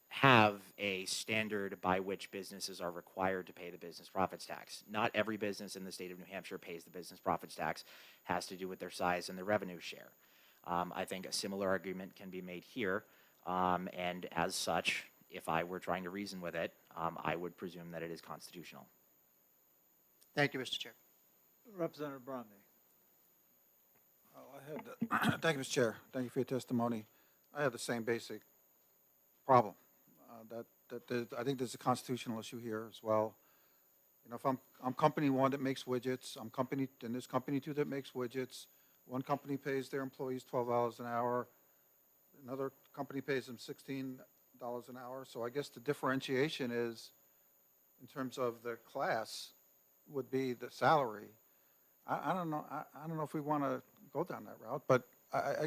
have a standard by which businesses are required to pay the business profits tax. Not every business in the state of New Hampshire pays the business profits tax. Has to do with their size and their revenue share. I think a similar argument can be made here. And as such, if I were trying to reason with it, I would presume that it is constitutional. Thank you, Mr. Chair. Representative Bromley. Thank you, Mr. Chair. Thank you for your testimony. I have the same basic problem. I think there's a constitutional issue here as well. You know, if I'm company one that makes widgets, and there's company two that makes widgets. One company pays their employees $12 an hour. Another company pays them $16 an hour. So I guess the differentiation is, in terms of the class, would be the salary. I don't know. I don't know if we want to go down that route. But I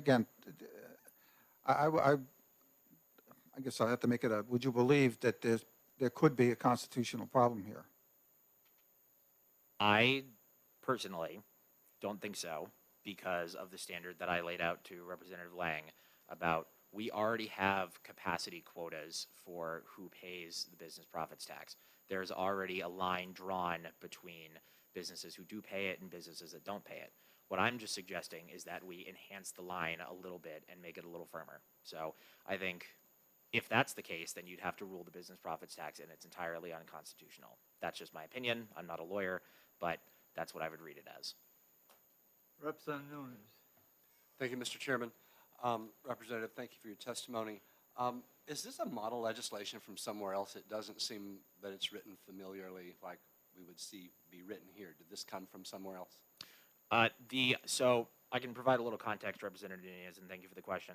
guess I'll have to make it a. Would you believe that there could be a constitutional problem here? I personally don't think so because of the standard that I laid out to Representative Lang about we already have capacity quotas for who pays the business profits tax. There's already a line drawn between businesses who do pay it and businesses that don't pay it. What I'm just suggesting is that we enhance the line a little bit and make it a little firmer. So I think if that's the case, then you'd have to rule the business profits tax and it's entirely unconstitutional. That's just my opinion. I'm not a lawyer, but that's what I would read it as. Representative Nunes. Thank you, Mr. Chairman. Representative, thank you for your testimony. Is this a model legislation from somewhere else? It doesn't seem that it's written familiarly like we would see be written here. Did this come from somewhere else? So I can provide a little context, Representative Nunez, and thank you for the question.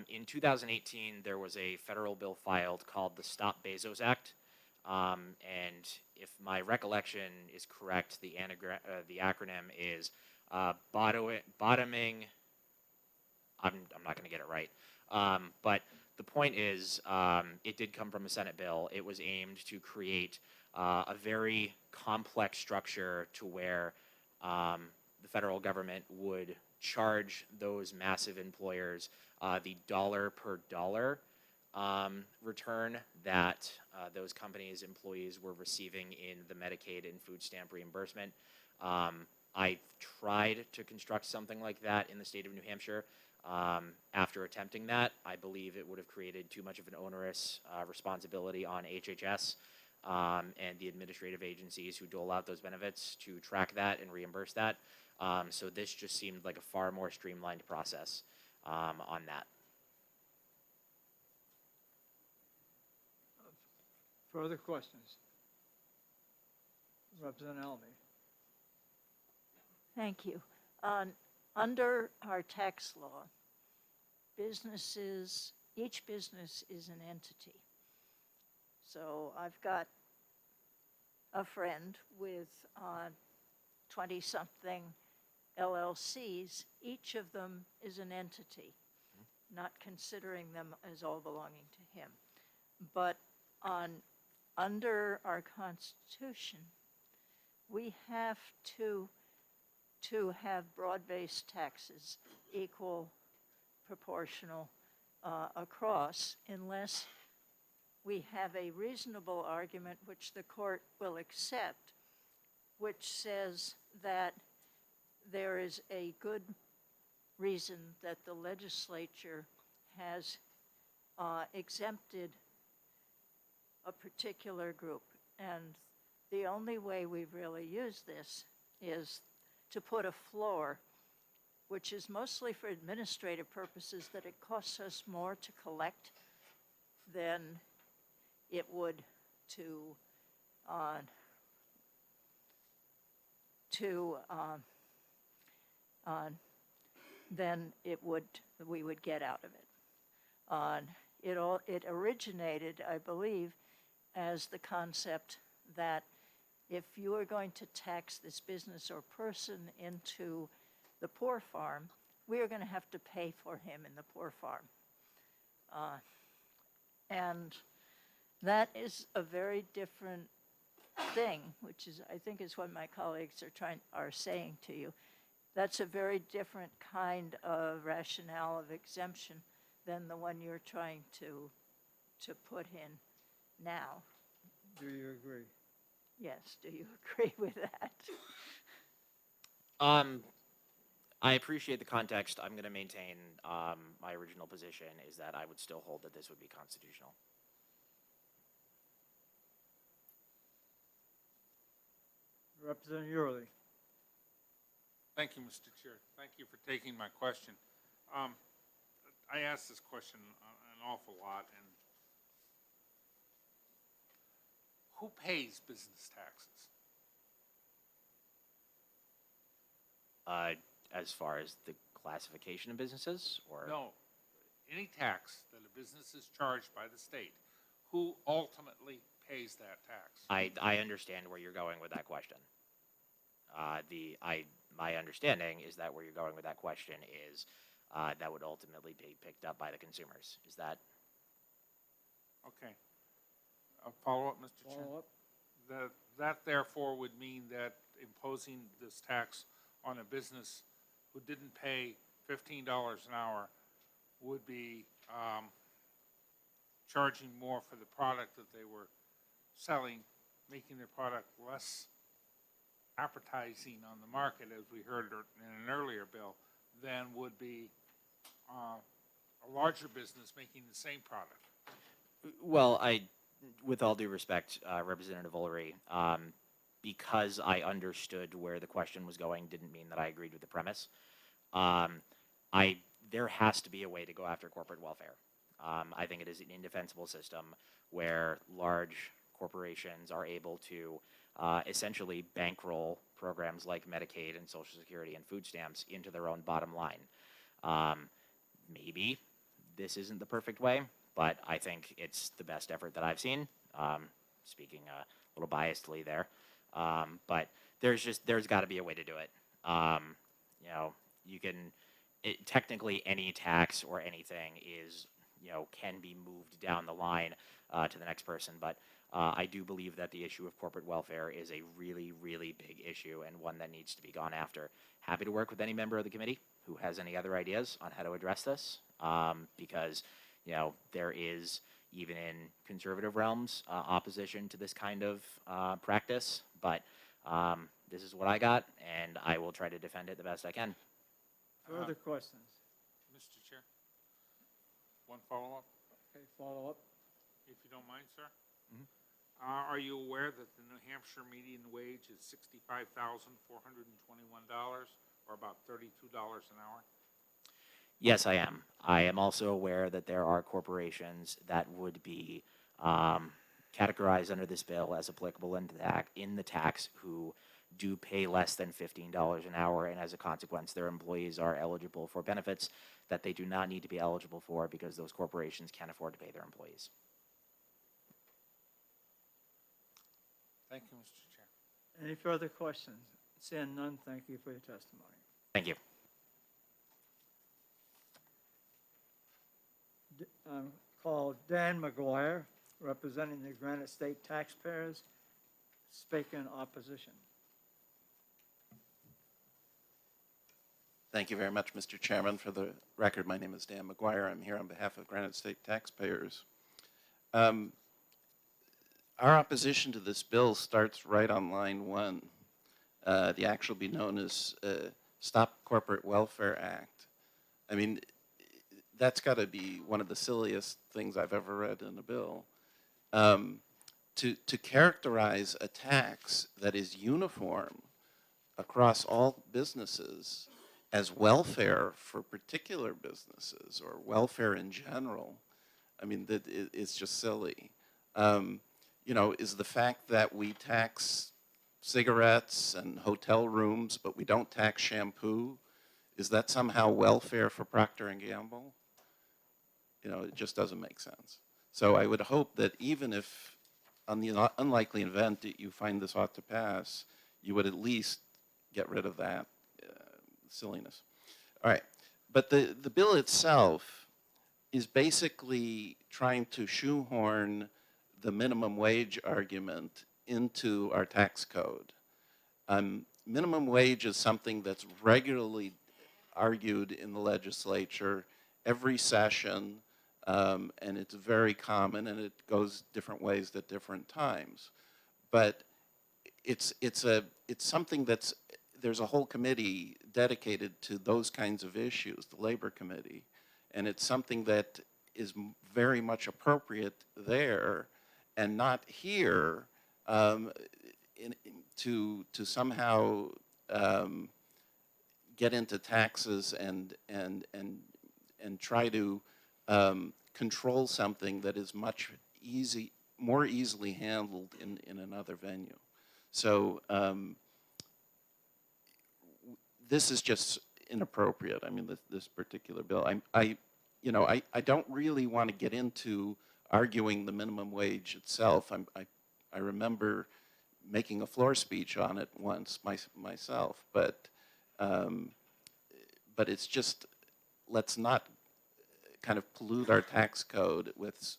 In 2018, there was a federal bill filed called the Stop Bezos Act. And if my recollection is correct, the acronym is bottoming. I'm not going to get it right. But the point is, it did come from a Senate bill. It was aimed to create a very complex structure to where the federal government would charge those massive employers the dollar per dollar return that those companies' employees were receiving in the Medicaid and food stamp reimbursement. I tried to construct something like that in the state of New Hampshire. After attempting that, I believe it would have created too much of an onerous responsibility on HHS and the administrative agencies who dole out those benefits to track that and reimburse that. So this just seemed like a far more streamlined process on that. Further questions? Representative Almy. Thank you. Under our tax law, each business is an entity. So I've got a friend with 20-something LLCs. Each of them is an entity, not considering them as all belonging to him. But under our Constitution, we have to have broad-based taxes, equal, proportional across, unless we have a reasonable argument which the court will accept, which says that there is a good reason that the legislature has exempted a particular group. And the only way we've really used this is to put a floor, which is mostly for administrative purposes, that it costs us more to collect than it would to than we would get out of it. It originated, I believe, as the concept that if you are going to tax this business or person into the poor farm, we are going to have to pay for him in the poor farm. And that is a very different thing, which is, I think, is what my colleagues are saying to you. That's a very different kind of rationale of exemption than the one you're trying to put in now. Do you agree? Yes, do you agree with that? I appreciate the context. I'm going to maintain my original position is that I would still hold that this would be constitutional. Representative Uri. Thank you, Mr. Chair. Thank you for taking my question. I asked this question an awful lot, and who pays business taxes? As far as the classification of businesses, or No, any tax that a business is charged by the state, who ultimately pays that tax? I understand where you're going with that question. My understanding is that where you're going with that question is that would ultimately be picked up by the consumers. Is that? Okay. A follow-up, Mr. Chair? Follow-up. That therefore would mean that imposing this tax on a business who didn't pay $15 an hour would be charging more for the product that they were selling, making their product less appetizing on the market, as we heard in an earlier bill, than would be a larger business making the same product. Well, with all due respect, Representative Ullery, because I understood where the question was going didn't mean that I agreed with the premise. There has to be a way to go after corporate welfare. I think it is an indefensible system where large corporations are able to essentially bankroll programs like Medicaid and Social Security and food stamps into their own bottom line. Maybe this isn't the perfect way, but I think it's the best effort that I've seen. Speaking a little biasedly there, but there's got to be a way to do it. You can technically any tax or anything is can be moved down the line to the next person, but I do believe that the issue of corporate welfare is a really, really big issue and one that needs to be gone after. Happy to work with any member of the committee who has any other ideas on how to address this, because there is, even in conservative realms, opposition to this kind of practice, but this is what I got, and I will try to defend it the best I can. Further questions? Mr. Chair, one follow-up, Okay, follow up. if you don't mind, sir. Are you aware that the New Hampshire median wage is $65,421, or about $32 an hour? Yes, I am. I am also aware that there are corporations that would be categorized under this bill as applicable in the tax who do pay less than $15 an hour, and as a consequence, their employees are eligible for benefits that they do not need to be eligible for because those corporations can't afford to pay their employees. Thank you, Mr. Chair. Any further questions? Seeing none, thank you for your testimony. Thank you. Call Dan McGuire, representing the Granite State taxpayers, speak in opposition. Thank you very much, Mr. Chairman. For the record, my name is Dan McGuire. I'm here on behalf of Granite State taxpayers. Our opposition to this bill starts right on line 1. The act will be known as Stop Corporate Welfare Act. I mean, that's got to be one of the silliest things I've ever read in a bill. to characterize a tax that is uniform across all businesses as welfare for particular businesses or welfare in general, I mean, it's just silly. You know, is the fact that we tax cigarettes and hotel rooms, but we don't tax shampoo, is that somehow welfare for Procter & Gamble? You know, it just doesn't make sense. So I would hope that even if, on the unlikely event that you find this ought to pass, you would at least get rid of that silliness. All right, but the bill itself is basically trying to shoehorn the minimum wage argument into our tax code. Minimum wage is something that's regularly argued in the legislature every session, and it's very common, and it goes different ways at different times. But it's something that's, there's a whole committee dedicated to those kinds of issues, the Labor Committee, and it's something that is very much appropriate there and not here to somehow get into taxes and try to control something that is much more easily handled in another venue. So this is just inappropriate. I mean, this particular bill. I don't really want to get into arguing the minimum wage itself. I remember making a floor speech on it once myself, but it's just, let's not kind of pollute our tax code with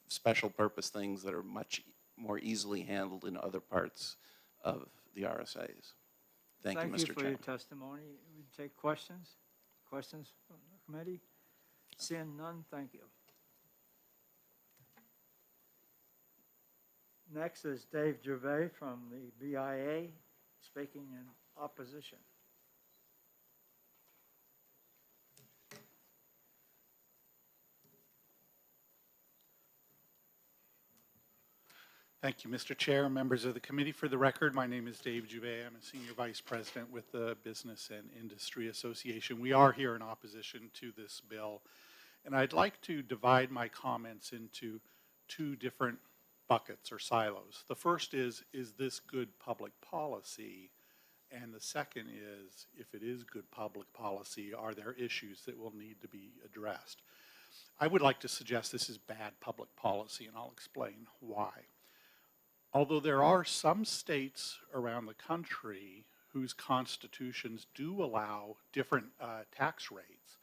special purpose things that are much more easily handled in other parts of the RSAs. Thank you, Mr. Thank you for your Chairman. testimony. We take questions? Questions from the committee? Seeing none, thank you. Next is Dave Gervais from the BIA, speaking in opposition. Thank you, Mr. Chair, members of the committee. For the record, my name is Dave Gervais. I'm a Senior Vice President with the Business and Industry Association. We are here in opposition to this bill, and I'd like to divide my comments into two different buckets or silos. The first is this good public policy? And the second is, if it is good public policy, are there issues that will need to be addressed? I would like to suggest this is bad public policy, and I'll explain why. Although there are some states around the country whose constitutions do allow different tax rates,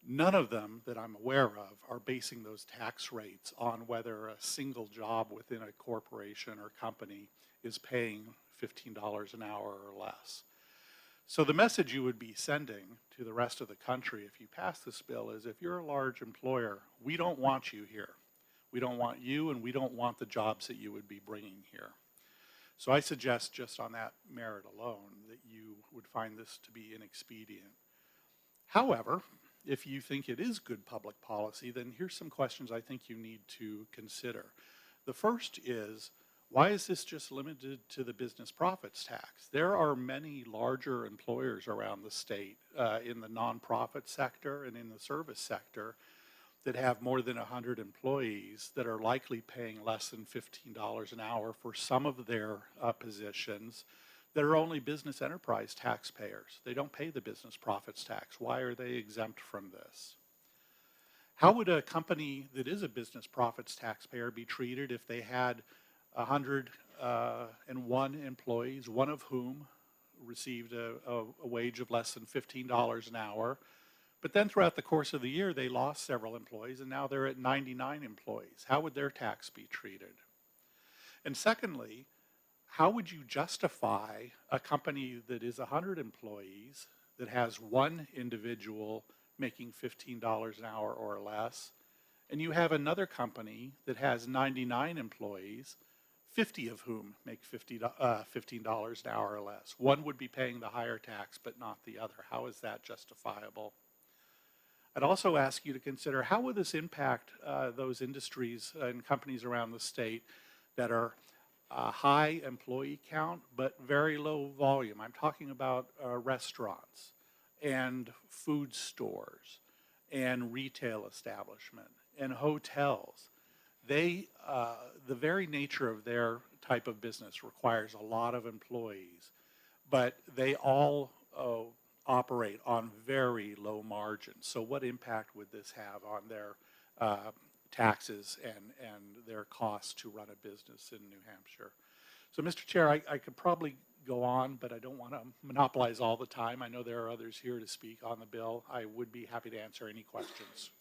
none of them that I'm aware of are basing those tax rates on whether a single job within a corporation or company is paying $15 an hour or less. So the message you would be sending to the rest of the country if you pass this bill is, if you're a large employer, we don't want you here. We don't want you, and we don't want the jobs that you would be bringing here. So I suggest, just on that merit alone, that you would find this to be inexpedient. However, if you think it is good public policy, then here's some questions I think you need to consider. The first is, why is this just limited to the business profits tax? There are many larger employers around the state in the nonprofit sector and in the service sector that have more than 100 employees that are likely paying less than $15 an hour for some of their positions that are only business enterprise taxpayers. They don't pay the business profits tax. Why are they exempt from this? How would a company that is a business profits taxpayer be treated if they had 101 employees, one of whom received a wage of less than $15 an hour, but then throughout the course of the year, they lost several employees, and now they're at 99 employees. How would their tax be treated? And secondly, how would you justify a company that is 100 employees, that has one individual making $15 an hour or less, and you have another company that has 99 employees, 50 of whom make $15 an hour or less? One would be paying the higher tax, but not the other. How is that justifiable? I'd also ask you to consider, how will this impact those industries and companies around the state that are high employee count, but very low volume. I'm talking about restaurants and food stores and retail establishment and hotels. They, the very nature of their type of business requires a lot of employees, but they all operate on very low margins. So what impact would this have on their taxes and their costs to run a business in New Hampshire? So, Mr. Chair, I could probably go on, but I don't want to monopolize all the time. I know there are others here to speak on the bill. I would be happy to answer any questions.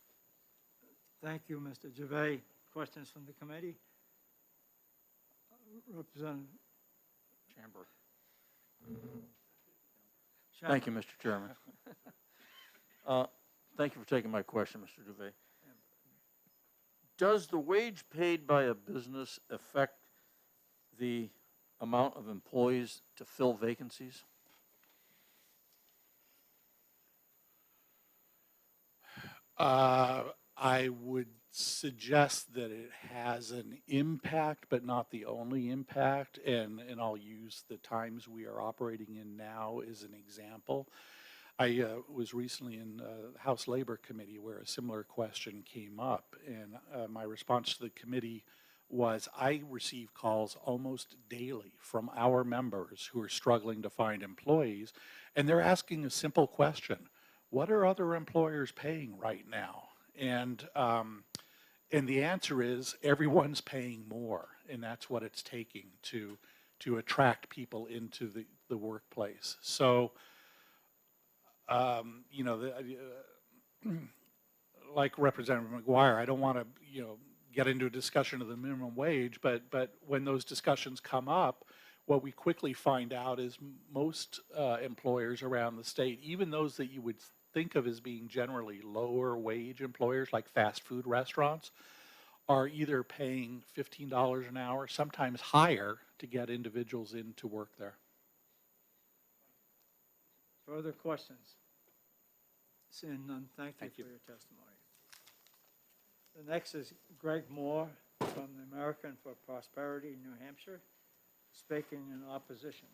Thank you, Mr. Gervais. Questions from the committee? Representative Chamber. Thank you, Mr. Chairman. Thank you for taking my question, Mr. Gervais. Does the wage paid by a business affect the amount of employees to fill vacancies? I would suggest that it has an impact, but not the only impact, and I'll use the times we are operating in now as an example. I was recently in the House Labor Committee where a similar question came up, and my response to the committee was I receive calls almost daily from our members who are struggling to find employees, and they're asking a simple question: what are other employers paying right now? And the answer is everyone's paying more, and that's what it's taking to attract people into the workplace. So, you know, like Representative McGuire, I don't want to, you know, get into a discussion of the minimum wage, but when those discussions come up, what we quickly find out is most employers around the state, even those that you would think of as being generally lower wage employers like fast food restaurants, are either paying $15 an hour, sometimes higher, to get individuals in to work there. Further questions? Seeing none, thank you for your testimony. The next is Greg Moore from the American for Prosperity, New Hampshire, speaking in opposition.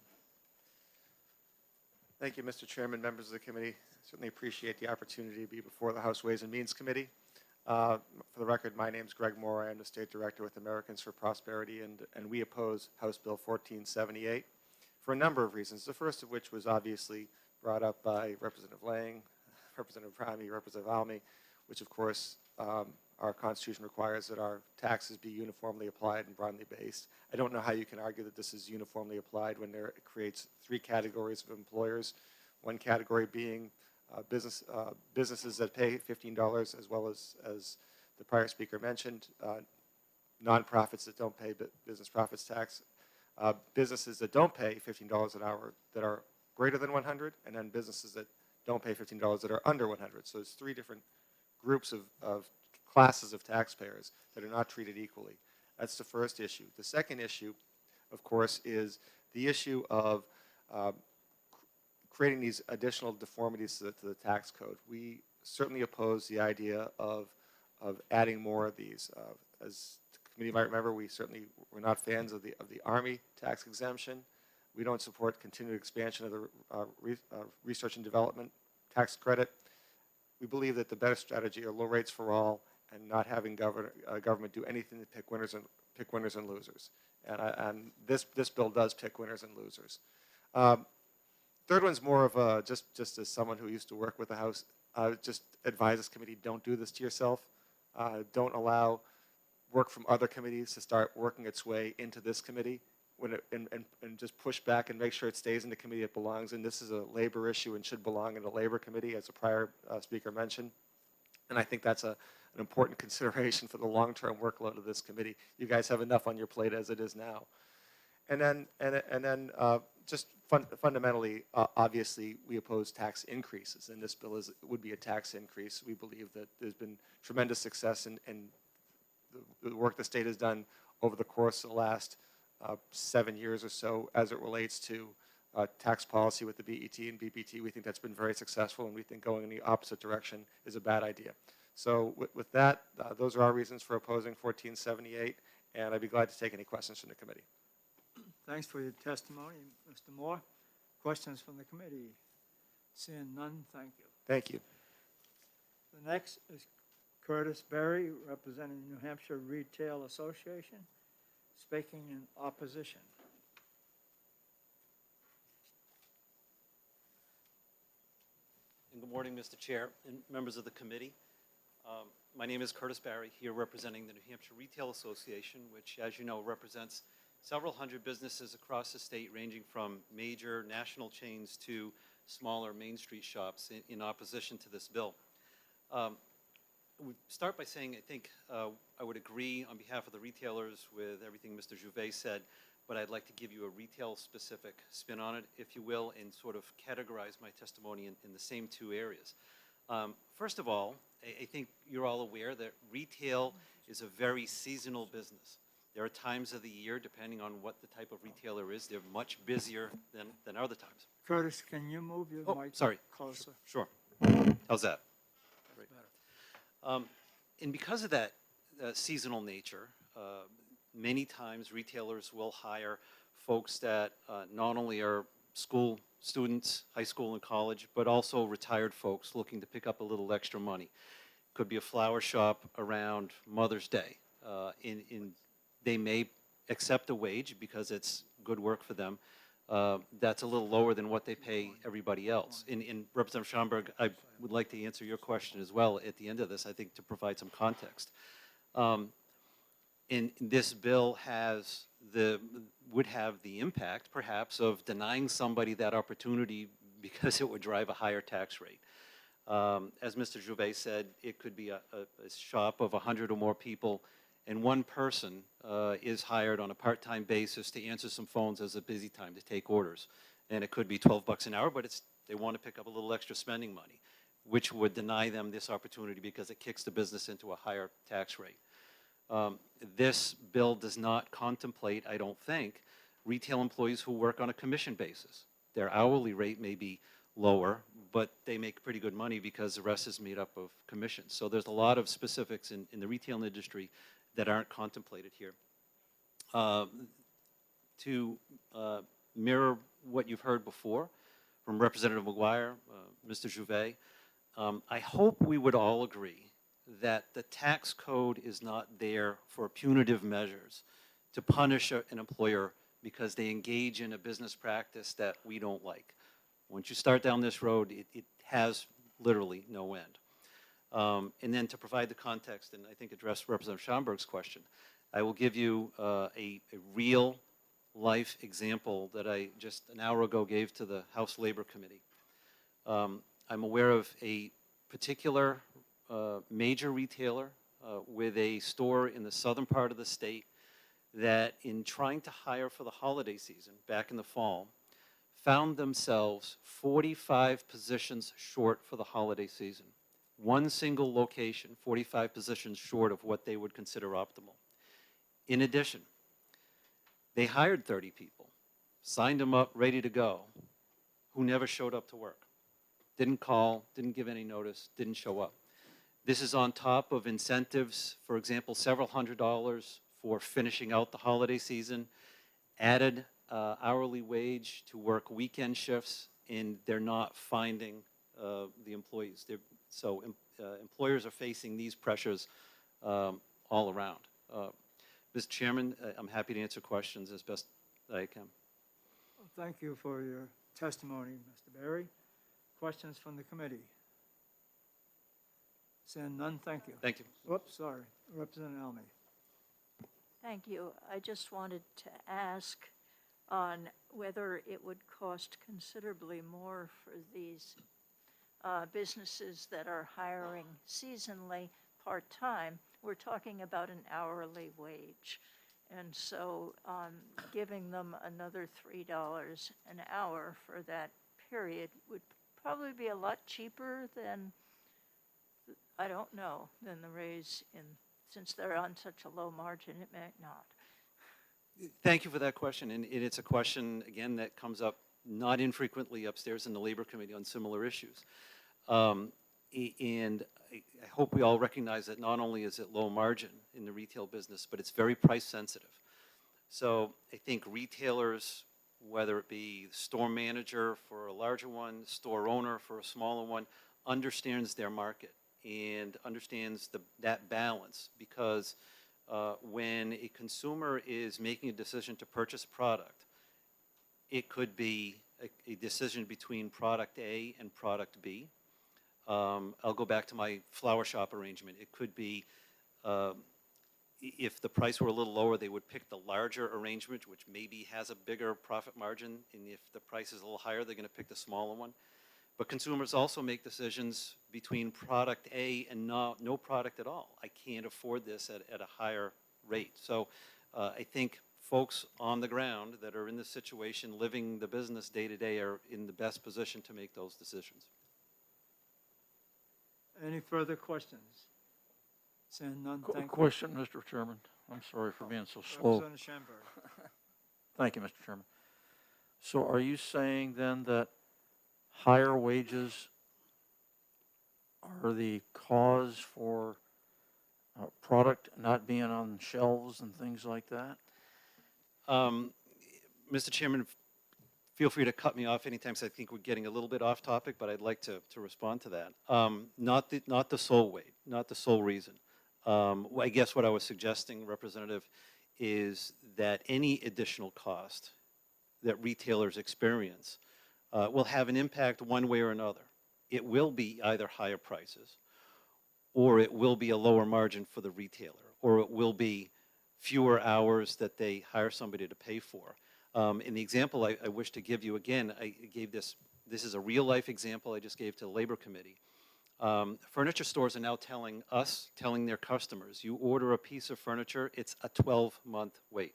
Thank you, Mr. Chairman, members of the committee. Certainly appreciate the opportunity to be before the House Ways and Means Committee. For the record, my name is Greg Moore. I am the State Director with Americans for Prosperity, and we oppose House Bill 1478 for a number of reasons, the first of which was obviously brought up by Representative Lang, Representative Prami, Representative Almy, which of course our Constitution requires that our taxes be uniformly applied and broadly based. I don't know how you can argue that this is uniformly applied when it creates three categories of employers, one category being businesses that pay $15, as well as the prior speaker mentioned, nonprofits that don't pay business profits tax, businesses that don't pay $15 an hour that are greater than 100, and then businesses that don't pay $15 that are under 100. So there's three different groups of classes of taxpayers that are not treated equally. That's the first issue. The second issue, of course, is the issue of creating these additional deformities to the tax code. We certainly oppose the idea of adding more of these. As the committee might remember, we're not fans of the Army tax exemption. We don't support continued expansion of the research and development tax credit. We believe that the better strategy are low rates for all and not having government do anything to pick winners and losers. And this bill does pick winners and losers. Third one's more of a, just as someone who used to work with the House, just advise this committee, don't do this to yourself. Don't allow work from other committees to start working its way into this committee and just push back and make sure it stays in the committee it belongs in. This is a labor issue and should belong in a labor committee, as the prior speaker mentioned. And I think that's an important consideration for the long-term workload of this committee. You guys have enough on your plate as it is now. And then just fundamentally, obviously, we oppose tax increases, and this bill would be a tax increase. We believe that there's been tremendous success in the work the state has done over the course of the last 7 years or so as it relates to tax policy with the BET and BPT. We think that's been very successful, and we think going in the opposite direction is a bad idea. So with that, those are our reasons for opposing 1478. and I'd be glad to take any questions from the committee. Thanks for your testimony, Mr. Moore. Questions from the committee? Seeing none, thank you. Thank you. The next is Curtis Berry, representing the New Hampshire Retail Association, speaking in opposition. And good morning, Mr. Chair and members of the committee. My name is Curtis Barry, here representing the New Hampshire Retail Association, which, as you know, represents several hundred businesses across the state, ranging from major national chains to smaller Main Street shops in opposition to this bill. We start by saying I think I would agree on behalf of the retailers with everything Mr. Gervais said, but I'd like to give you a retail-specific spin on it, if you will, and sort of categorize my testimony in the same two areas. First of all, I think you're all aware that retail is a very seasonal business. There are times of the year, depending on what the type of retailer is, they're much busier than other times. Curtis, can you move your mic Sorry. closer? Sure. How's that? Great. And because of that seasonal nature, many times retailers will hire folks that not only are school students, high school and college, but also retired folks looking to pick up a little extra money. Could be a flower shop around Mother's Day. They may accept a wage because it's good work for them. That's a little lower than what they pay everybody else. In Representative Schomburg, I would like to answer your question as well at the end of this, I think, to provide some context. And this bill would have the impact, perhaps, of denying somebody that opportunity because it would drive a higher tax rate. As Mr. Gervais said, it could be a shop of 100 or more people, and one person is hired on a part-time basis to answer some phones as a busy time to take orders. And it could be $12 an hour, but they want to pick up a little extra spending money, which would deny them this opportunity because it kicks the business into a higher tax rate. This bill does not contemplate, I don't think, retail employees who work on a commission basis. Their hourly rate may be lower, but they make pretty good money because the rest is made up of commissions. So there's a lot of specifics in the retail industry that aren't contemplated here. To mirror what you've heard before from Representative McGuire, Mr. Gervais, I hope we would all agree that the tax code is not there for punitive measures to punish an employer because they engage in a business practice that we don't like. Once you start down this road, it has literally no end. And then to provide the context, and I think address Representative Schomburg's question, I will give you a real life example that I just an hour ago gave to the House Labor Committee. I'm aware of a particular major retailer with a store in the southern part of the state that, in trying to hire for the holiday season back in the fall, found themselves 45 positions short for the holiday season. One single location, 45 positions short of what they would consider optimal. In addition, they hired 30 people, signed them up, ready to go, who never showed up to work. Didn't call, didn't give any notice, didn't show up. This is on top of incentives, for example, several $100s for finishing out the holiday season, added hourly wage to work weekend shifts, and they're not finding the employees. Employers are facing these pressures all around. Mr. Chairman, I'm happy to answer questions as best I can. Well, thank you for your testimony, Mr. Berry. Questions from the committee? Seeing none, thank you. Thank you. Whoops, sorry. Representative Elmy. Thank you. I just wanted to ask on whether it would cost considerably more for these businesses that are hiring seasonally part-time. We're talking about an hourly wage. And so giving them another $3 an hour for that period would probably be a lot cheaper than, I don't know, than the raise in, since they're on such a low margin, it may not. Thank you for that question, and it's a question, again, that comes up not infrequently upstairs in the Labor Committee on similar issues. And I hope we all recognize that not only is it low margin in the retail business, but it's very price sensitive. So I think retailers, whether it be store manager for a larger one, store owner for a smaller one, understands their market and understands that balance, because when a consumer is making a decision to purchase a product, it could be a decision between product A and product B. I'll go back to my flower shop arrangement. It could be if the price were a little lower, they would pick the larger arrangement, which maybe has a bigger profit margin. And if the price is a little higher, they're going to pick the smaller one. But consumers also make decisions between product A and no product at all. I can't afford this at a higher rate. So I think folks on the ground that are in this situation, living the business day to day, are in the best position to make those decisions. Any further questions? Seeing none, thank you. Question, Mr. Chairman. I'm sorry for being so slow. Representative Schamberg. Thank you, Mr. Chairman. So are you saying then that higher wages are the cause for product not being on shelves and things like that? Mr. Chairman, feel free to cut me off anytime, because I think we're getting a little bit off topic, but I'd like to respond to that. Not the sole way, not the sole reason. I guess what I was suggesting, Representative, is that any additional cost that retailers experience will have an impact one way or another. It will be either higher prices, or it will be a lower margin for the retailer, or it will be fewer hours that they hire somebody to pay for. In the example I wish to give you again, I gave this is a real life example I just gave to the Labor Committee. Furniture stores are now telling their customers, you order a piece of furniture, it's a 12-month wait.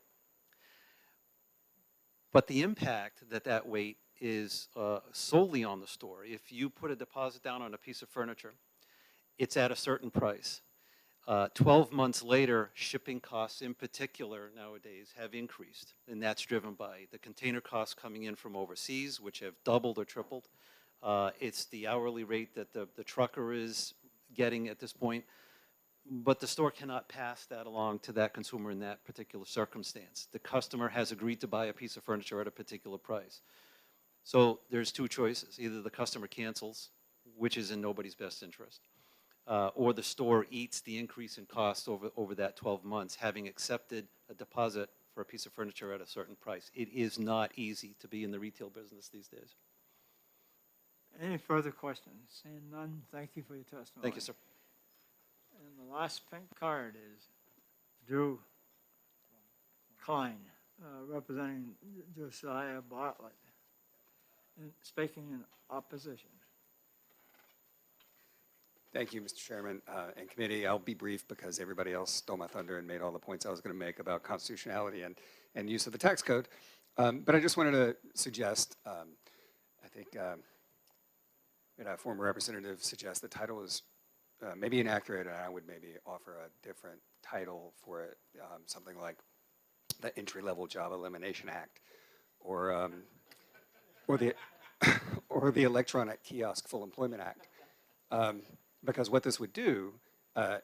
But the impact that wait is solely on the store. If you put a deposit down on a piece of furniture, it's at a certain price. 12 months later, shipping costs in particular nowadays have increased, and that's driven by the container costs coming in from overseas, which have doubled or tripled. It's the hourly rate that the trucker is getting at this point, but the store cannot pass that along to that consumer in that particular circumstance. The customer has agreed to buy a piece of furniture at a particular price. So there's two choices. Either the customer cancels, which is in nobody's best interest, or the store eats the increase in cost over that 12 months, having accepted a deposit for a piece of furniture at a certain price. It is not easy to be in the retail business these days. Any further questions? Seeing none, thank you for your testimony. Thank you, sir. And the last pink card is Drew Klein, representing Josiah Bartlett, and speaking in opposition. Thank you, Mr. Chairman and committee. I'll be brief because everybody else stole my thunder and made all the points I was going to make about constitutionality and use of the tax code. But I just wanted to suggest, I think a former representative suggests the title is maybe inaccurate, and I would maybe offer a different title for it, something like the Entry-Level Job Elimination Act, or the or the Electronic Kiosk Full Employment Act. Because what this would do, I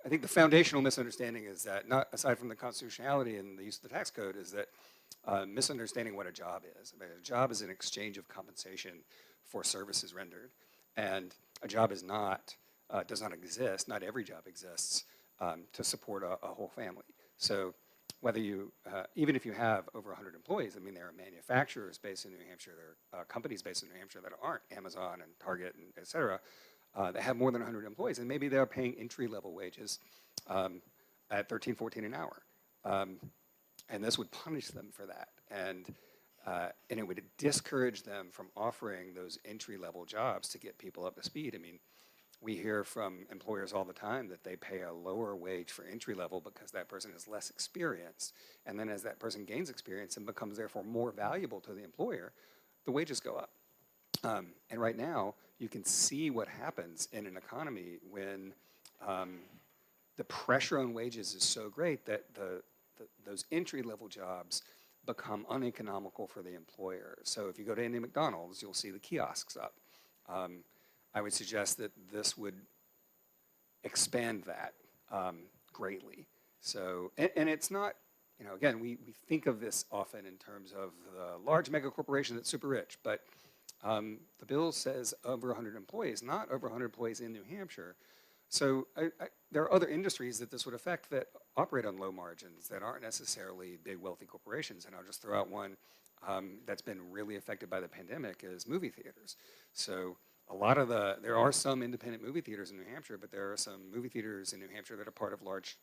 think the foundational misunderstanding is that, not aside from the constitutionality and the use of the tax code, is that misunderstanding what a job is. I mean, a job is an exchange of compensation for services rendered, and a job is not, does not exist, not every job exists to support a whole family. So whether you, even if you have over 100 employees, I mean, there are manufacturers based in New Hampshire, there are companies based in New Hampshire that aren't Amazon and Target and et cetera, that have more than 100 employees, and maybe they're paying entry-level wages at $13, $14 an hour. And this would punish them for that. And it would discourage them from offering those entry-level jobs to get people up to speed. I mean, we hear from employers all the time that they pay a lower wage for entry-level because that person is less experienced. And then as that person gains experience and becomes therefore more valuable to the employer, the wages go up. And right now, you can see what happens in an economy when the pressure on wages is so great that those entry-level jobs become uneconomical for the employer. So if you go to any McDonald's, you'll see the kiosks up. I would suggest that this would expand that greatly. So, and it's not, you know, again, we think of this often in terms of the large mega corporation that's super rich, but the bill says over 100 employees, not over 100 employees in New Hampshire. So there are other industries that this would affect that operate on low margins, that aren't necessarily big wealthy corporations. And I'll just throw out one that's been really affected by the pandemic is movie theaters. So a lot of there are some independent movie theaters in New Hampshire, but there are some movie theaters in New Hampshire that are part of large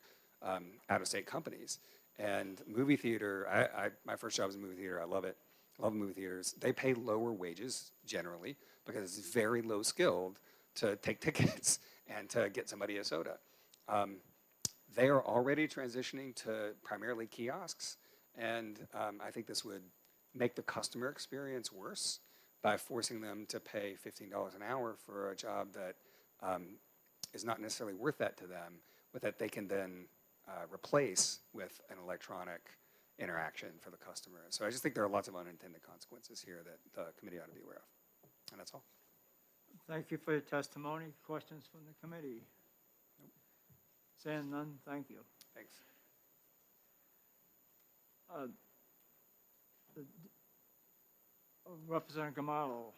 out-of-state companies. And movie theater, my first job was a movie theater. I love it. I love movie theaters. They pay lower wages generally because it's very low skilled to take tickets and to get somebody a soda. They are already transitioning to primarily kiosks, and I think this would make the customer experience worse by forcing them to pay $15 an hour for a job that is not necessarily worth that to them, but that they can then replace with an electronic interaction for the customer. So I just think there are lots of unintended consequences here that the committee ought to be aware of. And that's all. Thank you for your testimony. Questions from the committee? Nope. Seeing none, thank you. Thanks. Representative Gamalo.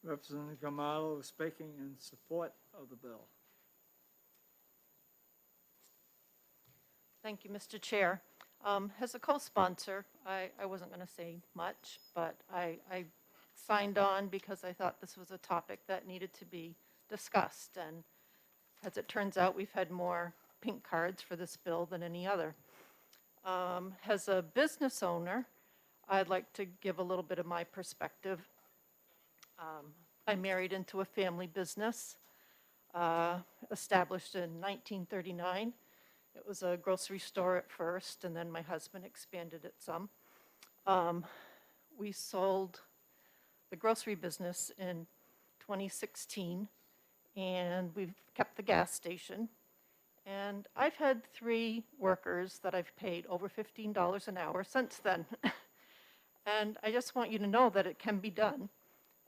Representative Gamalo is speaking in support of the bill. Thank you, Mr. Chair. As a co-sponsor, I wasn't going to say much, but I signed on because I thought this was a topic that needed to be discussed. And as it turns out, we've had more pink cards for this bill than any other. As a business owner, I'd like to give a little bit of my perspective. I married into a family business established in 1939. It was a grocery store at first, and then my husband expanded it some. We sold the grocery business in 2016, and we've kept the gas station. And I've had 3 workers that I've paid over $15 an hour since then. And I just want you to know that it can be done.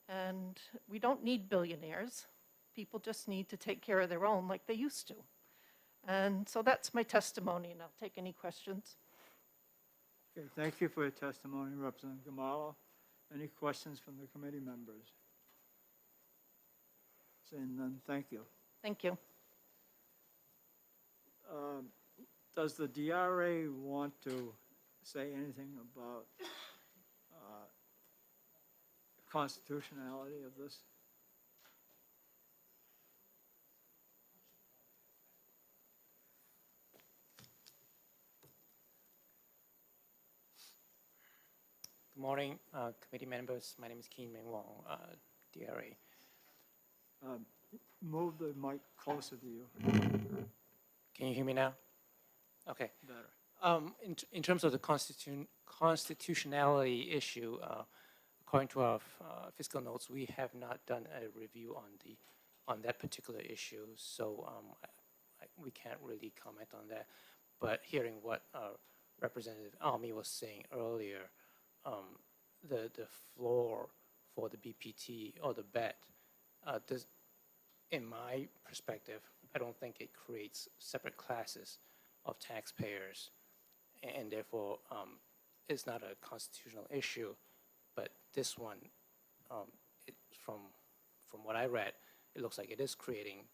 And we don't need billionaires. People just need to take care of their own like they used to. And so that's my testimony, and I'll take any questions. Okay, thank you for your testimony, Representative Gamalo. Any questions from the committee members? Seeing none, thank you. Thank you. Does the DRA want to say anything about constitutionality of this? Good morning, committee members. My name is Keen Ming Wong, DRA. Move the mic closer to you. Can you hear me now? Okay. Better. In terms of the constitutionality issue, according to our fiscal notes, we have not done a review on that particular issue, so we can't really comment on that. But hearing what Representative Almy was saying earlier, the floor for the BPT or the BET, in my perspective, I don't think it creates separate classes of taxpayers, and therefore it's not a constitutional issue. But this one, from what I read, it looks like it is creating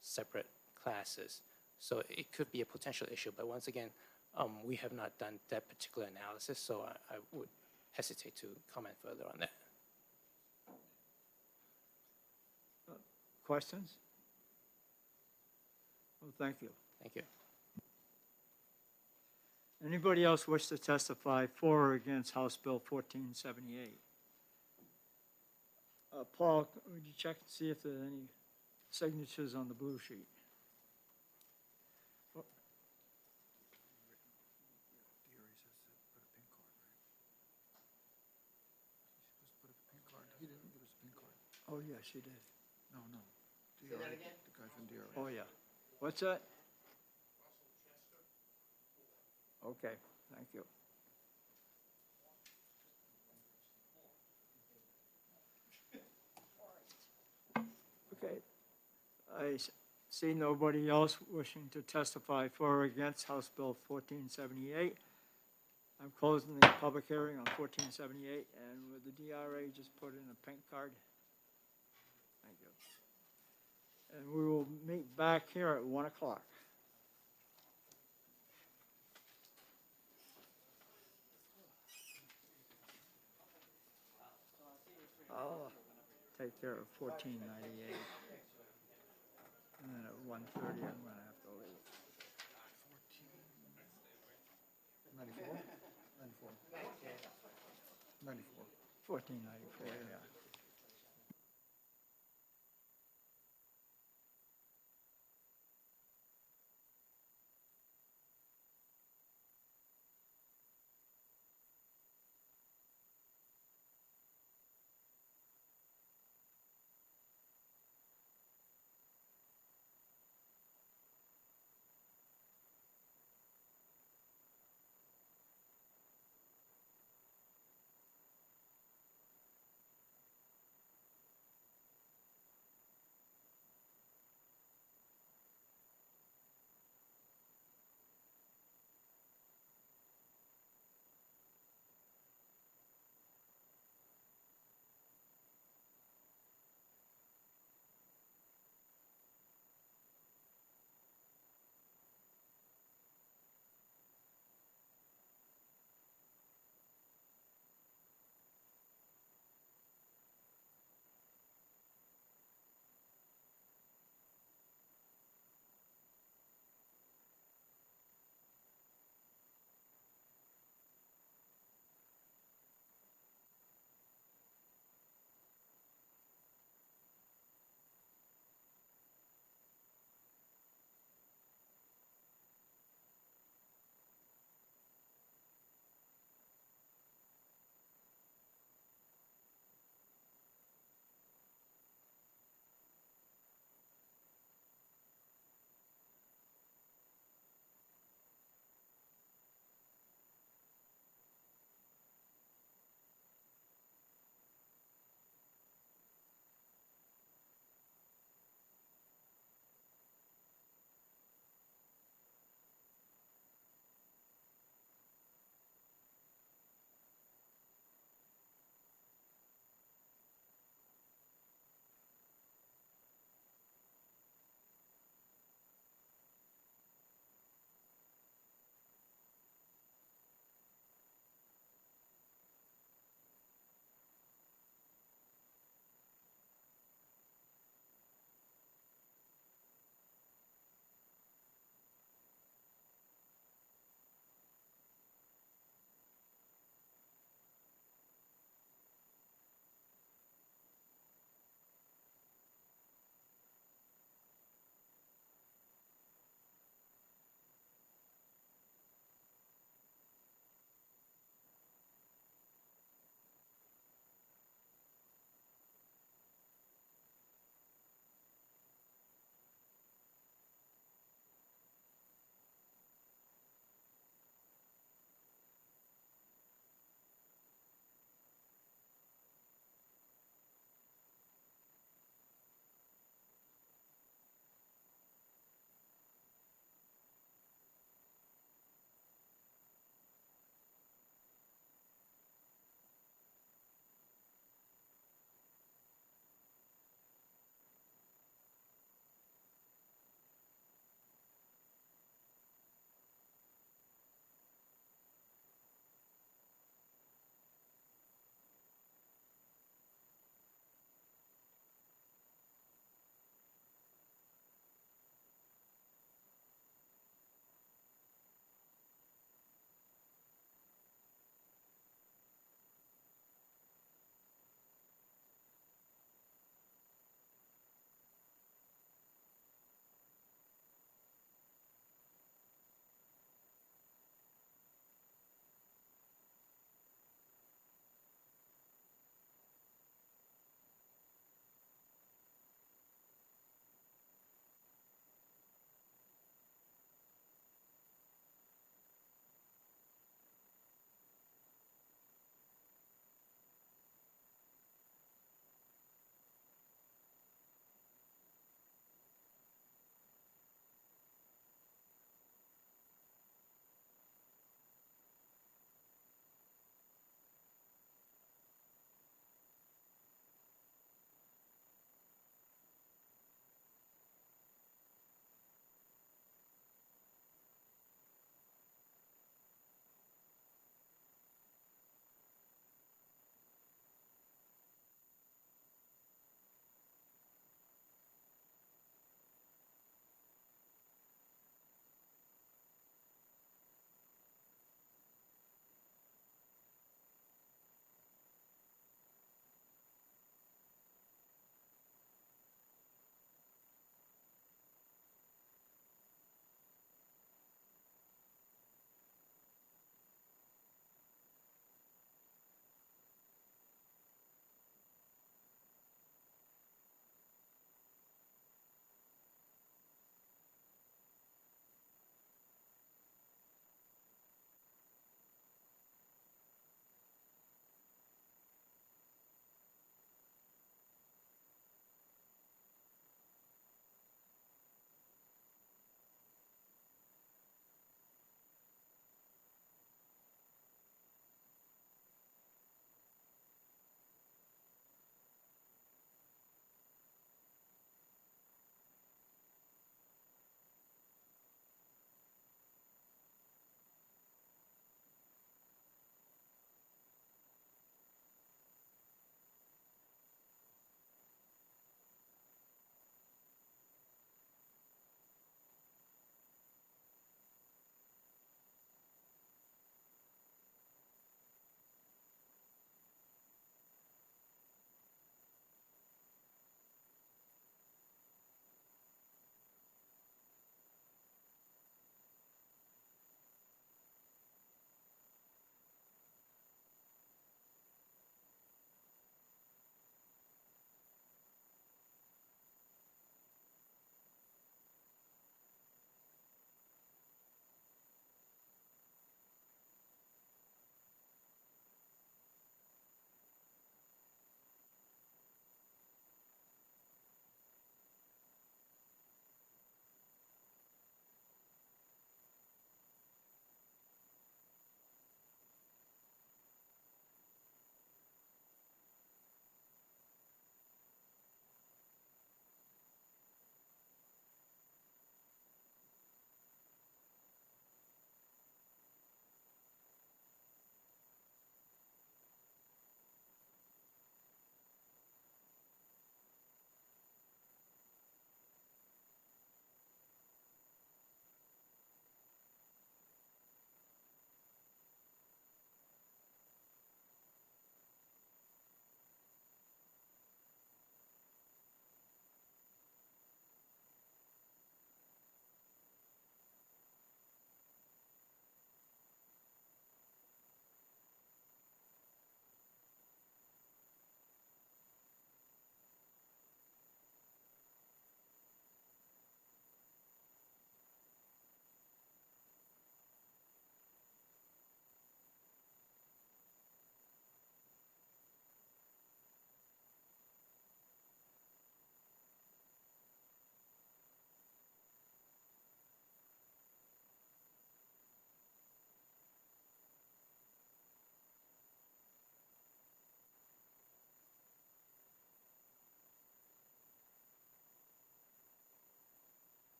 separate classes. So it could be a potential issue. But once again, we have not done that particular analysis, so I would hesitate to comment further on that. Questions? Well, thank you. Thank you. Anybody else wish to testify for or against House Bill 1478? Paul, would you check to see if there are any signatures on the blue sheet? He didn't give us a pink card. Oh, yeah, she did. No. Say that again? The guy from DRA. Oh, yeah. What's that? Okay, thank you. Okay, see nobody else wishing to testify for or against House Bill 1478. I'm closing the public hearing on 1478, and would the DRA just put in a pink card? Thank you. And we will meet back here at 1 o'clock. I'll take care of 1498. And then at 1:30, I'm going to have to leave. 94? 94. 94. 1494, yeah.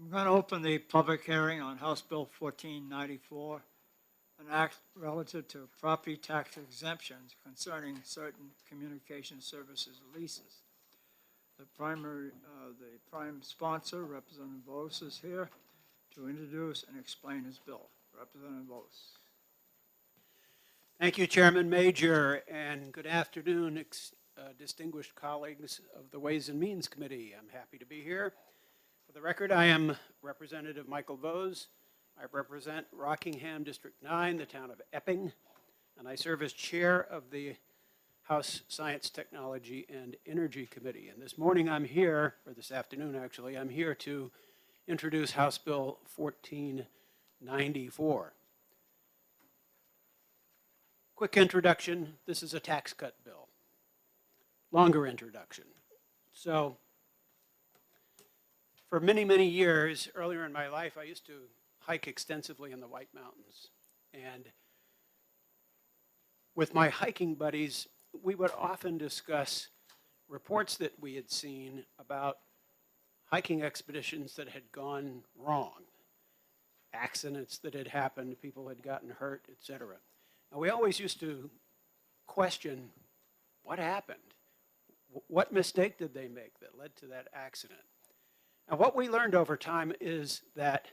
I'm going to open the public hearing on House Bill 1494, an act relative to property tax exemptions concerning certain communication services leases. The prime sponsor, Representative Bose, is here to introduce and explain his bill. Representative Bose. Thank you, Chairman Major, and good afternoon, distinguished colleagues of the Ways and Means Committee. I'm happy to be here. For the record, I am Representative Michael Vose. I represent Rockingham District 9, the town of Epping, and I serve as chair of the House Science, Technology, and Energy Committee. And this morning I'm here, or this afternoon actually, I'm here to introduce House Bill 1494. Quick introduction, this is a tax cut bill. Longer introduction. So, for many, many years, earlier in my life, I used to hike extensively in the White Mountains. And with my hiking buddies, we would often discuss reports that we had seen about hiking expeditions that had gone wrong, accidents that had happened, people had gotten hurt, etc. And we always used to question what happened. What mistake did they make that led to that accident? And what we learned over time is that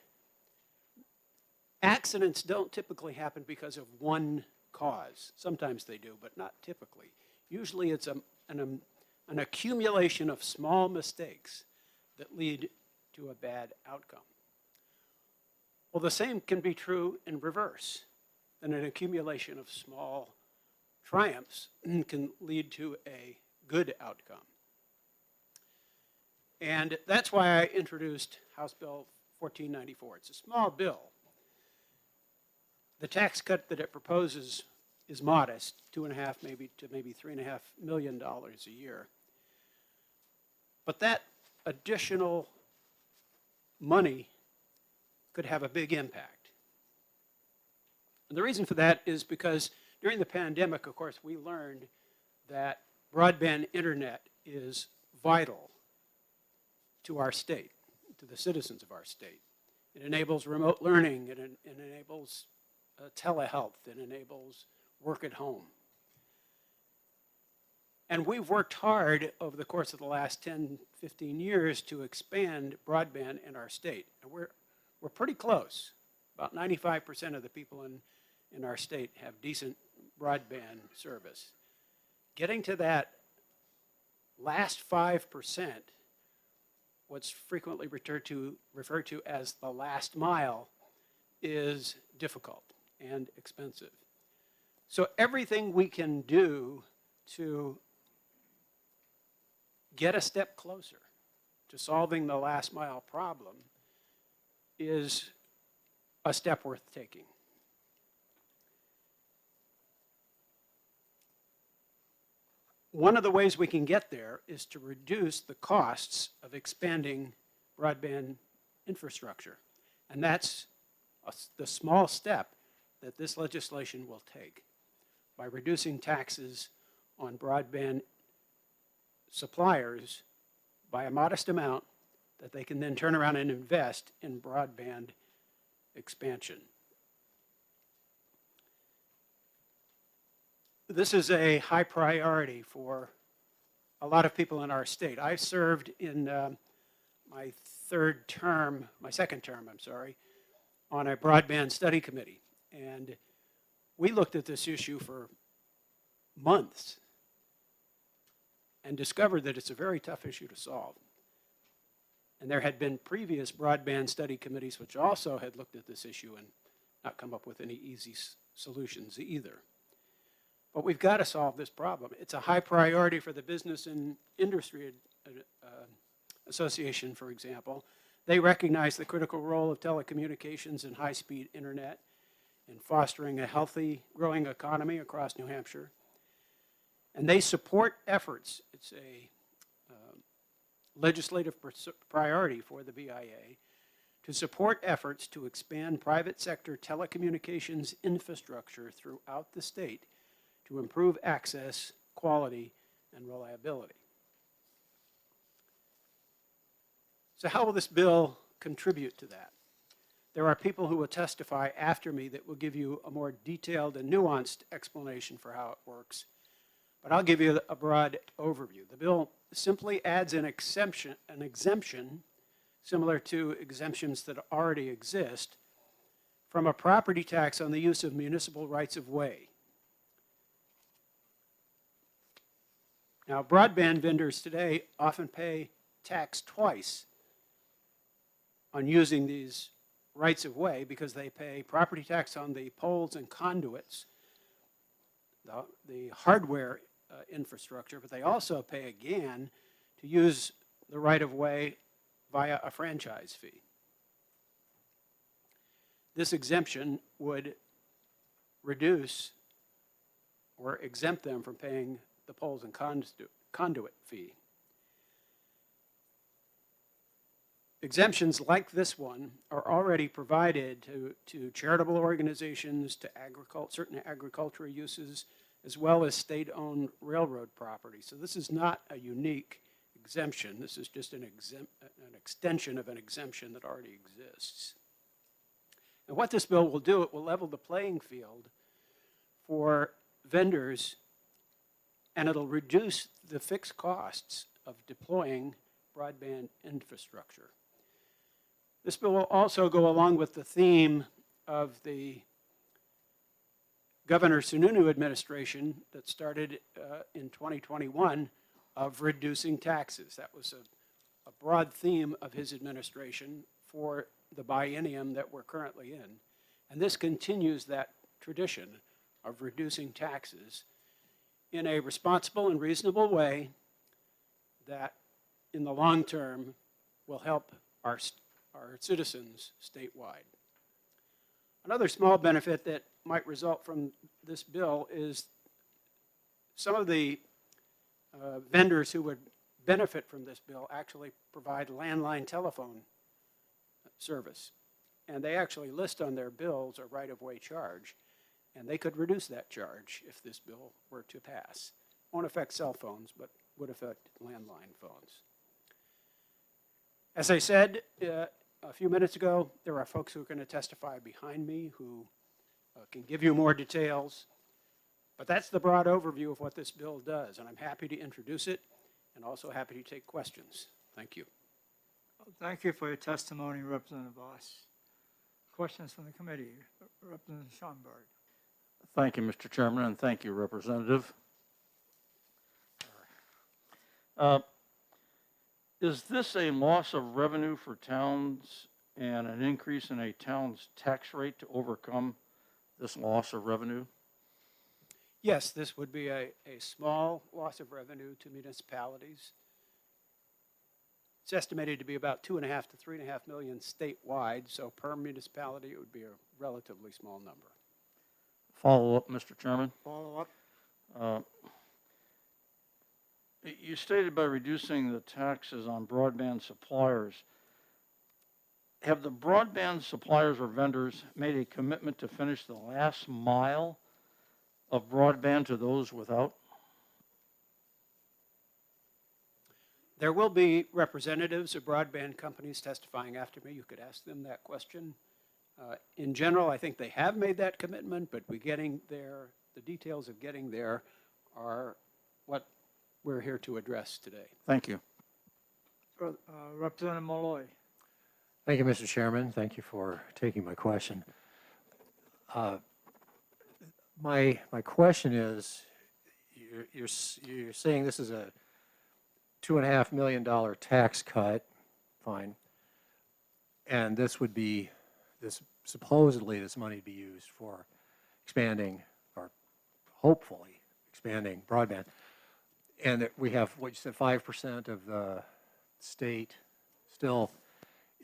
accidents don't typically happen because of one cause. Sometimes they do, but not typically. Usually it's an accumulation of small mistakes that lead to a bad outcome. Well, the same can be true in reverse. And an accumulation of small triumphs can lead to a good outcome. And that's why I introduced House Bill 1494. It's a small bill. The tax cut that it proposes is modest, $2.5 maybe to maybe $3.5 million a year. But that additional money could have a big impact. And the reason for that is because during the pandemic, of course, we learned that broadband internet is vital to our state, to the citizens of our state. It enables remote learning, it enables telehealth, it enables work at home. And we've worked hard over the course of the last 10, 15 years to expand broadband in our state. And we're pretty close. About 95% of the people in our state have decent broadband service. Getting to that last 5%, what's frequently referred to as the last mile, is difficult and expensive. So everything we can do to get a step closer to solving the last mile problem is a step worth taking. One of the ways we can get there is to reduce the costs of expanding broadband infrastructure. And that's the small step that this legislation will take by reducing taxes on broadband suppliers by a modest amount that they can then turn around and invest in broadband expansion. This is a high priority for a lot of people in our state. I served in my second term, on a broadband study committee. And we looked at this issue for months and discovered that it's a very tough issue to solve. And there had been previous broadband study committees which also had looked at this issue and not come up with any easy solutions either. But we've got to solve this problem. It's a high priority for the Business and Industry Association, for example. They recognize the critical role of telecommunications and high-speed internet in fostering a healthy, growing economy across New Hampshire. And they support efforts. It's a legislative priority for the BIA to support efforts to expand private sector telecommunications infrastructure throughout the state to improve access, quality, and reliability. So how will this bill contribute to that. There are people who will testify after me that will give you a more detailed and nuanced explanation for how it works. But I'll give you a broad overview. The bill simply adds an exemption similar to exemptions that already exist from a property tax on the use of municipal rights of way. Now, broadband vendors today often pay tax twice on using these rights of way because they pay property tax on the poles and conduits, the hardware infrastructure, but they also pay again to use the right of way via a franchise fee. This exemption would reduce or exempt them from paying the poles and conduit fee. Exemptions like this one are already provided to charitable organizations, to certain agricultural uses, as well as state-owned railroad property. So this is not a unique exemption. This is just an extension of an exemption that already exists. And what this bill will do, it will level the playing field for vendors, and it'll reduce the fixed costs of deploying broadband infrastructure. This bill will also go along with the theme of the Governor Sununu administration that started in 2021 of reducing taxes. That was a broad theme of his administration for the biennium that we're currently in. And this continues that tradition of reducing taxes in a responsible and reasonable way that in the long term will help our citizens statewide. Another small benefit that might result from this bill is some of the vendors who would benefit from this bill actually provide landline telephone service. And they actually list on their bills a right-of-way charge, and they could reduce that charge if this bill were to pass. Won't affect cell phones, but would affect landline phones. As I said a few minutes ago, there are folks who are going to testify behind me who can give you more details. But that's the broad overview of what this bill does, and I'm happy to introduce it and also happy to take questions. Thank you. Thank you for your testimony, Representative Voss. Questions from the committee? Representative Schomburg. Thank you, Mr. Chairman, and thank you, Representative. Is this a loss of revenue for towns and an increase in a town's tax rate to overcome this loss of revenue? Yes, this would be a small loss of revenue to municipalities. It's estimated to be about 2.5 to 3.5 million statewide, so per municipality it would be a relatively small number. Follow up, Mr. Chairman. Follow up. You stated by reducing the taxes on broadband suppliers. Have the broadband suppliers or vendors made a commitment to finish the last mile of broadband to those without? There will be representatives of broadband companies testifying after me. You could ask them that question. In general, I think they have made that commitment, but the details of getting there are what we're here to address today. Thank you. Representative Malloy. Thank you, Mr. Chairman. Thank you for taking my question. My question is, you're saying this is a $2.5 million tax cut, fine, and supposedly this money would be used for expanding, or hopefully expanding broadband, and that we have, what you said, 5% of the state still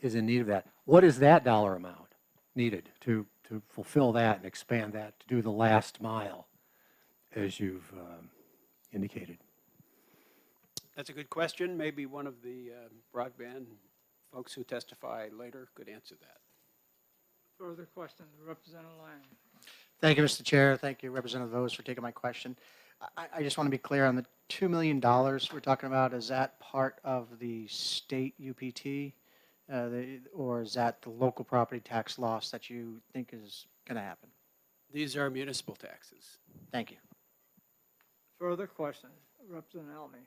is in need of that. What is that dollar amount needed to fulfill that and expand that, to do the last mile, as you've indicated? That's a good question. Maybe one of the broadband folks who testify later could answer that. Further questions, Representative Lang. Thank you, Mr. Chair. Thank you, Representative Vos, for taking my question. I just want to be clear on the $2 million we're talking about. Is that part of the state UPT? or is that the local property tax loss that you think is going to happen? These are municipal taxes. Thank you. Further questions? Representative Almy.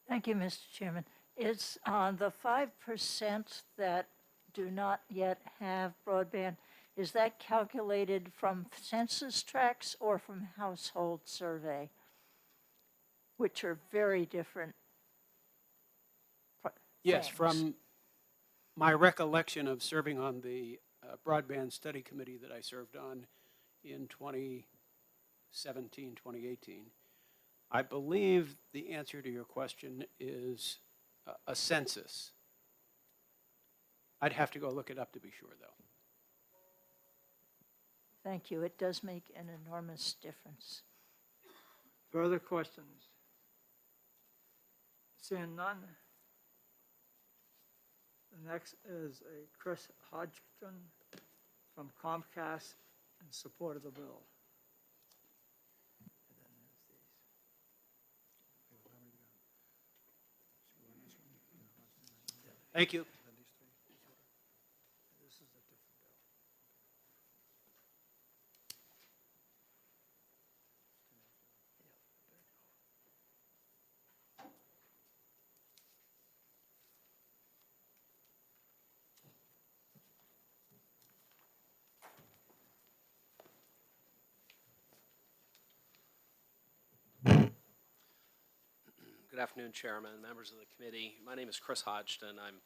Thank you, Mr. Chairman. Is the 5% that do not yet have broadband, is that calculated from census tracts or from household survey, which are very different Yes, things? from my recollection of serving on the broadband study committee that I served on in 2017, 2018, I believe the answer to your question is a census. I'd have to go look it up to be sure, though. Thank you. It does make an enormous difference. Further questions? Seeing none. The next is a Chris Hodgson from Comcast in support of the bill. Thank you. Good afternoon, Chairman, members of the committee. My name is Chris Hodgson. I'm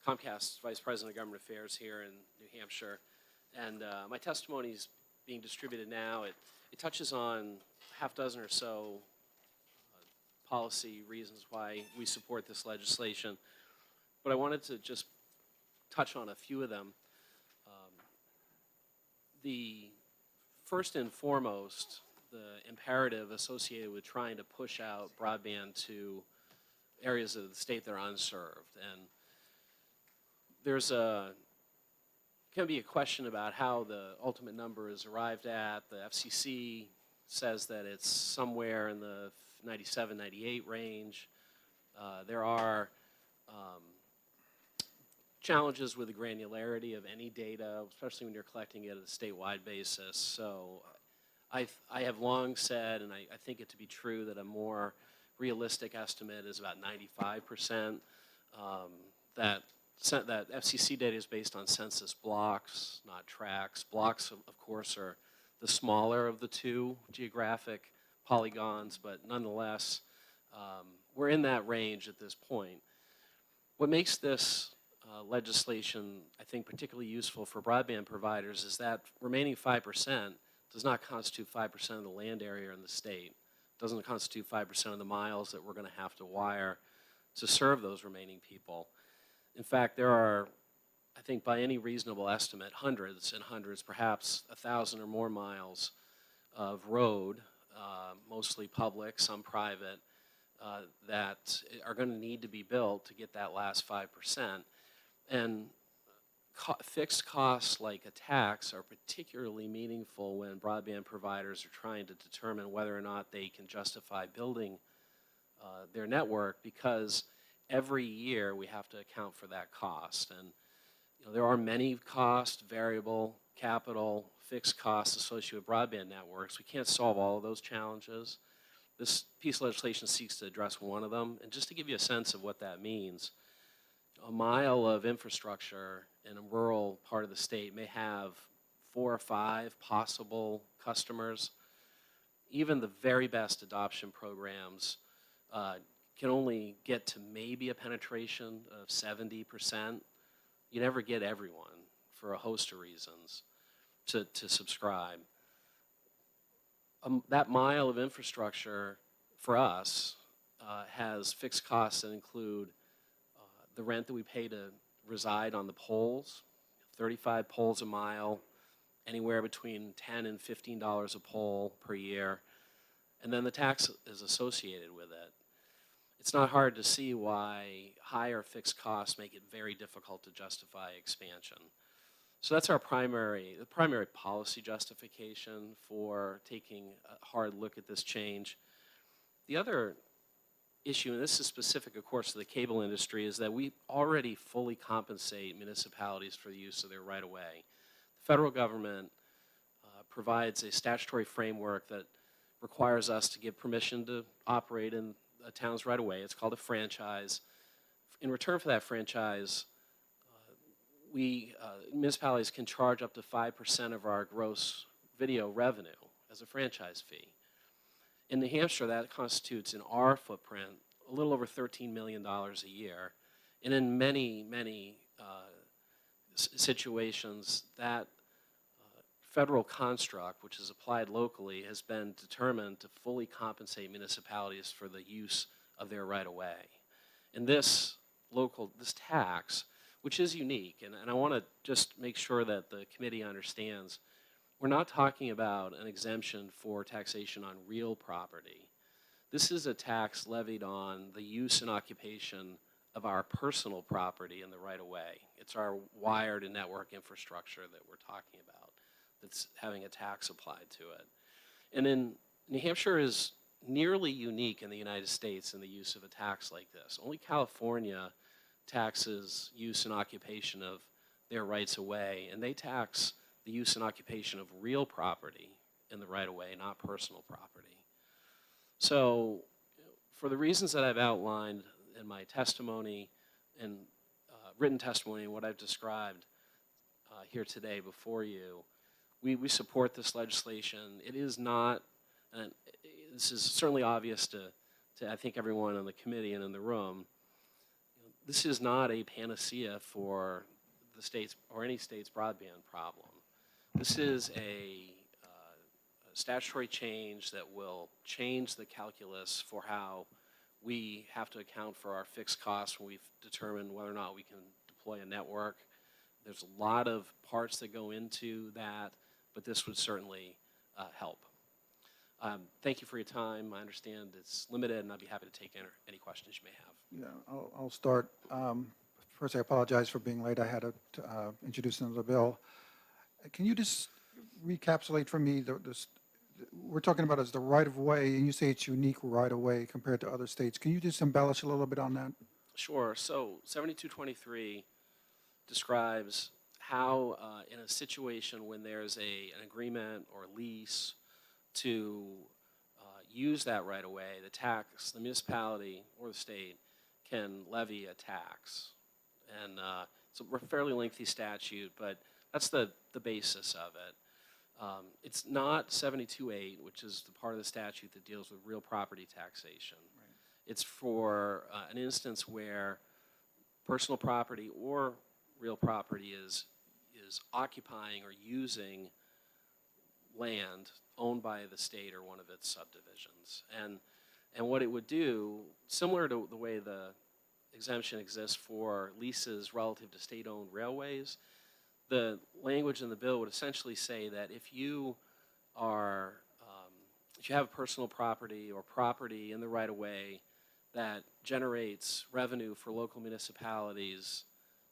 Comcast's Vice President of Government Affairs here in New Hampshire. And my testimony is being distributed now. It touches on half dozen or so policy reasons why we support this legislation. But I wanted to just touch on a few of them. The first and foremost, the imperative associated with trying to push out broadband to areas of the state that are unserved. And there's can be a question about how the ultimate number is arrived at. The FCC says that it's somewhere in the 97, 98 range. There are challenges with the granularity of any data, especially when you're collecting it at a statewide basis. So I have long said, and I think it to be true, that a more realistic estimate is about 95%. That FCC data is based on census blocks, not tracts. Blocks, of course, are the smaller of the two geographic polygons, but nonetheless, we're in that range at this point. What makes this legislation, I think, particularly useful for broadband providers is that remaining 5% does not constitute 5% of the land area in the state. It doesn't constitute 5% of the miles that we're going to have to wire to serve those remaining people. In fact, there are, I think by any reasonable estimate, hundreds and hundreds, perhaps 1,000 or more miles of road, mostly public, some private, that are going to need to be built to get that last 5%. And fixed costs like a tax are particularly meaningful when broadband providers are trying to determine whether or not they can justify building their network, because every year we have to account for that cost. And there are many costs, variable, capital, fixed costs associated with broadband networks. We can't solve all of those challenges. This piece of legislation seeks to address one of them. And just to give you a sense of what that means, a mile of infrastructure in a rural part of the state may have 4 or 5 possible customers. Even the very best adoption programs can only get to maybe a penetration of 70%. You never get everyone for a host of reasons to subscribe. That mile of infrastructure for us has fixed costs that include the rent that we pay to reside on the poles, 35 poles a mile, anywhere between $10 and $15 a pole per year, and then the tax is associated with it. It's not hard to see why higher fixed costs make it very difficult to justify expansion. So that's the primary policy justification for taking a hard look at this change. The other issue, and this is specific, of course, to the cable industry, is that we already fully compensate municipalities for the use of their right-of-way. The federal government provides a statutory framework that requires us to give permission to operate in a town's right-of-way. It's called a franchise. In return for that franchise, municipalities can charge up to 5% of our gross video revenue as a franchise fee. In New Hampshire, that constitutes, in our footprint, a little over $13 million a year. And in many, many situations, that federal construct, which is applied locally, has been determined to fully compensate municipalities for the use of their right-of-way. And this tax, which is unique, and I want to just make sure that the committee understands, we're not talking about an exemption for taxation on real property. This is a tax levied on the use and occupation of our personal property in the right-of-way. It's our wired and network infrastructure that we're talking about that's having a tax applied to it. And in New Hampshire is nearly unique in the United States in the use of a tax like this. Only California taxes use and occupation of their rights of way, and they tax the use and occupation of real property in the right-of-way, not personal property. So for the reasons that I've outlined in my testimony and written testimony and what I've described here today before you, we support this legislation. It is not, and this is certainly obvious to I think everyone on the committee and in the room, this is not a panacea for the state's or any state's broadband problem. This is a statutory change that will change the calculus for how we have to account for our fixed costs when we've determined whether or not we can deploy a network. There's a lot of parts that go into that, but this would certainly help. Thank you for your time. I understand it's limited, and I'd be happy to take any questions you may have. Yeah, I'll start. First, I apologize for being late. I had to introduce another bill. Can you just recapitulate for me, we're talking about as the right-of-way, and you say it's unique right-of-way compared to other states. Can you just embellish a little bit on that? Sure. So 7223 describes how in a situation when there's an agreement or lease to use that right-of-way, the municipality or the state can levy a tax. And it's a fairly lengthy statute, but that's the basis of it. It's not 72.8, which is the part of the statute that deals with real property taxation. Right. It's for an instance where personal property or real property is occupying or using land owned by the state or one of its subdivisions. And what it would do, similar to the way the exemption exists for leases relative to state-owned railways, the language in the bill would essentially say that if you have personal property or property in the right-of-way that generates revenue for local municipalities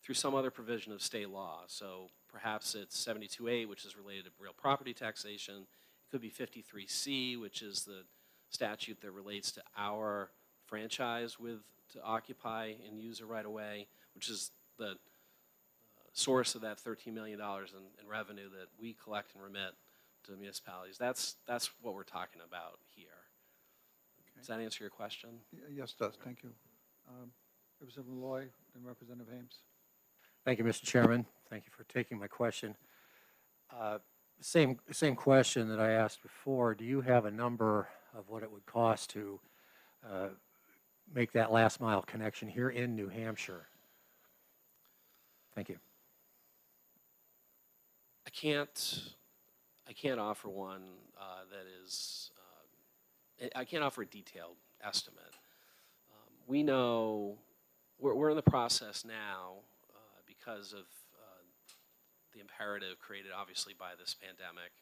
through some other provision of state law, so perhaps it's 72.8, which is related to real property taxation. It could be 53C, which is the statute that relates to our franchise to occupy and use a right-of-way, which is the source of that $13 million in revenue that we collect and remit to municipalities. That's what we're talking about here. Okay. Does that answer your question? Yes, it does. Thank you. Representative Malloy and Representative Ames. Thank you, Mr. Chairman. Thank you for taking my question. Same question that I asked before. Do you have a number of what it would cost to make that last mile connection here in New Hampshire? Thank you. I can't offer one that is. I can't offer a detailed estimate. We know we're in the process now because of the imperative created obviously by this pandemic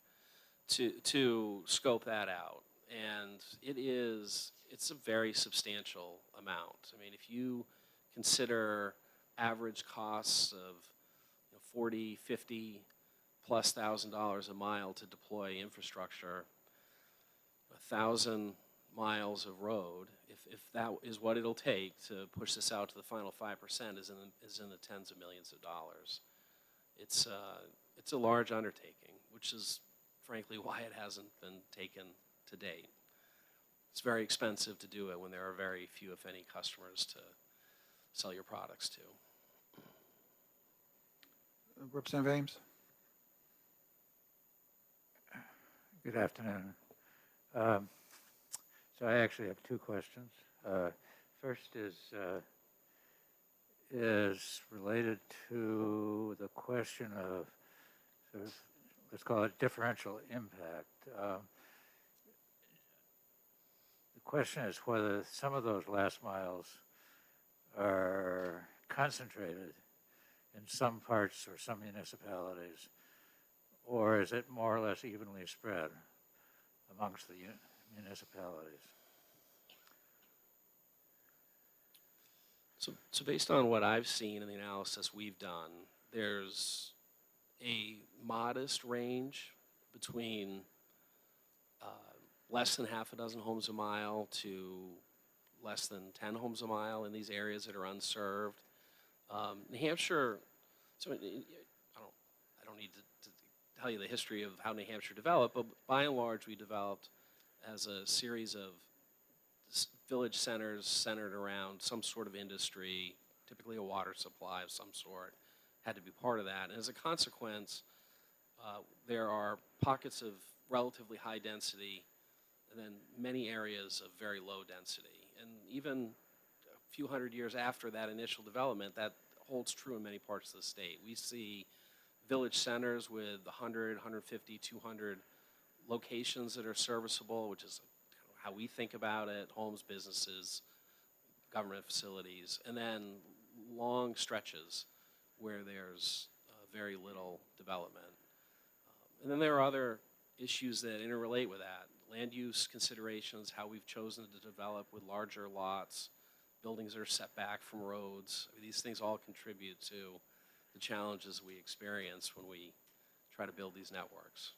to scope that out, and it's a very substantial amount. I mean, if you consider average costs of $40,000, $50,000+ a mile to deploy infrastructure, 1,000 miles of road, if that is what it'll take to push this out to the final 5%, is in the tens of millions of dollars. It's a large undertaking, which is frankly why it hasn't been taken to date. It's very expensive to do it when there are very few, if any, customers to sell your products to. Representative Ames? Good afternoon. So I actually have two questions. First is related to the question of sort of, let's call it differential impact. The question is whether some of those last miles are concentrated in some parts or some municipalities, or is it more or less evenly spread amongst the municipalities? So based on what I've seen in the analysis we've done, there's a modest range between less than half a dozen homes a mile to less than 10 homes a mile in these areas that are unserved. New Hampshire, so I don't need to tell you the history of how New Hampshire developed, but by and large we developed as a series of village centers centered around some sort of industry, typically a water supply of some sort, had to be part of that. And as a consequence, there are pockets of relatively high density and then many areas of very low density. And even a few hundred years after that initial development, that holds true in many parts of the state. We see village centers with 100, 150, 200 locations that are serviceable, which is how we think about it, homes, businesses, government facilities, and then long stretches where there's very little development. And then there are other issues that interrelate with that. Land use considerations, how we've chosen to develop with larger lots, buildings that are set back from roads. I mean, these things all contribute to the challenges we experience when we try to build these networks.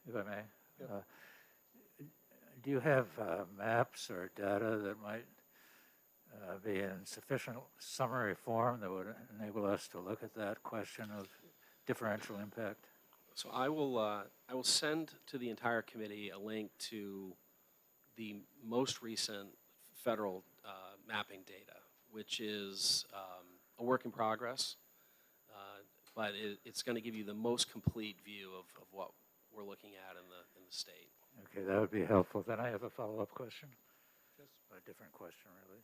If I may. Yep. Do you have maps or data that might be in sufficient summary form that would enable us to look at that question of differential impact? So I will send to the entire committee a link to the most recent federal mapping data, which is a work in progress, but it's going to give you the most complete view of what we're looking at in the state. Okay, that would be helpful. Then I have a follow-up question. Yes. A different question, really.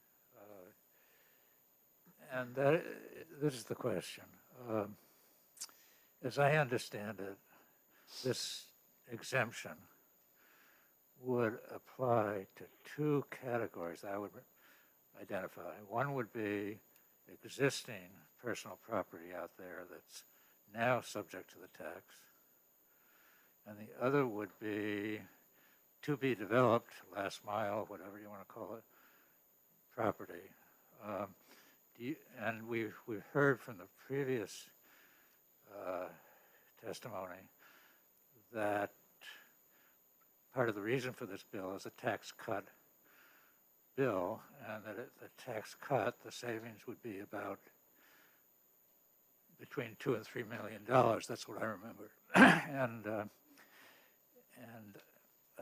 And this is the question. As I understand it, this exemption would apply to two categories I would identify. One would be existing personal property out there that's now subject to the tax. And the other would be to be developed, last mile, whatever you want to call it, property. And we've heard from the previous testimony that part of the reason for this bill is a tax cut bill, and that the tax cut, the savings would be about between $2 and $3 million. That's what I remember. And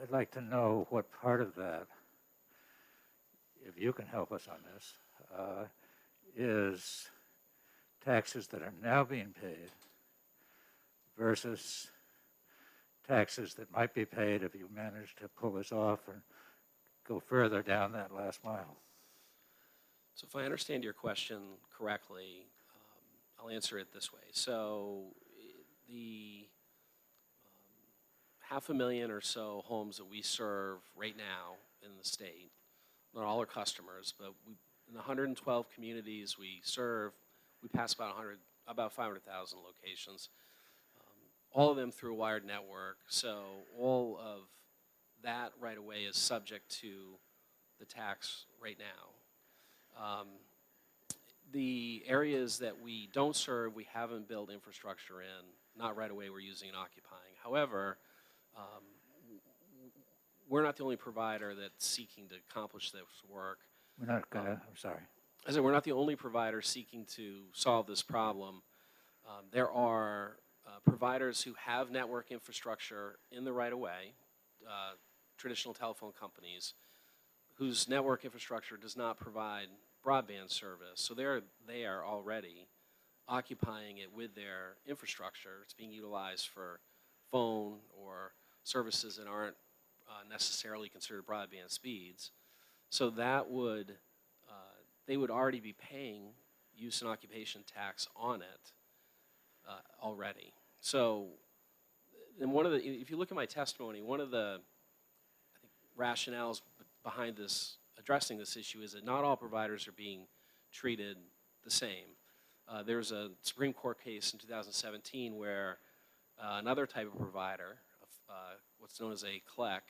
I'd like to know what part of that, if you can help us on this, is taxes that are now being paid versus taxes that might be paid if you manage to pull this off and go further down that last mile. So if I understand your question correctly, I'll answer it this way. So the 500,000 or so homes that we serve right now in the state, not all our customers, but in the 112 communities we serve, we pass about 500,000 locations, all of them through a wired network. So all of that right away is subject to the tax right now. The areas that we don't serve, we haven't built infrastructure in. Not right away, we're using and occupying. However, we're not the only provider that's seeking to accomplish this work. We're not gonna, I'm sorry. I said, we're not the only provider seeking to solve this problem. There are providers who have network infrastructure in the right of way, traditional telephone companies, whose network infrastructure does not provide broadband service. So they are already occupying it with their infrastructure. It's being utilized for phone or services that aren't necessarily considered broadband speeds. So that would, they would already be paying use and occupation tax on it already. So, and one of the, if you look at my testimony, one of the, I think, rationales behind this, addressing this issue is that not all providers are being treated the same. There's a Supreme Court case in 2017 where another type of provider, what's known as a CLEC,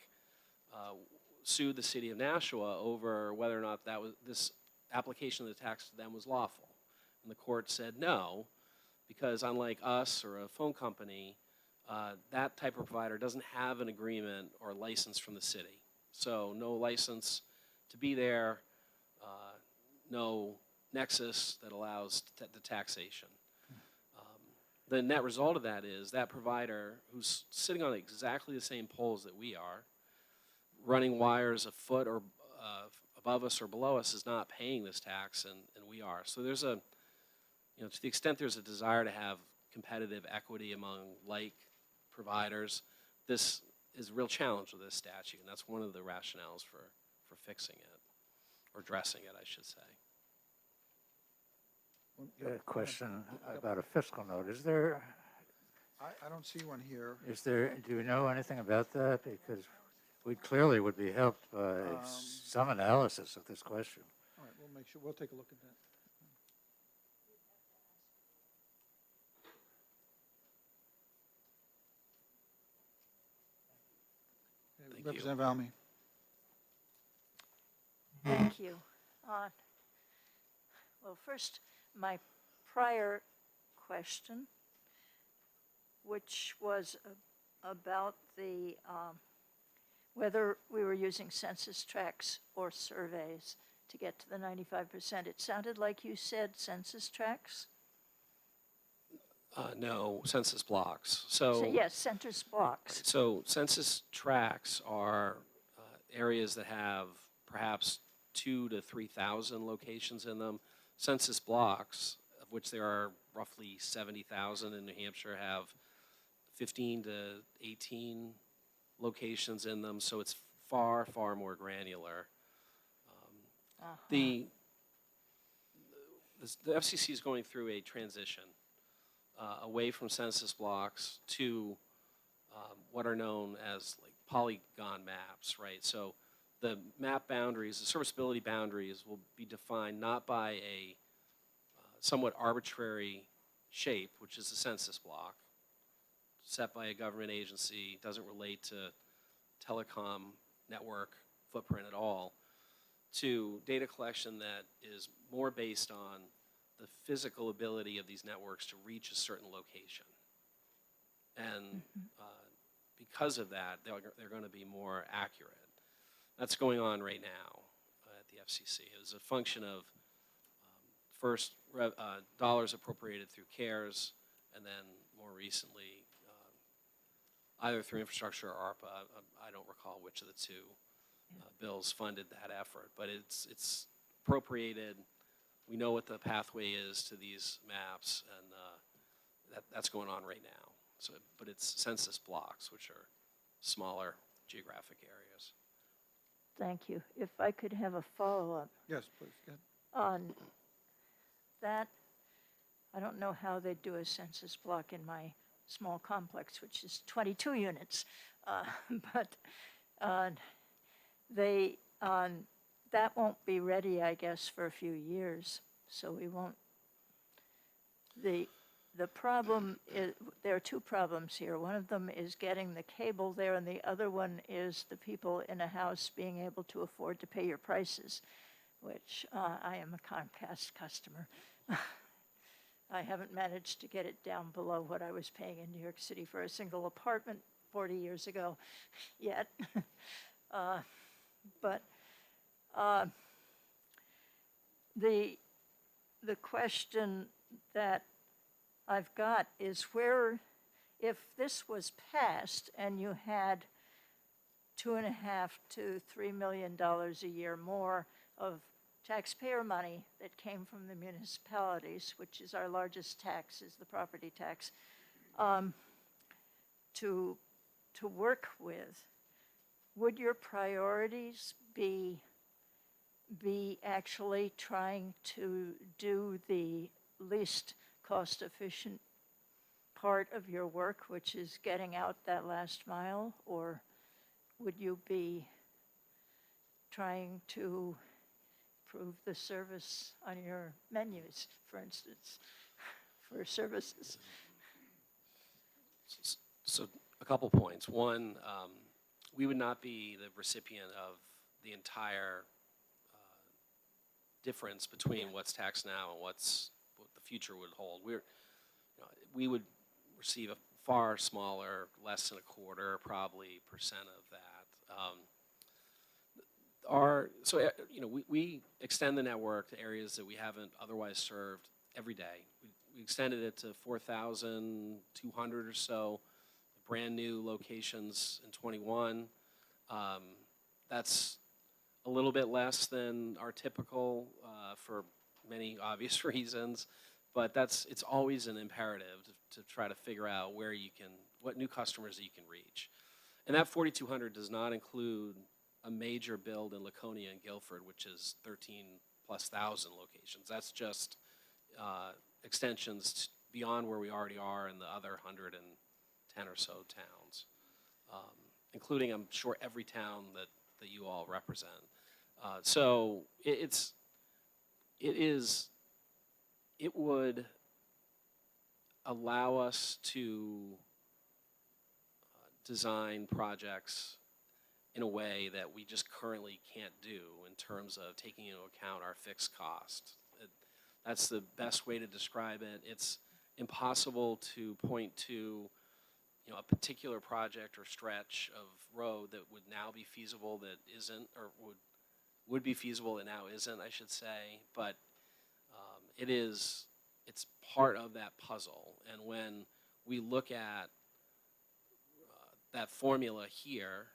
sued the city of Nashua over whether or not that was, this application of the tax to them was lawful. And the court said no, because unlike us or a phone company, that type of provider doesn't have an agreement or license from the city. So no license to be there, no nexus that allows the taxation. The net result of that is that provider who's sitting on exactly the same poles that we are, running wires a foot or above us or below us, is not paying this tax, and we are. So there's a, you know, to the extent there's a desire to have competitive equity among like providers, this is a real challenge with this statute, and that's one of the rationales for fixing it, or addressing it, I should say. A question about a fiscal note. Is there, I don't see one here. is there, do you know anything about that? Because we clearly would be helped by some analysis of this question. All right, we'll make sure, we'll take a look at that. Okay, Representative Almy. Thank you. Well, first, my prior question, which was about the whether we were using census tracts or surveys to get to the 95%. It sounded like you said census tracts. No, census blocks. So yes, census blocks. So census tracts are areas that have perhaps 2,000 to 3,000 locations in them. Census blocks, of which there are roughly 70,000 in New Hampshire, have 15 to 18 locations in them, so it's far, far more granular. The FCC is going through a transition away from census blocks to what are known as like polygon maps, right? So the map boundaries, the serviceability boundaries will be defined not by a somewhat arbitrary shape, which is the census block, set by a government agency, doesn't relate to telecom network footprint at all, to data collection that is more based on the physical ability of these networks to reach a certain location. And because of that, they're going to be more accurate. That's going on right now at the FCC. It was a function of first dollars appropriated through CARES, and then more recently either through infrastructure or ARPA. I don't recall which of the two bills funded that effort, but it's appropriated. We know what the pathway is to these maps, and that's going on right now. So, but it's census blocks, which are smaller geographic areas. Thank you. If I could have a follow-up. Yes, please, go ahead. On that, I don't know how they do a census block in my small complex, which is 22 units, but that won't be ready, I guess, for a few years, so we won't. The problem is, there are two problems here. One of them is getting the cable there, and the other one is the people in a house being able to afford to pay your prices, which I am a Comcast customer. I haven't managed to get it down below what I was paying in New York City for a single apartment 40 years ago yet. But the question that I've got is where, if this was passed and you had $2.5 to $3 million a year more of taxpayer money that came from the municipalities, which is our largest tax, is the property tax, to work with, would your priorities be actually trying to do the least cost-efficient part of your work, which is getting out that last mile, or would you be trying to improve the service on your menus, for instance, for services? So a couple points. One, we would not be the recipient of the entire difference between what's taxed now and what the future would hold. We would receive a far smaller, less than a quarter, probably, percent of that. We extend the network to areas that we haven't otherwise served every day. We extended it to 4,200 or so brand new locations in 21. That's a little bit less than our typical for many obvious reasons, but it's always an imperative to try to figure out what new customers that you can reach. And that 4,200 does not include a major build in Laconia and Guilford, which is 13,000+ locations. That's just extensions beyond where we already are in the other 110 or so towns, including, I'm sure, every town that you all represent. So it would allow us to design projects in a way that we just currently can't do in terms of taking into account our fixed cost. That's the best way to describe it. It's impossible to point to a particular project or stretch of road that would now be feasible that isn't, or would be feasible that now isn't, I should say. But it's part of that puzzle. And when we look at that formula here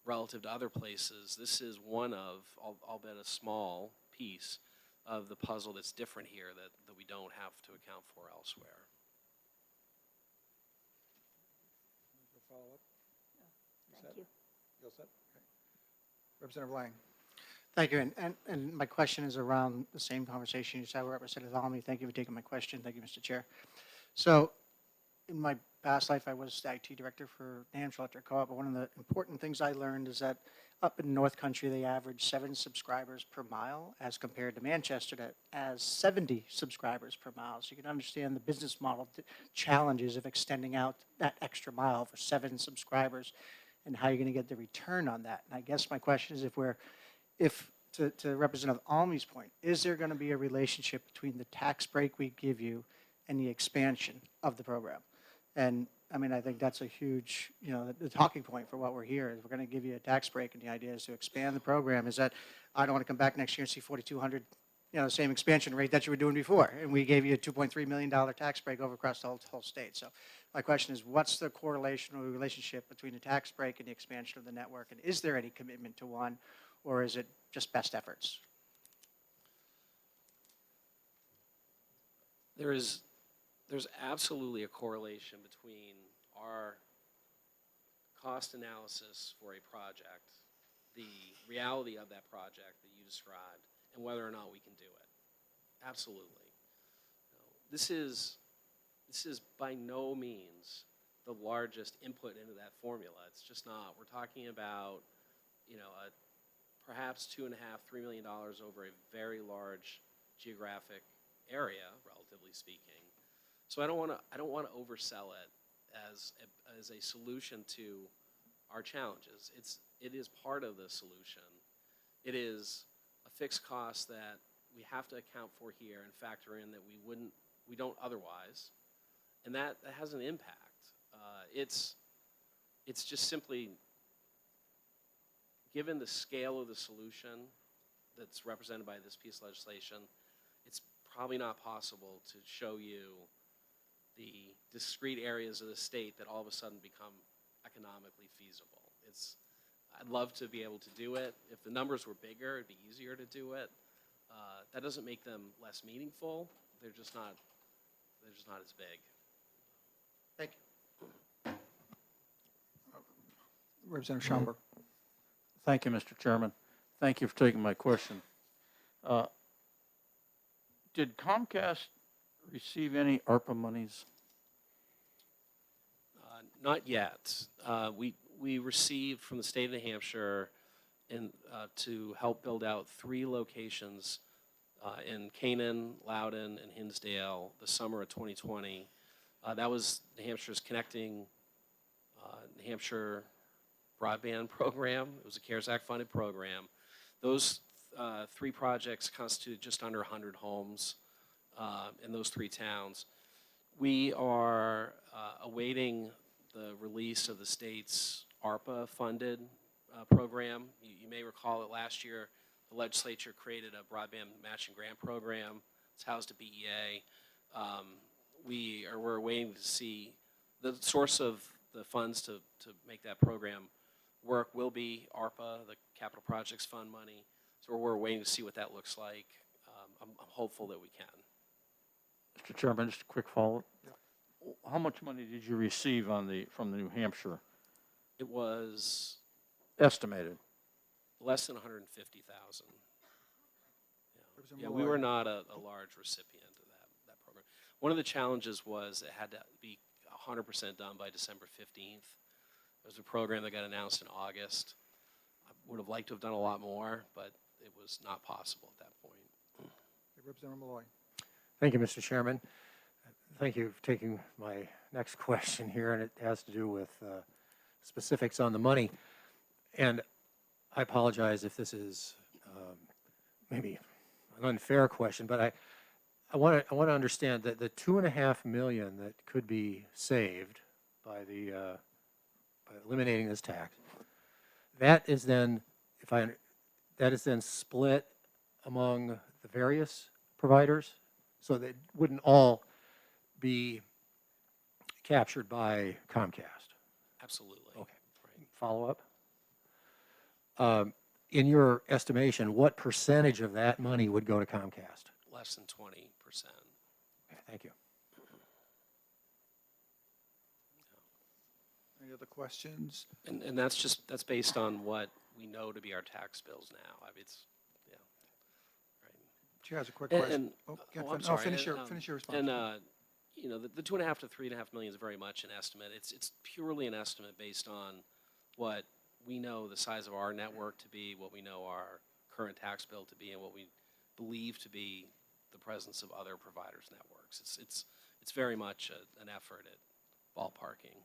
relative to other places, this is one of, I'll bet, a small piece of the puzzle that's different here that we don't have to account for elsewhere. Follow up? Thank you. You all set? Okay. Representative Lang. Thank you, and my question is around the same conversation you just had with Representative Almy. Thank you for taking my question. Thank you, Mr. Chair. So, in my past life, I was the IT director for the Hampshire Electric Co-op, but one of the important things I learned is that up in North Country, they average 7 subscribers per mile, as compared to Manchester that has 70 subscribers per mile. So you can understand the business model challenges of extending out that extra mile for 7 subscribers and how you're going to get the return on that. And I guess my question is to Representative Almy's point, is there going to be a relationship between the tax break we give you and the expansion of the program? And I mean, I think that's a huge, the talking point for what we're here is we're going to give you a tax break, and the idea is to expand the program. Is that I don't want to come back next year and see 4,200, the same expansion rate that you were doing before, and we gave you a $2.3 million tax break over across the whole state. So my question is, what's the correlation or relationship between the tax break and the expansion of the network, and is there any commitment to one, or is it just best efforts? There's absolutely a correlation between our cost analysis for a project, the reality of that project that you described, and whether or not we can do it. Absolutely. This is by no means the largest input into that formula. It's just not. We're talking about, perhaps $2.5–3 million over a very large geographic area, relatively speaking. So I don't want to oversell it as a solution to our challenges. It is part of the solution. It is a fixed cost that we have to account for here and factor in that we don't otherwise, and that has an impact. It's just simply given the scale of the solution that's represented by this piece of legislation, it's probably not possible to show you the discrete areas of the state that all of a sudden become economically feasible. I'd love to be able to do it. If the numbers were bigger, it'd be easier to do it. That doesn't make them less meaningful. They're just not as big. Thank you. Representative Schomburg. Thank you, Mr. Chairman. Thank you for taking my question. Did Comcast receive any ARPA monies? Not yet. We received from the state of New Hampshire to help build out 3 locations in Canaan, Loudon, and Hinsdale the summer of 2020. That was New Hampshire's Connecting New Hampshire broadband program. It was a CARES Act funded program. Those 3 projects constitute just under 100 homes in those 3 towns. We are awaiting the release of the state's ARPA funded program. You may recall that last year the legislature created a broadband matching grant program. It's housed at BEA. We're waiting to see the source of the funds to make that program work will be ARPA, the Capital Projects Fund money. So we're waiting to see what that looks like. I'm hopeful that we can. Mr. Chairman, just a quick follow-up. How much money did you receive from the New Hampshire? It was Estimated. less than 150,000. Yeah, we were not a large recipient of that program. One of the challenges was it had to be 100% done by December 15th. It was a program that got announced in August. I would have liked to have done a lot more, but it was not possible at that point. Representative Malloy. Thank you, Mr. Chairman. Thank you for taking my next question here, and it has to do with specifics on the money. And I apologize if this is maybe an unfair question, but I want to understand that the $2.5 million that could be saved by eliminating this tax, that is then split among the various providers, so they wouldn't all be captured by Comcast. Absolutely. Okay. Right. Follow up. In your estimation, what percentage of that money would go to Comcast? Less than 20%. Okay, thank you. Any other questions? And that's based on what we know to be our tax bills now. I mean, it's, yeah. Right. Chair has a quick question. I'm sorry. Finish your response. And the 2.5 to 3.5 million is very much an estimate. It's purely an estimate based on what we know the size of our network to be, what we know our current tax bill to be, and what we believe to be the presence of other providers' networks. It's very much an effort at ballparking.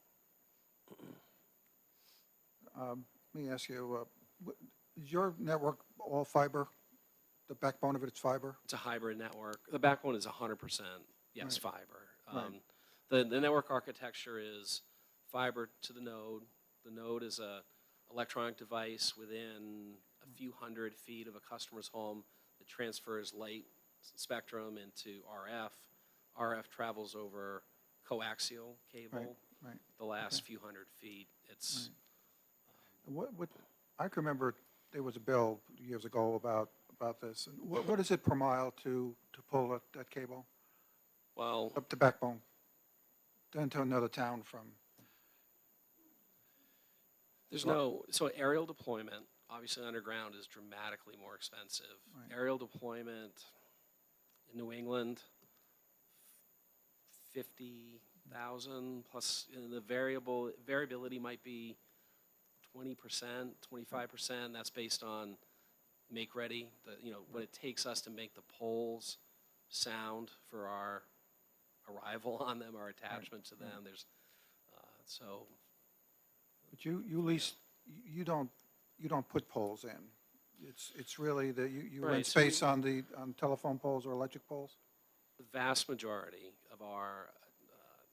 Let me ask you, is your network all fiber? The backbone of it is fiber? It's a hybrid network. The backbone is 100%, yes, Right. fiber. The network architecture is fiber to the node. The node is a electronic device within a few hundred feet of a customer's home that transfers light spectrum into RF. RF travels over coaxial cable. Right. The last few hundred feet. It's What I can remember there was a bill years ago about this. And what is it per mile to pull that cable? Well, up the backbone, then to another town from. So aerial deployment, obviously underground, is dramatically more expensive. Right. Aerial deployment in New England, 50,000 plus, the variability might be 20%, 25%. That's based on make ready, what it takes us to make the poles sound for our arrival on them, our attachment to them. There's so. But you lease, you don't put poles in. It's really that you rent space on telephone poles or electric poles. The vast majority of our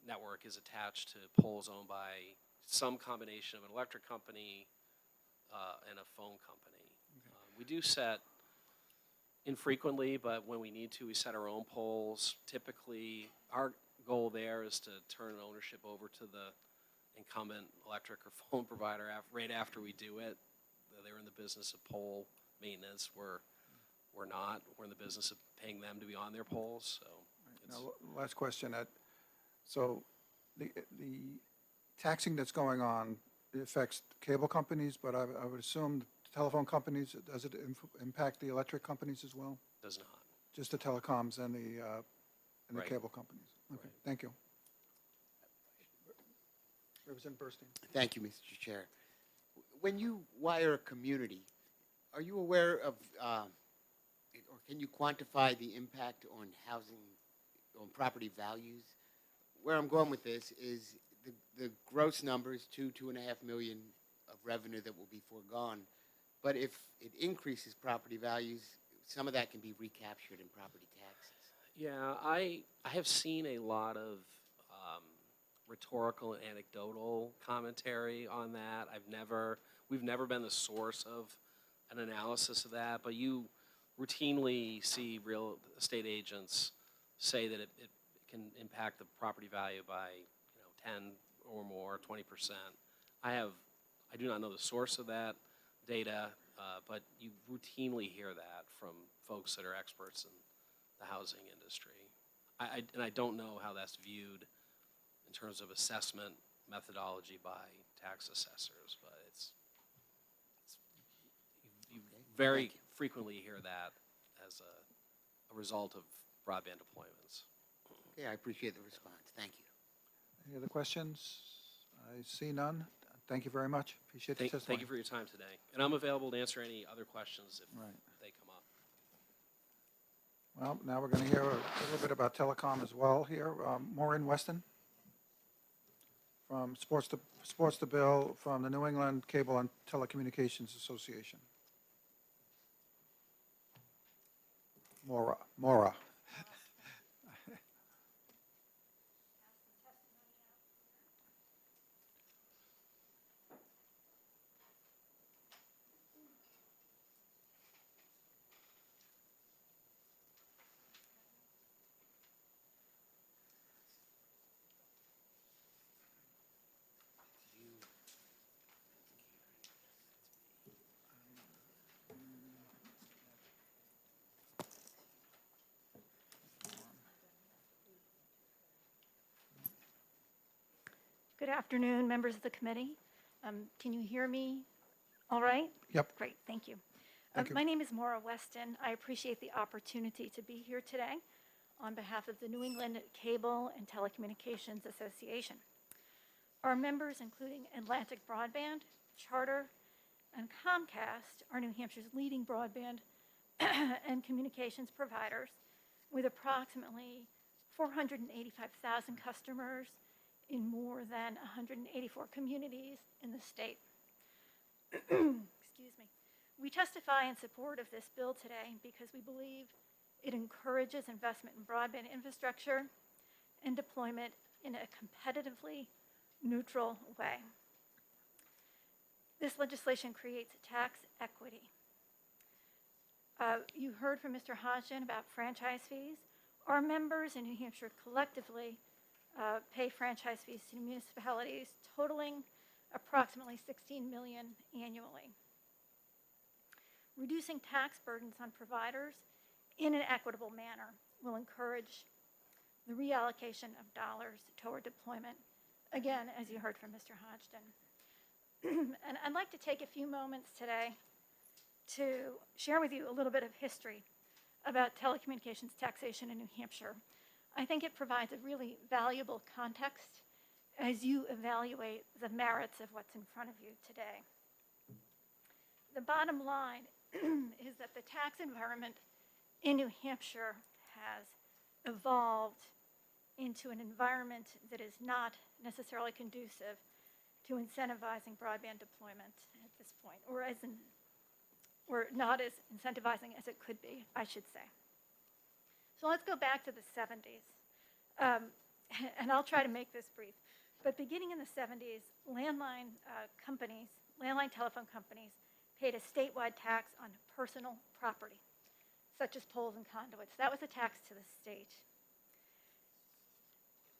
network is attached to poles owned by some combination of an electric company, and a phone company. We do set infrequently, but when we need to, we set our own poles. Typically, our goal there is to turn ownership over to the incumbent electric or phone provider right after we do it. They're in the business of pole maintenance. We're not. We're in the business of paying them to be on their poles. So, Now, last question. So the taxing that's going on, it affects cable companies, but I would assume the telephone companies, does it impact the electric companies as well? does not. Just the telecoms and the Right. cable companies? Okay, Right. thank you. Representative Burstein. Thank you, Mr. Chair. When you wire a community, are you aware of, or can you quantify the impact on housing, on property values? Where I'm going with this is the gross numbers, 2.5 million of revenue that will be foregone. But if it increases property values, some of that can be recaptured in property taxes. Yeah, I have seen a lot of rhetorical and anecdotal commentary on that. We've never been the source of an analysis of that, but you routinely see real estate agents say that it can impact the property value by 10 or more, 20%. I do not know the source of that data, but you routinely hear that from folks that are experts in the housing industry. And I don't know how that's viewed in terms of assessment methodology by tax assessors, but you very frequently hear that as a result of broadband deployments. Okay, I appreciate the response. Thank you. Any other questions? I see none. Thank you very much. Appreciate the testimony. Thank you for your time today. And I'm available to answer any other questions if they come up. Well, now we're going to hear a little bit about telecom as well here. Maureen Weston from Sports to Bill from the New England Cable and Telecommunications Association. Maura. Good afternoon, members of the committee. Can you hear me all right? Yep. Great, thank you. Thank you. My name is Maura Weston. I appreciate the opportunity to be here today on behalf of the New England Cable and Telecommunications Association. Our members, including Atlantic Broadband, Charter, and Comcast, are New Hampshire's leading broadband and communications providers with approximately 485,000 customers in more than 184 communities in the state. Excuse me. We testify in support of this bill today because we believe it encourages investment in broadband infrastructure and deployment in a competitively neutral way. This legislation creates tax equity. You heard from Mr. Hodgson about franchise fees. Our members in New Hampshire collectively pay franchise fees to municipalities totaling approximately $16 million annually. Reducing tax burdens on providers in an equitable manner will encourage the reallocation of dollars toward deployment, again, as you heard from Mr. Hodgson. And I'd like to take a few moments today to share with you a little bit of history about telecommunications taxation in New Hampshire. I think it provides a really valuable context as you evaluate the merits of what's in front of you today. The bottom line is that the tax environment in New Hampshire has evolved into an environment that is not necessarily conducive to incentivizing broadband deployment at this point, or not as incentivizing as it could be, I should say. So let's go back to the 70s, and I'll try to make this brief. But beginning in the 70s, landline telephone companies paid a statewide tax on personal property, such as poles and conduits. That was a tax to the state.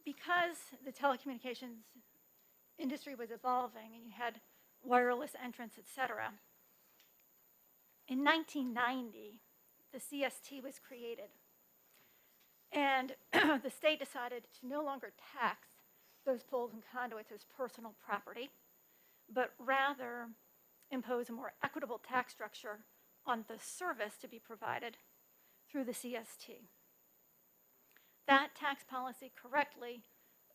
Because the telecommunications industry was evolving and you had wireless entrants, et cetera, in 1990, the CST was created. And the state decided to no longer tax those poles and conduits as personal property, but rather impose a more equitable tax structure on the service to be provided through the CST. That tax policy correctly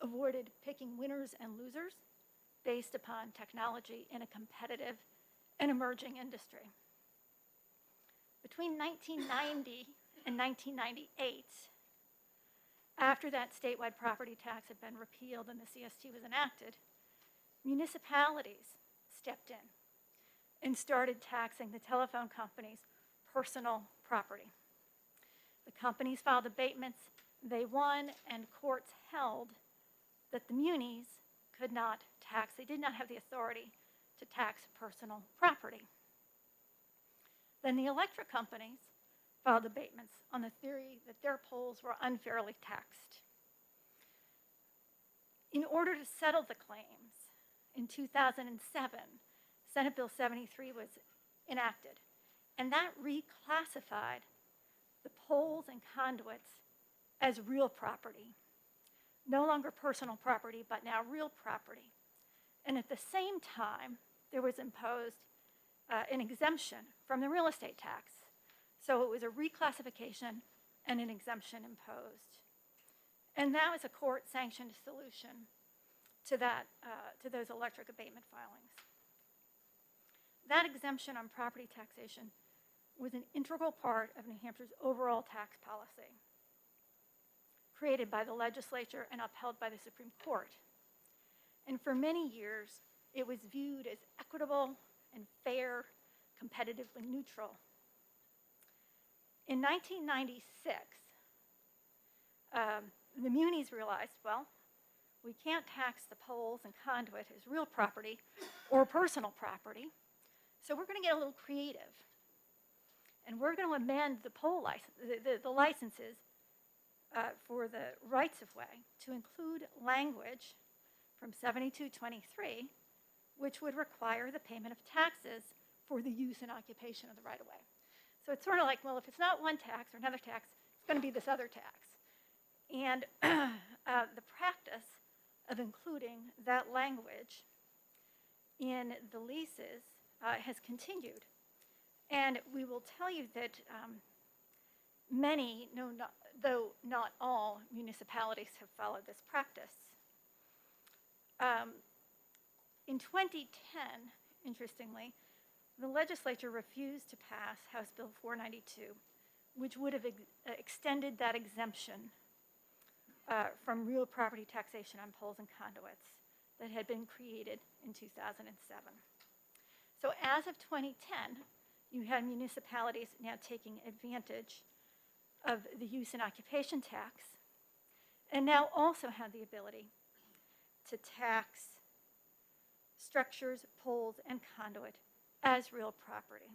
avoided picking winners and losers based upon technology in a competitive and emerging industry. Between 1990 and 1998, after that statewide property tax had been repealed and the CST was enacted, municipalities stepped in and started taxing the telephone companies' personal property. The companies filed abatements, they won, and courts held that the munis could not tax, they did not have the authority to tax personal property. Then the electric companies filed abatements on the theory that their poles were unfairly taxed. In order to settle the claims, in 2007, Senate Bill 73 was enacted, and that reclassified the poles and conduits as real property. No longer personal property, but now real property. And at the same time, there was imposed an exemption from the real estate tax. So it was a reclassification and an exemption imposed. And that was a court-sanctioned solution to those electric abatement filings. That exemption on property taxation was an integral part of New Hampshire's overall tax policy, created by the legislature and upheld by the Supreme Court. And for many years, it was viewed as equitable and fair, competitively neutral. In 1996, the munis realized, well, we can't tax the poles and conduit as real property or personal property, so we're going to get a little creative. And we're going to amend the pole the licenses for the rights-of-way to include language from 7223, which would require the payment of taxes for the use and occupation of the right-of-way. So it's sort of like, well, if it's not one tax or another tax, it's going to be this other tax. And the practice of including that language in the leases has continued. And we will tell you that many, though not all, municipalities have followed this practice. In 2010, interestingly, the legislature refused to pass House Bill 492, which would have extended that exemption from real property taxation on poles and conduits that had been created in 2007. So as of 2010, you had municipalities now taking advantage of the use and occupation tax, and now also have the ability to tax structures, poles, and conduit as real property.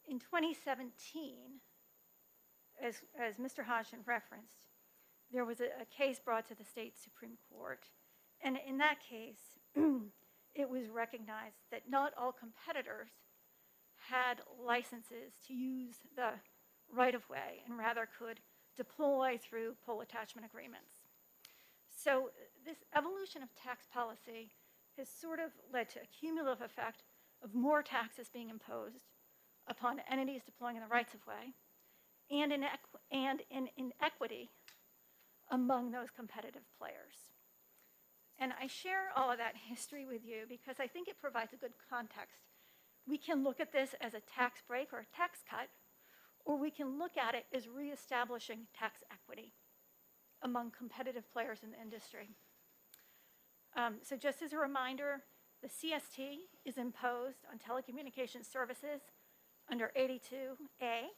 In 2017, as Mr. Hodgson referenced, there was a case brought to the state Supreme Court, and in that case, it was recognized that not all competitors had licenses to use the right-of-way and rather could deploy through pole attachment agreements. So this evolution of tax policy has sort of led to a cumulative effect of more taxes being imposed upon entities deploying in the rights-of-way and in inequity among those competitive players. And I share all of that history with you because I think it provides a good context. We can look at this as a tax break or a tax cut, or we can look at it as reestablishing tax equity among competitive players in the industry. So just as a reminder, the CST is imposed on telecommunications services under 82A.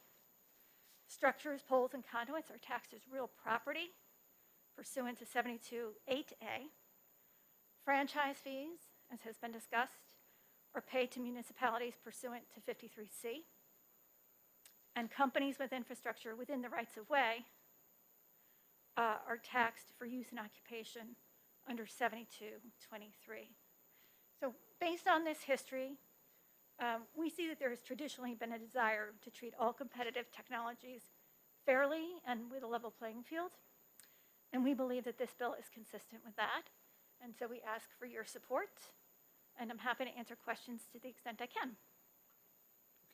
Structures, poles, and conduits are taxed as real property pursuant to 72.8A. Franchise fees as has been discussed, are paid to municipalities pursuant to 53C, and companies with infrastructure within the rights of way are taxed for use and occupation under 7223. So based on this history, we see that there has traditionally been a desire to treat all competitive technologies fairly and with a level playing field. And we believe that this bill is consistent with that. And so we ask for your support, and I'm happy to answer questions to the extent I can.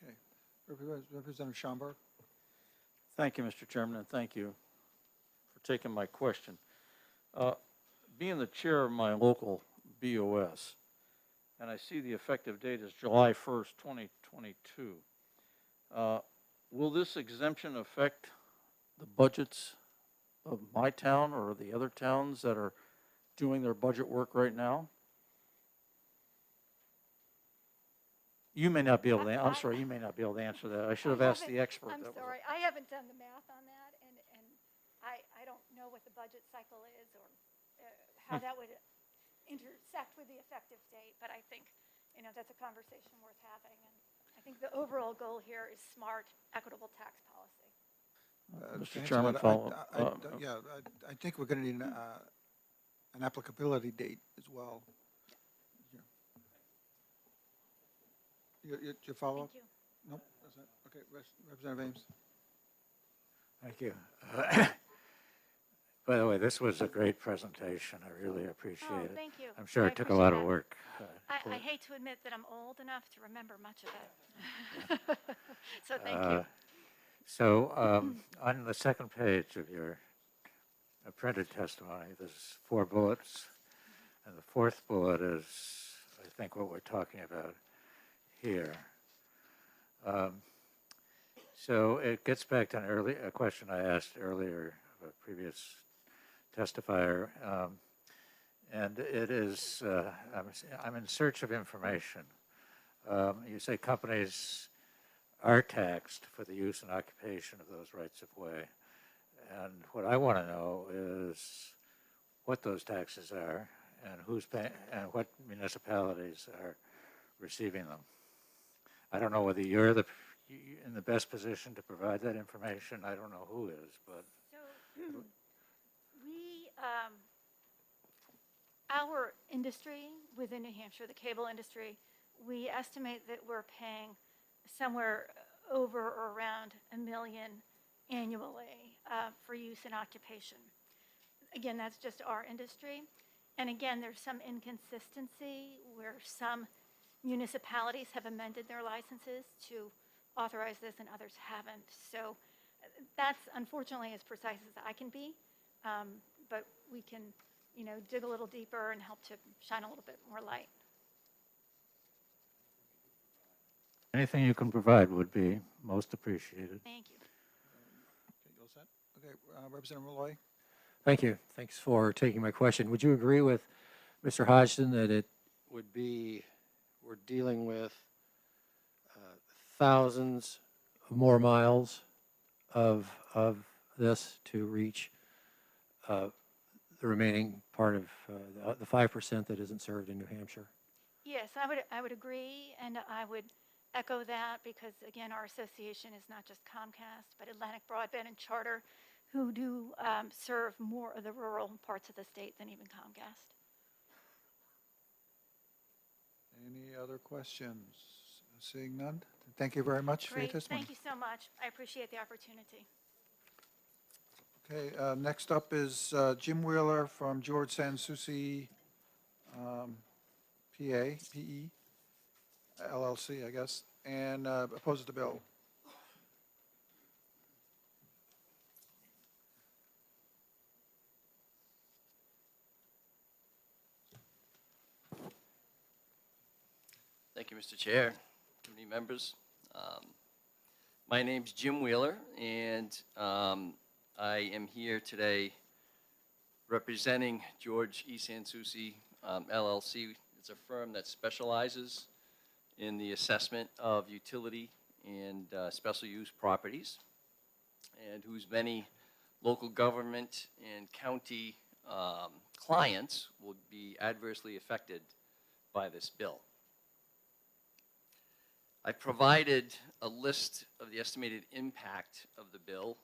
Okay. Representative Schomburg. Thank you, Mr. Chairman, and thank you for taking my question. Being the chair of my local BOS, and I see the effective date is July 1st, 2022, will this exemption affect the budgets of my town or the other towns that are doing their budget work right now? You may not be able to, I'm sorry, you may not be able to answer that. I should have asked the expert. I'm sorry, I haven't done the math on that, and I don't know what the budget cycle is or how that would intersect with the effective date, but I think, you know, that's a conversation worth having, and I think the overall goal here is smart, equitable tax policy. Mr. Chairman, follow up. Yeah, I think we're going to need an applicability date as well. Your follow-up? Thank you. Nope, that's it. Okay, Representative Ames. Thank you. By the way, this was a great presentation. I really appreciate it. Thank you. I'm sure I it took a appreciate lot of that. work. I hate to admit that I'm old enough to remember much of it. So thank you. So on the second page of your printed testimony, there's 4 bullets, and the 4th bullet is, I think, what we're talking about here. So it gets back to a question I asked earlier of a previous testifier, and it is, I'm in search of information. You say companies are taxed for the use and occupation of those rights of way, and what I want to know is what those taxes are and who's paying, and what municipalities are receiving them. I don't know whether you're in the best position to provide that information. I don't know who is, but. So our industry within New Hampshire, the cable industry, we estimate that we're paying somewhere over or around $1 million annually for use and occupation. Again, that's just our industry. And again, there's some inconsistency where some municipalities have amended their licenses to authorize this and others haven't. So that's unfortunately as precise as I can be, but we can, you know, dig a little deeper and help to shine a little bit more light. Anything you can provide would be most appreciated. Thank you. Okay, you all set? Okay, Representative Malloy. Thank you. Thanks for taking my question. Would you agree with Mr. Hodgson that it would be, we're dealing with thousands more miles of this to reach the remaining part of the 5% that isn't served in New Hampshire? Yes, I would agree, and I would echo that because, again, our association is not just Comcast, but Atlantic Broadband and Charter, who do serve more of the rural parts of the state than even Comcast. Any other questions? Seeing none, thank you very much for your Great, testimony. thank you so much. I appreciate the opportunity. Okay, next up is Jim Wheeler from George Sanssouci, PE, LLC, I guess, and opposes the bill. Thank you, Mr. Chair, committee members. My name's Jim Wheeler, and I am here today representing George E. Sanssouci, LLC. It's a firm that specializes in the assessment of utility and special use properties, and whose many local government and county clients will be adversely affected by this bill. I provided a list of the estimated impact of the bill.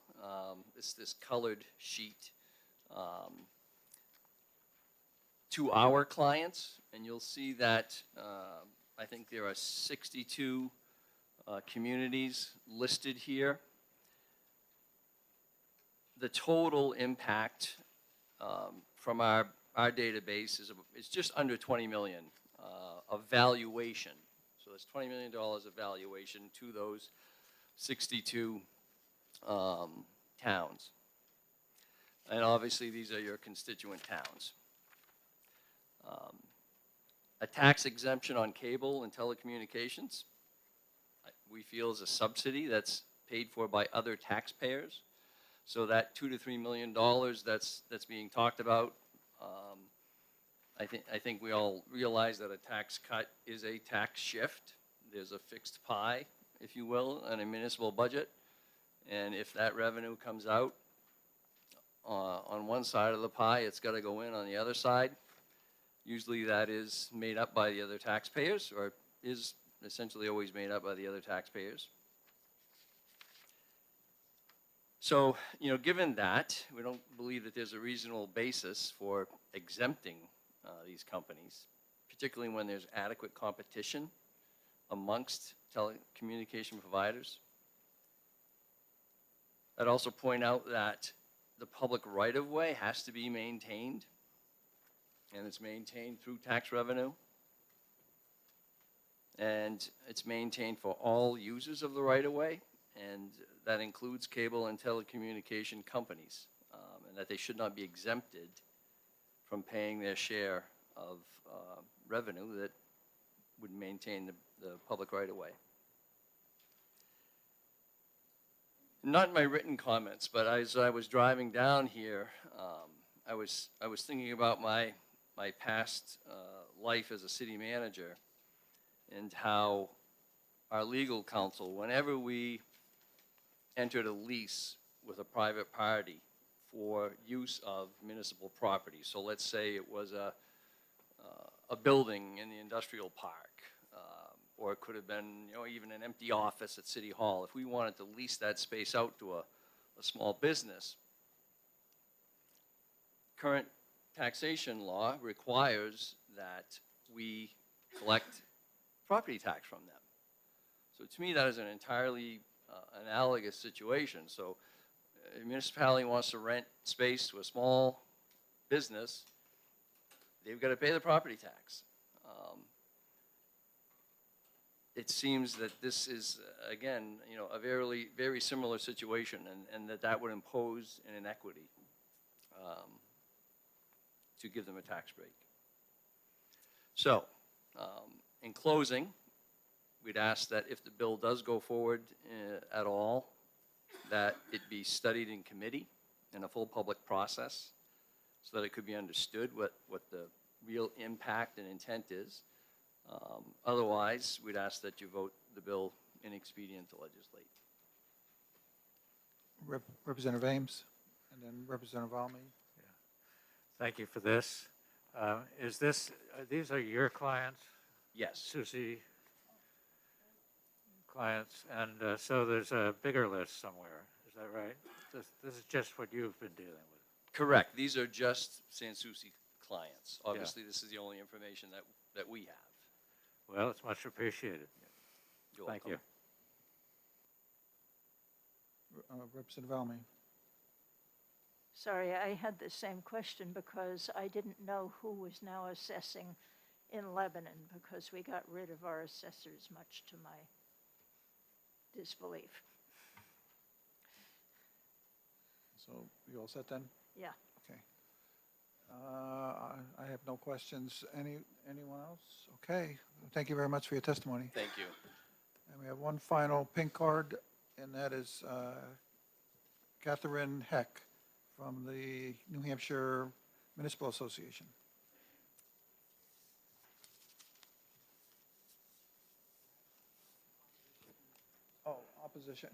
This colored sheet to our clients, and you'll see that I think there are 62 communities listed here. The total impact from our database is just under 20 million of valuation. So it's $20 million of valuation to those 62 towns. And obviously, these are your constituent towns. A tax exemption on cable and telecommunications, we feel is a subsidy that's paid for by other taxpayers. So that $2 to $3 million that's being talked about, I think we all realize that a tax cut is a tax shift. There's a fixed pie, if you will, in a municipal budget. And if that revenue comes out on one side of the pie, it's got to go in on the other side. Usually that is made up by the other taxpayers, or is essentially always made up by the other taxpayers. So, given that, we don't believe that there's a reasonable basis for exempting these companies, particularly when there's adequate competition amongst telecommunication providers. I'd also point out that the public right-of-way has to be maintained, and it's maintained through tax revenue. And it's maintained for all users of the right-of-way, and that includes cable and telecommunication companies, and that they should not be exempted from paying their share of revenue that would maintain the public right-of-way. Not in my written comments, but as I was driving down here, I was thinking about my past life as a city manager, and how our legal counsel, whenever we entered a lease with a private party for use of municipal property, so let's say it was a building in the industrial park, or it could have been even an empty office at City Hall. If we wanted to lease that space out to a small business, current taxation law requires that we collect property tax from them. So to me, that is an entirely analogous situation. So a municipality wants to rent space to a small business, they've got to pay the property tax. It seems that this is, again, a very, very similar situation, and that would impose an inequity to give them a tax break. So, in closing, we'd ask that if the bill does go forward at all, that it be studied in committee in a full public process so that it could be understood what the real impact and intent is. Otherwise, we'd ask that you vote the bill inexpedient to legislate. Representative Ames, and then Representative Almy. Thank you for this. These are your clients? Yes. Susie clients, and so there's a bigger list somewhere, is that right? This is just what you've been dealing with? Correct. These are just Sanssouci clients. Obviously, this is the only information that we have. Well, it's much appreciated. You're Thank welcome. you. Representative Almy. Sorry, I had the same question because I didn't know who was now assessing in Lebanon, because we got rid of our assessors, much to my disbelief. So you all set then? Yeah. Okay. I have no questions. Anyone else? Okay. Thank you very much for your testimony. Thank you. And we have one final pink card, and that is Catherine Heck from the New Hampshire Municipal Association. Oh, opposition,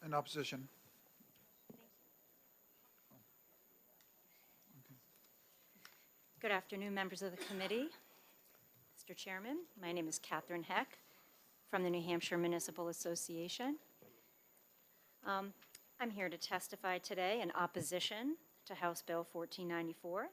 in opposition. Good afternoon, members of the committee. Mr. Chairman, my name is Catherine Heck from the New Hampshire Municipal Association. I'm here to testify today in opposition to House Bill 1494.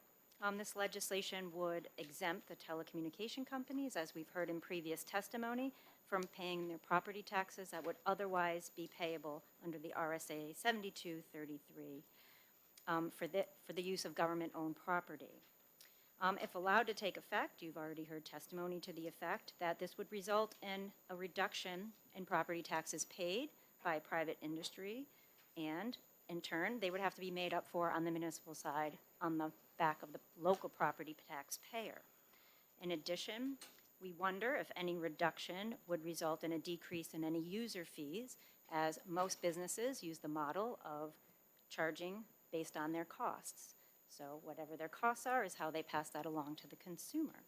This legislation would exempt the telecommunication companies, as we've heard in previous testimony, from paying their property taxes that would otherwise be payable under the RSA 7233 for the use of government-owned property. If allowed to take effect, you've already heard testimony to the effect that this would result in a reduction in property taxes paid by private industry, and in turn, they would have to be made up for on the municipal side on the back of the local property taxpayer. In addition, we wonder if any reduction would result in a decrease in any user fees, as most businesses use the model of charging based on their costs. So whatever their costs are is how they pass that along to the consumer.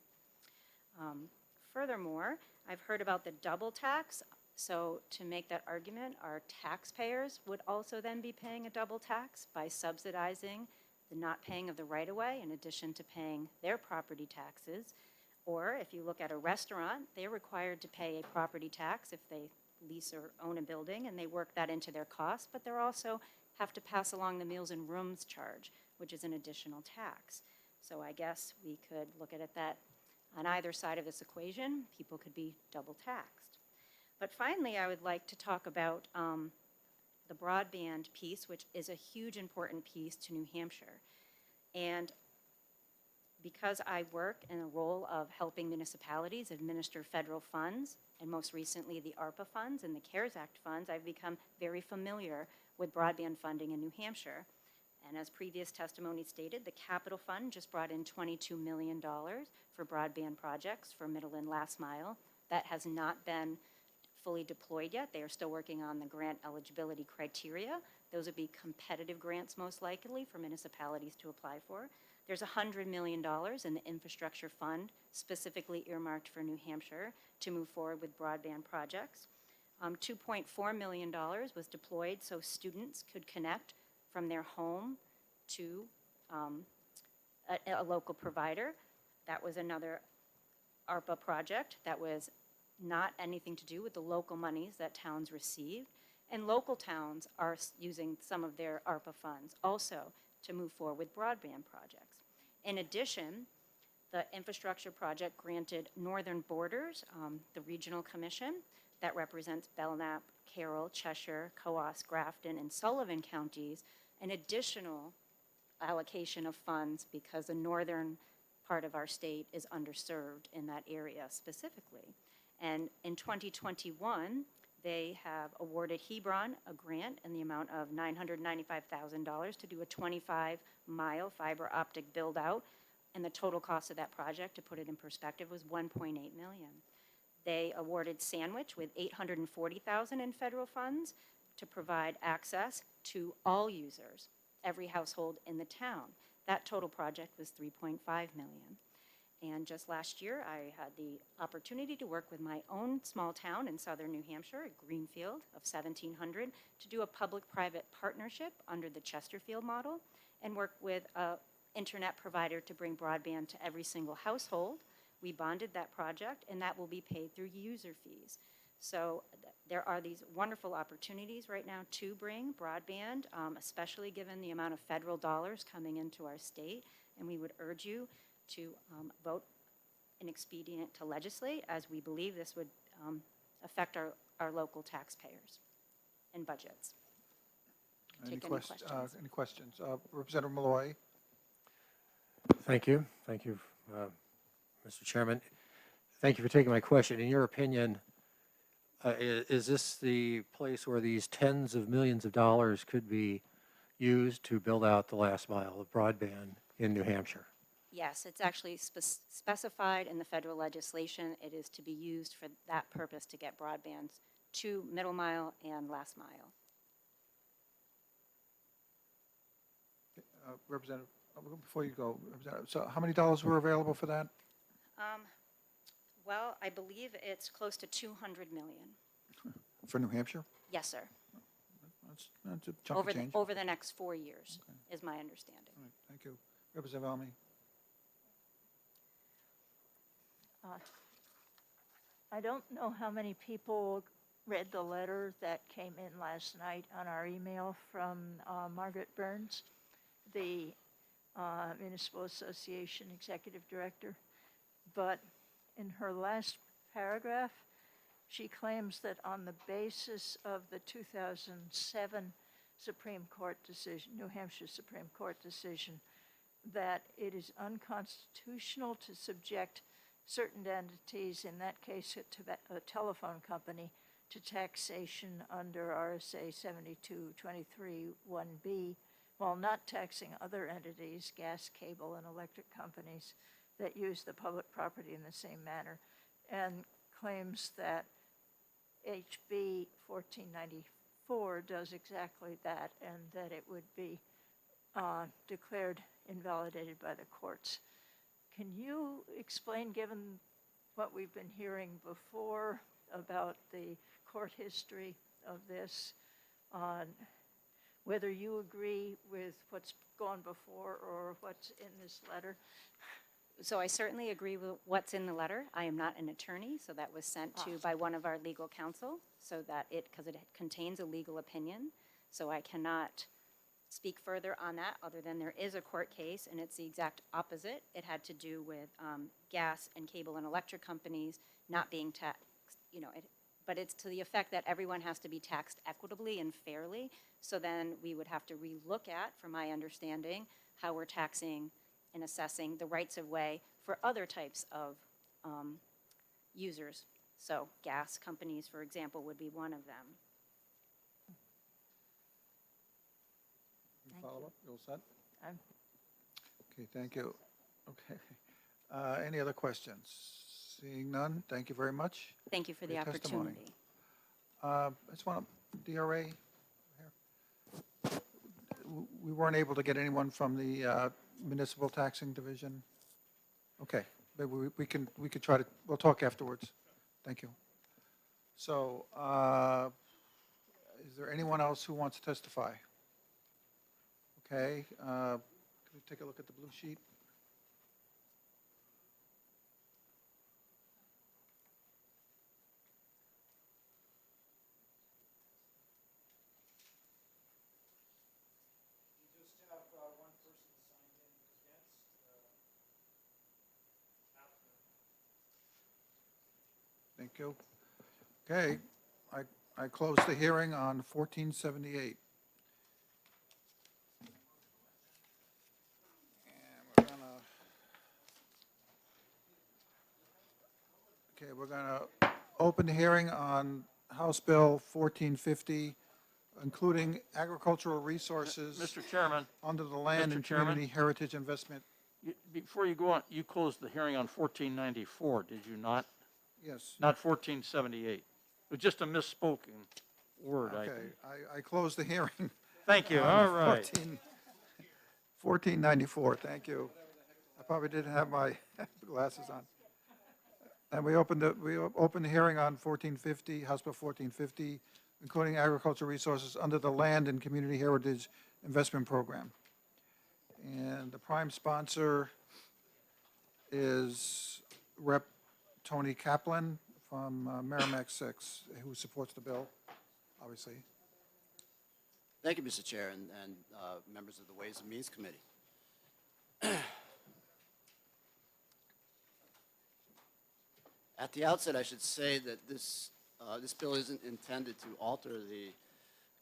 Furthermore, I've heard about the double tax. So to make that argument, our taxpayers would also then be paying a double tax by subsidizing the not paying of the right-of-way in addition to paying their property taxes. Or if you look at a restaurant, they're required to pay a property tax if they lease or own a building, and they work that into their costs, but they're also have to pass along the meals and rooms charge, which is an additional tax. So I guess we could look at it that on either side of this equation, people could be double taxed. But finally, I would like to talk about the broadband piece, which is a huge important piece to New Hampshire. And because I work in a role of helping municipalities administer federal funds, and most recently the ARPA funds and the CARES Act funds, I've become very familiar with broadband funding in New Hampshire. And as previous testimony stated, the Capital Fund just brought in $22 million for broadband projects for middle and last mile. That has not been fully deployed yet. They are still working on the grant eligibility criteria. Those would be competitive grants most likely for municipalities to apply for. There's $100 million in the infrastructure fund specifically earmarked for New Hampshire to move forward with broadband projects. $2.4 million was deployed so students could connect from their home to a local provider. That was another ARPA project that was not anything to do with the local monies that towns received. And local towns are using some of their ARPA funds also to move forward with broadband projects. In addition, the infrastructure project granted Northern Borders, the regional commission that represents Belknap, Carroll, Cheshire, Coos, Grafton, and Sullivan counties, an additional allocation of funds because the northern part of our state is underserved in that area specifically. And in 2021, they have awarded Hebron a grant in the amount of $995,000 to do a 25-mile fiber optic build-out, and the total cost of that project, to put it in perspective, was $1.8 million. They awarded Sandwich with $840,000 in federal funds to provide access to all users, every household in the town. That total project was $3.5 million. And just last year, I had the opportunity to work with my own small town in southern New Hampshire, Greenfield of 1,700, to do a public-private partnership under the Chesterfield model and work with an internet provider to bring broadband to every single household. We bonded that project, and that will be paid through user fees. So there are these wonderful opportunities right now to bring broadband, especially given the amount of federal dollars coming into our state, and we would urge you to vote an expedient to legislate, as we believe this would affect our local taxpayers and budgets. Take any questions. Any questions? Representative Malloy. Thank you. Thank you, Mr. Chairman. Thank you for taking my question. In your opinion, is this the place where these tens of millions of dollars could be used to build out the last mile of broadband in New Hampshire? Yes, it's actually specified in the federal legislation. It is to be used for that purpose, to get broadband to middle mile and last mile. Representative, before you go, Representative, so how many dollars were available for that? Well, I believe it's close to $200 million. For New Hampshire? Yes, sir. That's a chunk of change. Over the next 4 years, is my understanding. All right, thank you. Representative Almy. I don't know how many people read the letter that came in last night on our email from Margaret Burns, the Municipal Association Executive Director. But in her last paragraph, she claims that on the basis of the 2007 Supreme Court decision, New Hampshire Supreme Court decision, that it is unconstitutional to subject certain entities, in that case a telephone company, to taxation under RSA 7223(1)B, while not taxing other entities, gas, cable, and electric companies that use the public property in the same manner, and claims that HB 1494 does exactly that, and that it would be declared invalidated by the courts. Can you explain, given what we've been hearing before about the court history of this, on whether you agree with what's gone before or what's in this letter? So I certainly agree with what's in the letter. I am not an attorney, so that was sent to by one of our legal counsel, so that because it contains a legal opinion, so I cannot speak further on that, other than there is a court case, and it's the exact opposite. It had to do with gas and cable and electric companies not being taxed, but it's to the effect that everyone has to be taxed equitably and fairly. So then we would have to relook at, from my understanding, how we're taxing and assessing the rights of way for other types of users. So gas companies, for example, would be one of them. Follow up, you all set? I'm- Okay, thank you. Okay. Any other questions? Seeing none, thank you very much. Thank you for the your testimony. opportunity. I just want to, DRA, here. We weren't able to get anyone from the municipal taxing division? Okay, but we could try to, we'll talk afterwards. Thank you. So, is there anyone else who wants to testify? Okay, can we take a look at the blue sheet? Thank you. Okay, I close the hearing on 1478. We're going to open the hearing on House Bill 1450, including agricultural resources Mr. Chairman. under the Land Mr. and Chairman. Community Heritage Investment. Before you go on, you closed the hearing on 1494, did you not? Yes. Not 1478. It was just a misspoken word, I Okay, think. I closed the hearing. Thank you, on all right. 1494, thank you. I probably didn't have my glasses on. And we opened the hearing on 1450, House Bill 1450, including agricultural resources under the Land and Community Heritage Investment Program. And the prime sponsor is Rep. Tony Kaplan from Merrimack 6, who supports the bill, obviously. Thank you, Mr. Chair, and members of the Ways and Means Committee. At the outset, I should say that this bill isn't intended to alter the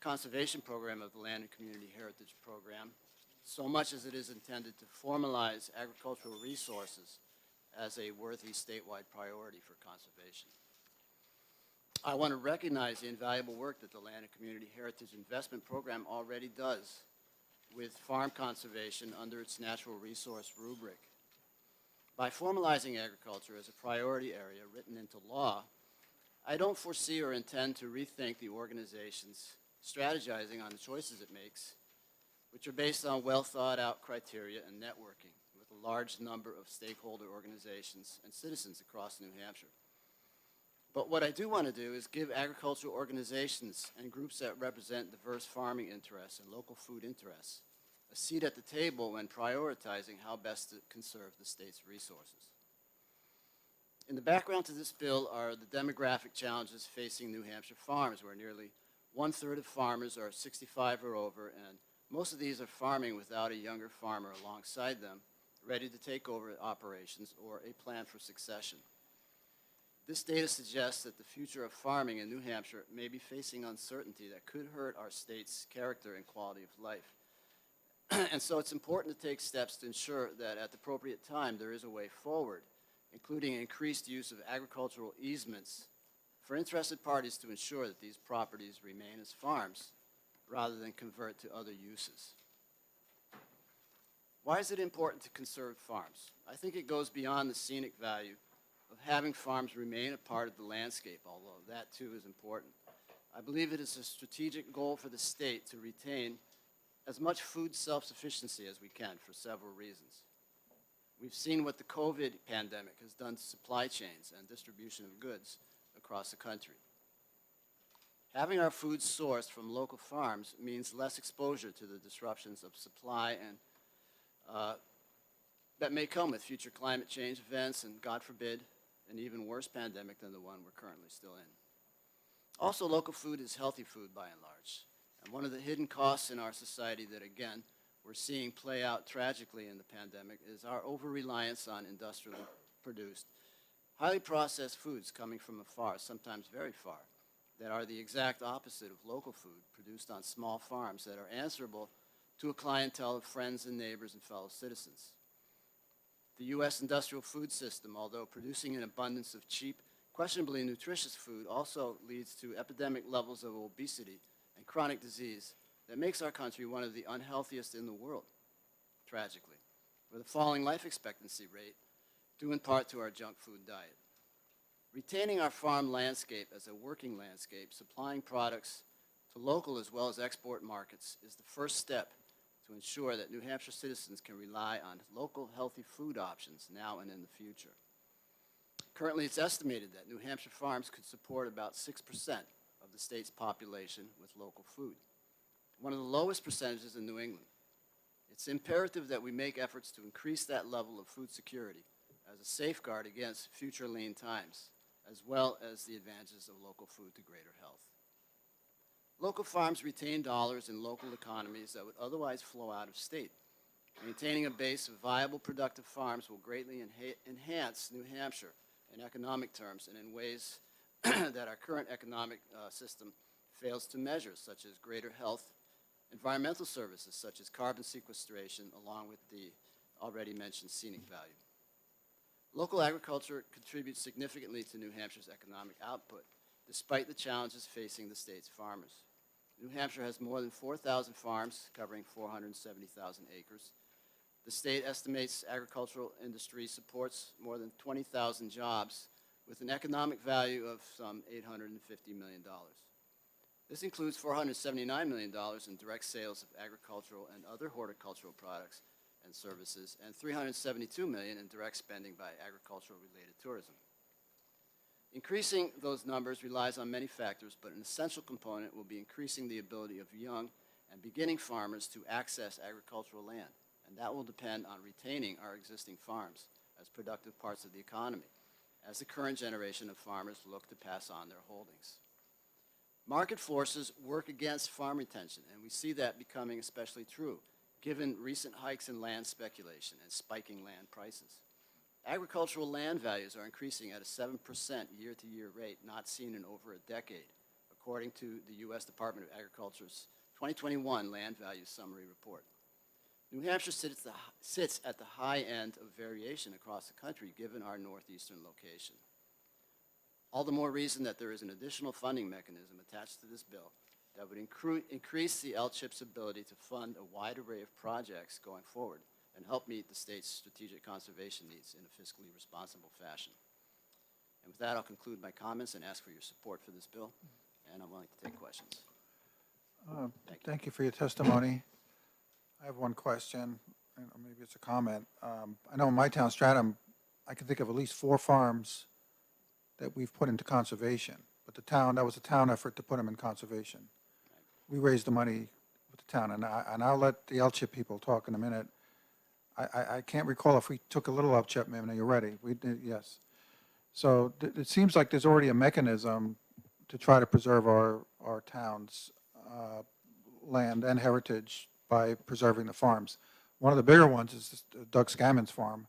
conservation program of the Land and Community Heritage Program, so much as it is intended to formalize agricultural resources as a worthy statewide priority for conservation. I want to recognize the invaluable work that the Land and Community Heritage Investment Program already does with farm conservation under its natural resource rubric. By formalizing agriculture as a priority area written into law, I don't foresee or intend to rethink the organization's strategizing on the choices it makes, which are based on well-thought-out criteria and networking with a large number of stakeholder organizations and citizens across New Hampshire. But what I do want to do is give agricultural organizations and groups that represent diverse farming interests and local food interests a seat at the table when prioritizing how best to conserve the state's resources. In the background to this bill are the demographic challenges facing New Hampshire farms, where nearly 1/3 of farmers are 65 or over, and most of these are farming without a younger farmer alongside them, ready to take over operations or a plan for succession. This data suggests that the future of farming in New Hampshire may be facing uncertainty that could hurt our state's character and quality of life. And so it's important to take steps to ensure that at the appropriate time there is a way forward, including increased use of agricultural easements for interested parties to ensure that these properties remain as farms rather than convert to other uses. Why is it important to conserve farms? I think it goes beyond the scenic value of having farms remain a part of the landscape, although that too is important. I believe it is a strategic goal for the state to retain as much food self-sufficiency as we can for several reasons. We've seen what the COVID pandemic has done to supply chains and distribution of goods across the country. Having our food sourced from local farms means less exposure to the disruptions of supply and that may come with future climate change events and, God forbid, an even worse pandemic than the one we're currently still in. Also, local food is healthy food by and large. And one of the hidden costs in our society that, again, we're seeing play out tragically in the pandemic is our over-reliance on industrially produced, highly processed foods coming from afar, sometimes very far, that are the exact opposite of local food produced on small farms that are answerable to a clientele of friends and neighbors and fellow citizens. The U.S. industrial food system, although producing an abundance of cheap, questionably nutritious food, also leads to epidemic levels of obesity and chronic disease that makes our country one of the unhealthiest in the world, tragically, with a falling life expectancy rate due in part to our junk food diet. Retaining our farm landscape as a working landscape, supplying products to local as well as export markets is the first step to ensure that New Hampshire citizens can rely on local healthy food options now and in the future. Currently, it's estimated that New Hampshire farms could support about 6% of the state's population with local food, one of the lowest percentages in New England. It's imperative that we make efforts to increase that level of food security as a safeguard against future lean times, as well as the advantages of local food to greater health. Local farms retain dollars in local economies that would otherwise flow out of state. Maintaining a base of viable, productive farms will greatly enhance New Hampshire in economic terms and in ways that our current economic system fails to measure, such as greater health, environmental services such as carbon sequestration, along with the already mentioned scenic value. Local agriculture contributes significantly to New Hampshire's economic output, despite the challenges facing the state's farmers. New Hampshire has more than 4,000 farms covering 470,000 acres. The state estimates agricultural industry supports more than 20,000 jobs with an economic value of some $850 million. This includes $479 million in direct sales of agricultural and other horticultural products and services, and $372 million in direct spending by agricultural-related tourism. Increasing those numbers relies on many factors, but an essential component will be increasing the ability of young and beginning farmers to access agricultural land, and that will depend on retaining our existing farms as productive parts of the economy, as the current generation of farmers look to pass on their holdings. Market forces work against farm retention, and we see that becoming especially true given recent hikes in land speculation and spiking land prices. Agricultural land values are increasing at a 7% year-to-year rate not seen in over a decade, according to the U.S. Department of Agriculture's 2021 Land Value Summary Report. New Hampshire sits at the high end of variation across the country given our northeastern location. All the more reason that there is an additional funding mechanism attached to this bill that would increase the LCHIP's ability to fund a wide array of projects going forward and help meet the state's strategic conservation needs in a fiscally responsible fashion. And with that, I'll conclude my comments and ask for your support for this bill, and I'm willing to take questions. Thank you for your testimony. I have one question, or maybe it's a comment. I know in my town, Stratham, I can think of at least 4 farms that we've put into conservation, but that was a town effort to put them in conservation. We raised the money with the town, and I'll let the LCHIP people talk in a minute. I can't recall if we took a little LCHIP, maybe you're ready. We did, yes. So it seems like there's already a mechanism to try to preserve our town's land and heritage by preserving the farms. One of the bigger ones is Doug Scammon's farm,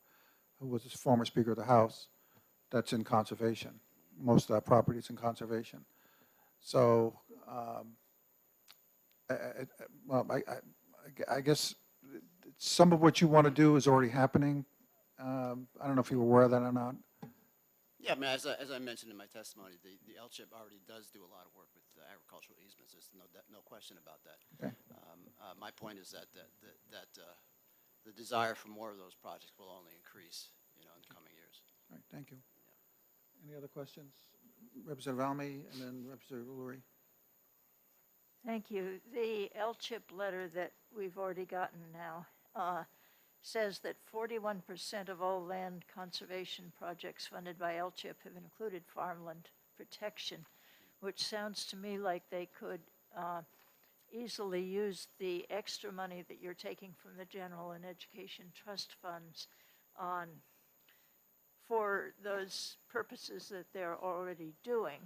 who was the former Speaker of the House. That's in conservation. Most of that property is in conservation. So, I guess some of what you want to do is already happening. I don't know if you were aware of that or not. Yeah, I mean, as I mentioned in my testimony, the LCHIP already does do a lot of work with agricultural easements. There's no question about that. Okay. My point is that the desire for more of those projects will only increase, in the coming years. All right, thank you. Any other questions? Representative Almy and then Representative Lurie. Thank you. The LCHIP letter that we've already gotten now says that 41% of all land conservation projects funded by LCHIP have included farmland protection, which sounds to me like they could easily use the extra money that you're taking from the general and education trust funds for those purposes that they're already doing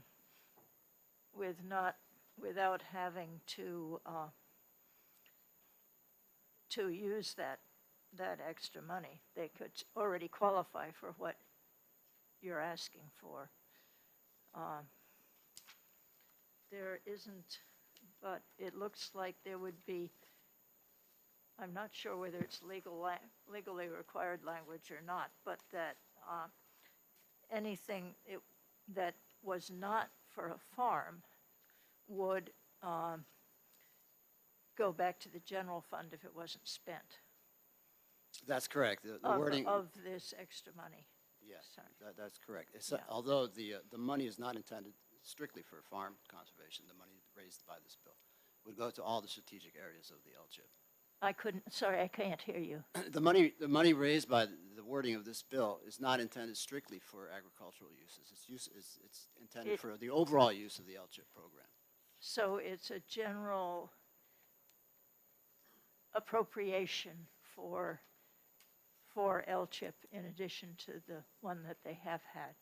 without having to use that extra money. They could already qualify for what you're asking for. There isn't, but it looks like there would be, I'm not sure whether it's legally required language or not, but that anything that was not for a farm would go back to the general fund if it wasn't spent. That's correct. The wording Of this extra money. Yes, Sorry. that's correct. Yeah. Although the money is not intended strictly for farm conservation, the money raised by this bill would go to all the strategic areas of the LCHIP. Sorry, I can't hear you. The money raised by the wording of this bill is not intended strictly for agricultural uses. It's intended for the overall use of the LCHIP program. So it's a general appropriation for LCHIP in addition to the one that they have had.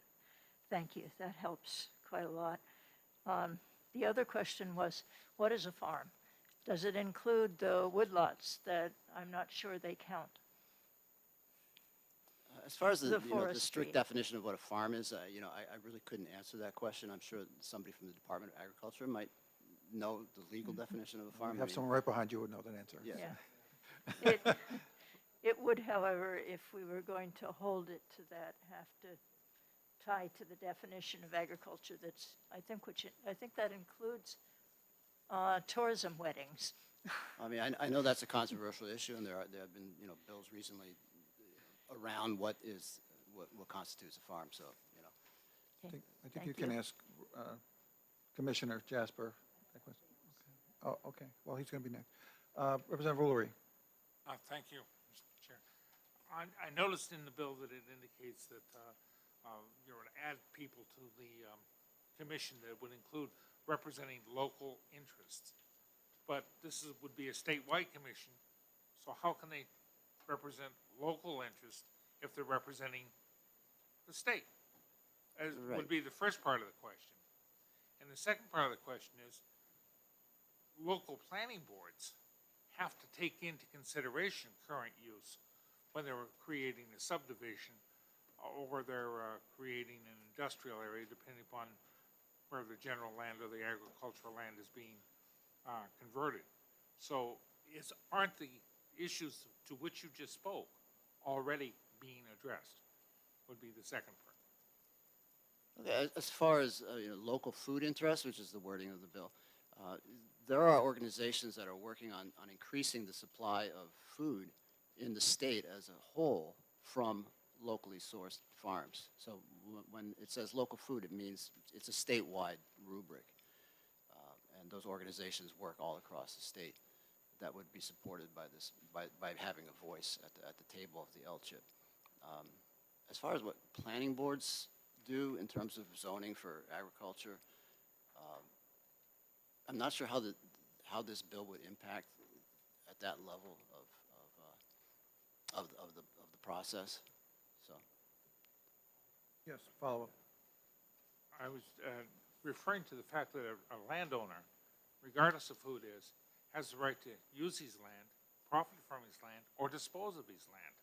Thank you. That helps quite a lot. The other question was, what is a farm? Does it include the woodlots that I'm not sure they count? As far as the forestry. strict definition of what a farm is, I really couldn't answer that question. I'm sure somebody from the Department of Agriculture might know the legal definition of a farm. You have someone right behind you who would know that answer. Yes. Yeah. It would, however, if we were going to hold it to that, have to tie to the definition of agriculture that's, I think that includes tourism weddings. I mean, I know that's a controversial issue, and there have been, bills recently around what constitutes a farm. So, I think you can ask Commissioner Jasper that question. Okay. Oh, okay. Well, he's going to be next. Representative Lurie. Thank you, Mr. Chair. I noticed in the bill that it indicates that you're going to add people to the commission that would include representing local interests. But this would be a statewide commission, so how can they represent local interests if they're representing the state? As would be the first part of the question. And the second part of the question is, local planning boards have to take into consideration current use when they're creating a subdivision or they're creating an industrial area, depending upon where the general land or the agricultural land is being converted. So aren't the issues to which you just spoke already being addressed, would be the second part. Okay, as far as local food interests, which is the wording of the bill, there are organizations that are working on increasing the supply of food in the state as a whole from locally sourced farms. So when it says local food, it means it's a statewide rubric. And those organizations work all across the state that would be supported by this, by having a voice at the table of the LCHIP. As far as what planning boards do in terms of zoning for agriculture, I'm not sure how this bill would impact at that level of the process. So. Yes, follow up. I was referring to the fact that a landowner, regardless of who it is, has the right to use his land, profit from his land, or dispose of his land.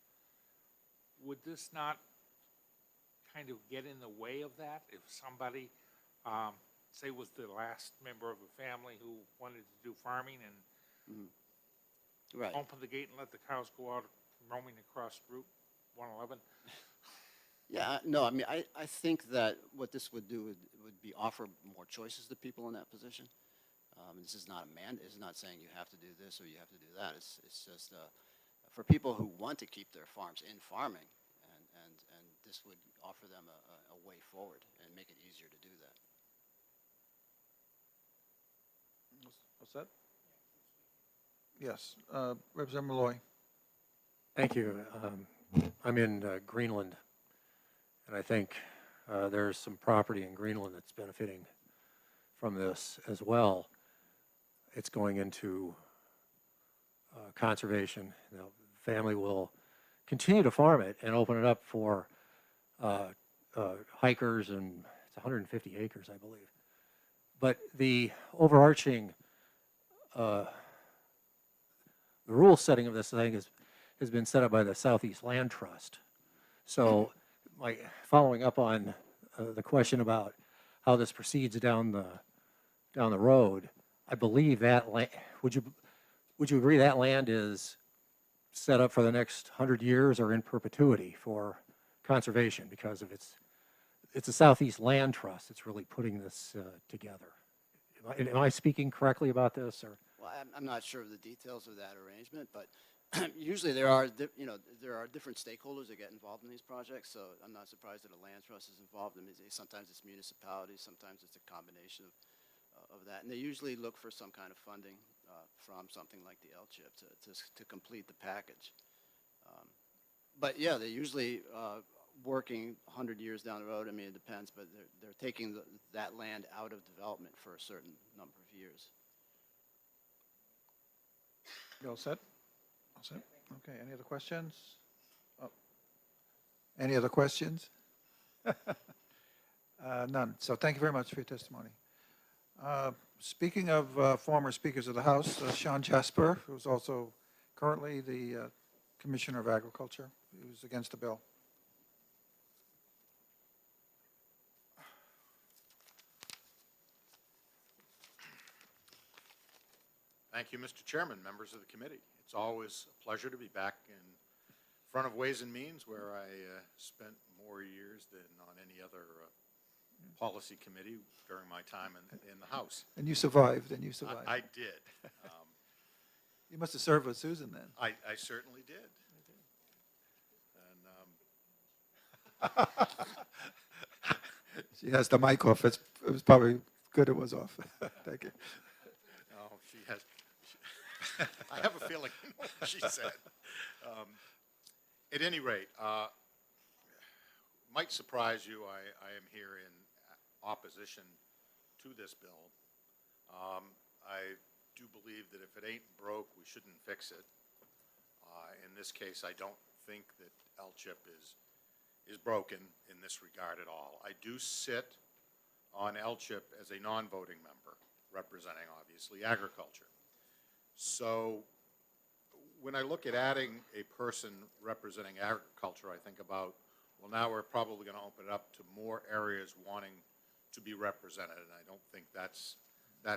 Would this not kind of get in the way of that if somebody, say, was the last member of a family who wanted to do farming and Right. open the gate and let the cows go out roaming across Route 111? Yeah, no, I mean, I think that what this would do would be offer more choices to people in that position. This is not a mandate. It's not saying you have to do this or you have to do that. It's just for people who want to keep their farms in farming, and this would offer them a way forward and make it easier to do that. What's that? Yes, Representative Malloy. Thank you. I'm in Greenland, and I think there's some property in Greenland that's benefiting from this as well. It's going into conservation. You know, the family will continue to farm it and open it up for hikers, and it's 150 acres, I believe. But the overarching the rule setting of this thing has been set up by the Southeast Land Trust. So, following up on the question about how this proceeds down the road, I believe that would you agree that land is set up for the next 100 years or in perpetuity for conservation because of it's a Southeast Land Trust that's really putting this together. Am I speaking correctly about this, or? Well, I'm not sure of the details of that arrangement, but usually there are different stakeholders that get involved in these projects. So I'm not surprised that a land trust is involved. I mean, sometimes it's municipalities, sometimes it's a combination of that, and they usually look for some kind of funding from something like the LCHIP to complete the package. But yeah, they're usually working 100 years down the road. I mean, it depends, but they're taking that land out of development for a certain number of years. You all set? All set? Okay, any other questions? Oh. Any other questions? None. So thank you very much for your testimony. Speaking of former speakers of the House, Sean Jasper, who's also currently the Commissioner of Agriculture, who's against the bill. Thank you, Mr. Chairman, members of the committee. It's always a pleasure to be back in front of Ways and Means, where I spent more years than on any other policy committee during my time in the House. And you survived, I did. You must have served with Susan then. I certainly did. And She has the mic off. It was probably good it was off. Thank you. no, she has. I have a feeling what she said. At any rate, might surprise you, I am here in opposition to this bill. I do believe that if it ain't broke, we shouldn't fix it. In this case, I don't think that LCHIP is broken in this regard at all. I do sit on LCHIP as a non-voting member, representing, obviously, agriculture. So when I look at adding a person representing agriculture, I think about, well, now we're probably going to open it up to more areas wanting to be represented, and I don't think that's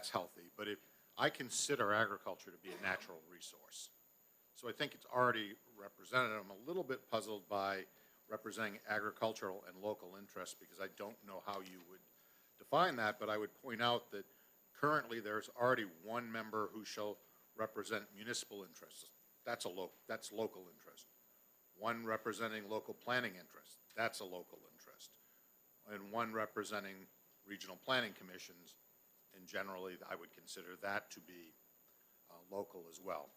healthy. But if I consider agriculture to be a natural resource, so I think it's already represented. I'm a little bit puzzled by representing agricultural and local interests because I don't know how you would define that, but I would point out that currently there's already one member who shall represent municipal interests. That's local interest. One representing local planning interest. That's a local interest. And one representing regional planning commissions, and generally I would consider that to be local as well.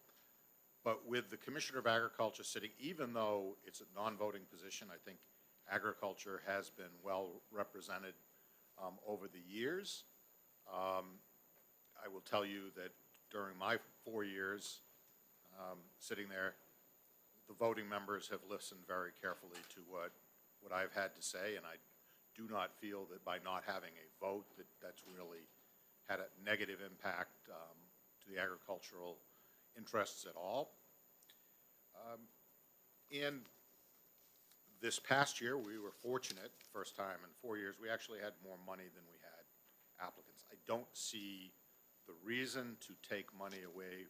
But with the Commissioner of Agriculture sitting, even though it's a non-voting position, I think agriculture has been well represented over the years. I will tell you that during my 4 years sitting there, the voting members have listened very carefully to what I've had to say, and I do not feel that by not having a vote that that's really had a negative impact to the agricultural interests at all. And this past year, we were fortunate, first time in 4 years, we actually had more money than we had applicants. I don't see the reason to take money away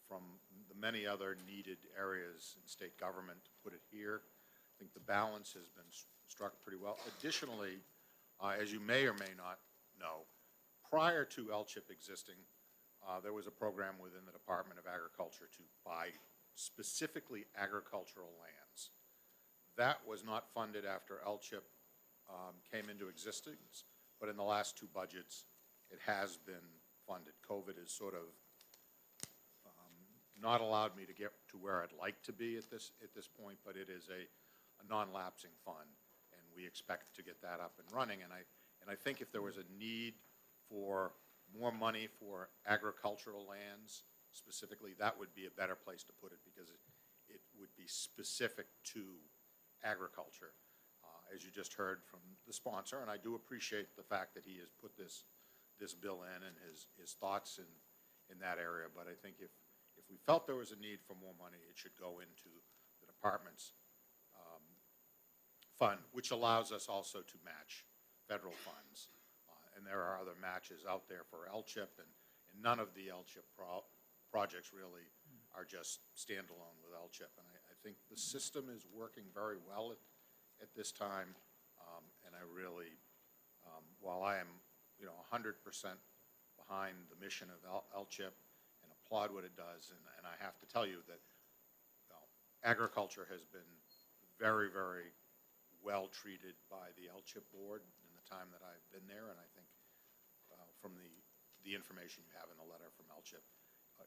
from the many other needed areas in state government to put it here. I think the balance has been struck pretty well. Additionally, as you may or may not know, prior to LCHIP existing, there was a program within the Department of Agriculture to buy specifically agricultural lands. That was not funded after LCHIP came into existence, but in the last two budgets, it has been funded. COVID has sort of not allowed me to get to where I'd like to be at this point, but it is a non-lapsing fund, and we expect to get that up and running. And I think if there was a need for more money for agricultural lands specifically, that would be a better place to put it, because it would be specific to agriculture, as you just heard from the sponsor. And I do appreciate the fact that he has put this bill in and his thoughts in that area. But I think if we felt there was a need for more money, it should go into the department's fund, which allows us also to match federal funds. And there are other matches out there for LCHIP, and none of the LCHIP projects really are just standalone with LCHIP. And I think the system is working very well at this time. And I really, while I am 100% behind the mission of LCHIP and applaud what it does, and I have to tell you that agriculture has been very, very well treated by the LCHIP board in the time that I've been there, and I think from the information you have in the letter from LCHIP,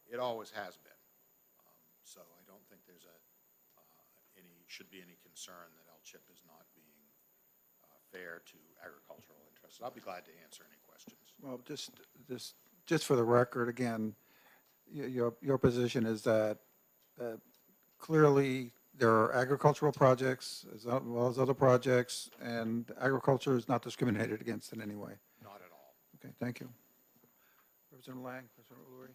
it always has been. So I don't think there's should be any concern that LCHIP is not being fair to agricultural interests. I'll be glad to answer any questions. Well, just for the record, again, your position is that clearly there are agricultural projects as well as other projects, and agriculture is not discriminated against in any way. Not at all. Okay, thank you. Representative Lang, Representative Ulrey.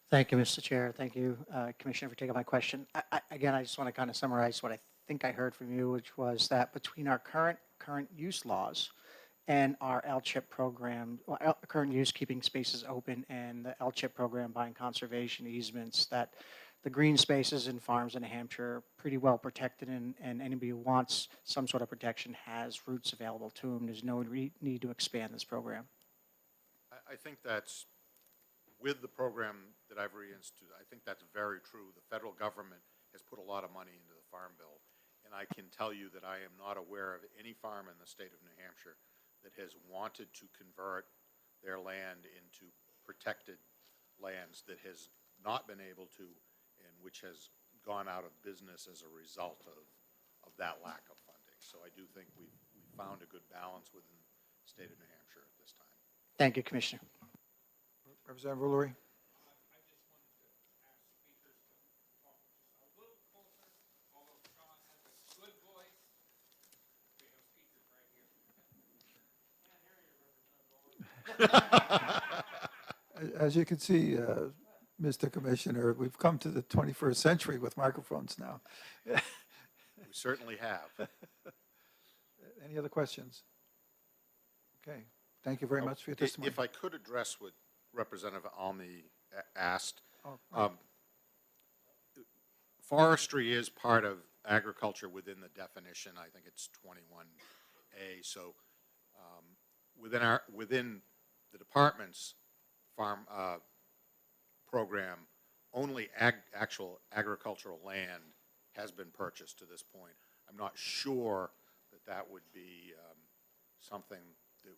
Thank you, Mr. Chair. Thank you, Commissioner, for taking my question. Again, I just want to kind of summarize what I think I heard from you, which was that between our current use laws and our LCHIP program, current use keeping spaces open, and the LCHIP program buying conservation easements, that the green spaces and farms in New Hampshire are pretty well protected, and anybody who wants some sort of protection has routes available to them. There's no need to expand this program. I think that's, with the program that I've reinstituted, I think that's very true. The federal government has put a lot of money into the Farm Bill, and I can tell you that I am not aware of any farm in the state of New Hampshire that has wanted to convert their land into protected lands that has not been able to, and which has gone out of business as a result of that lack of funding. So I do think we found a good balance within the state of New Hampshire at this time. Thank you, Commissioner. Representative Ulrey. I just wanted to ask speakers to talk just a little closer, although Sean has a good voice. We have speakers right here. Can't hear you, Representative Ulrey. As you can see, Mr. Commissioner, we've come to the 21st century with microphones now. We certainly have. Any other questions? Okay, thank you very much for your testimony. If I could address what Representative Almy asked. Oh, forestry is part of agriculture within the definition. I think it's 21A. So within the department's farm program, only actual agricultural land has been purchased to this point. I'm not sure that would be something that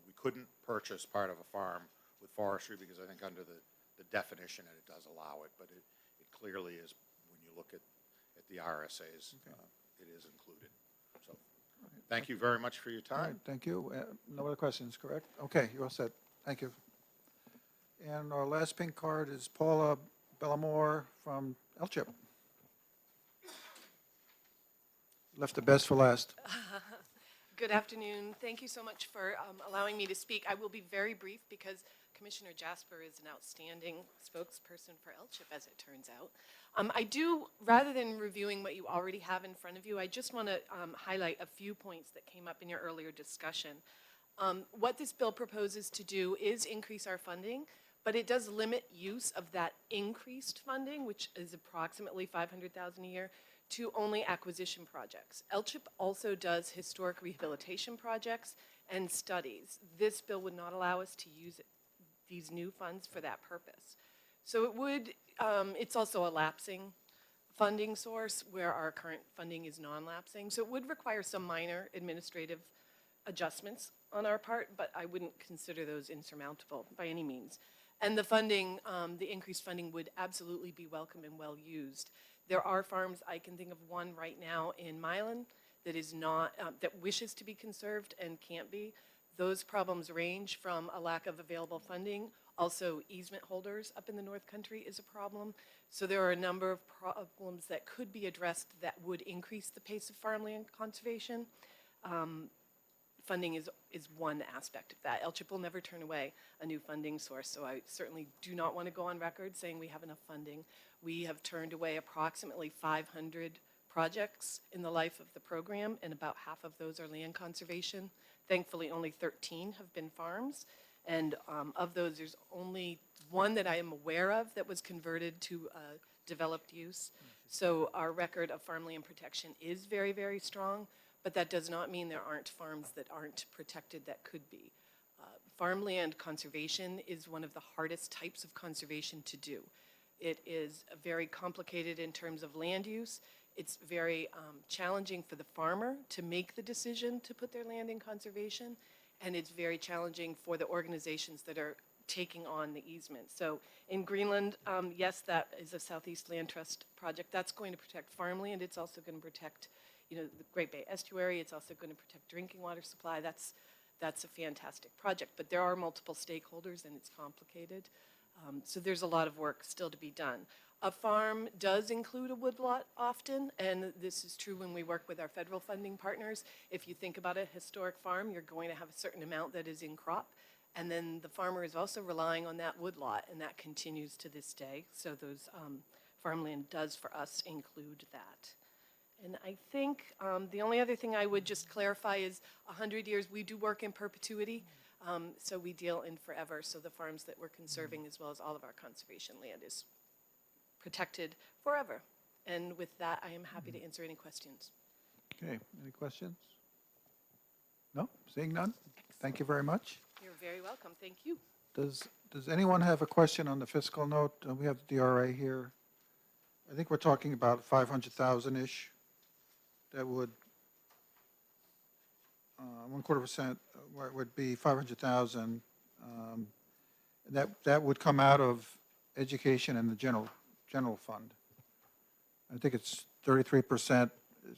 we couldn't purchase part of a farm with forestry, because I think under the definition it does allow it, but it clearly is, when you look at the RSAs, it is included. So thank you very much for your time. All right, thank you. No other questions, correct? Okay, you're all set. Thank you. And our last pink card is Paula Bellamore from LCHIP. Left the best for last. Good afternoon. Thank you so much for allowing me to speak. I will be very brief because Commissioner Jasper is an outstanding spokesperson for LCHIP, as it turns out. I do, rather than reviewing what you already have in front of you, I just want to highlight a few points that came up in your earlier discussion. What this bill proposes to do is increase our funding, but it does limit use of that increased funding, which is approximately $500,000 a year, to only acquisition projects. LCHIP also does historic rehabilitation projects and studies. This bill would not allow us to use these new funds for that purpose. So it would, it's also a lapsing funding source where our current funding is non-lapsing. So it would require some minor administrative adjustments on our part, but I wouldn't consider those insurmountable by any means. And the funding, the increased funding would absolutely be welcome and well used. There are farms, I can think of one right now in Milan that is not, that wishes to be conserved and can't be. Those problems range from a lack of available funding. Also, easement holders up in the North Country is a problem. So there are a number of problems that could be addressed that would increase the pace of farmland conservation. Funding is one aspect of that. LCHIP will never turn away a new funding source, so I certainly do not want to go on record saying we have enough funding. We have turned away approximately 500 projects in the life of the program, and about half of those are land conservation. Thankfully, only 13 have been farms, and of those, there's only one that I am aware of that was converted to developed use. So our record of farmland protection is very, very strong. But that does not mean there aren't farms that aren't protected that could be. Farmland conservation is one of the hardest types of conservation to do. It is very complicated in terms of land use. It's very challenging for the farmer to make the decision to put their land in conservation, and it's very challenging for the organizations that are taking on the easement. So in Greenland, yes, that is a Southeast Land Trust project. That's going to protect farmland. It's also going to protect the Great Bay Estuary. It's also going to protect drinking water supply. That's a fantastic project, but there are multiple stakeholders and it's complicated. So there's a lot of work still to be done. A farm does include a woodlot often, and this is true when we work with our federal funding partners. If you think about a historic farm, you're going to have a certain amount that is in crop, and then the farmer is also relying on that woodlot, and that continues to this day. So those farmland does for us include that. And I think the only other thing I would just clarify is 100 years, we do work in perpetuity, so we deal in forever. So the farms that we're conserving, as well as all of our conservation land, is protected forever. And with that, I am happy to answer any questions. Okay, any questions? No, seeing none? Thank you very much. You're very welcome. Thank you. Does anyone have a question on the fiscal note? We have the DRA here. I think we're talking about 500,000-ish. That would, 1/4% would be 500,000. And that would come out of education and the general fund. I think it's 33%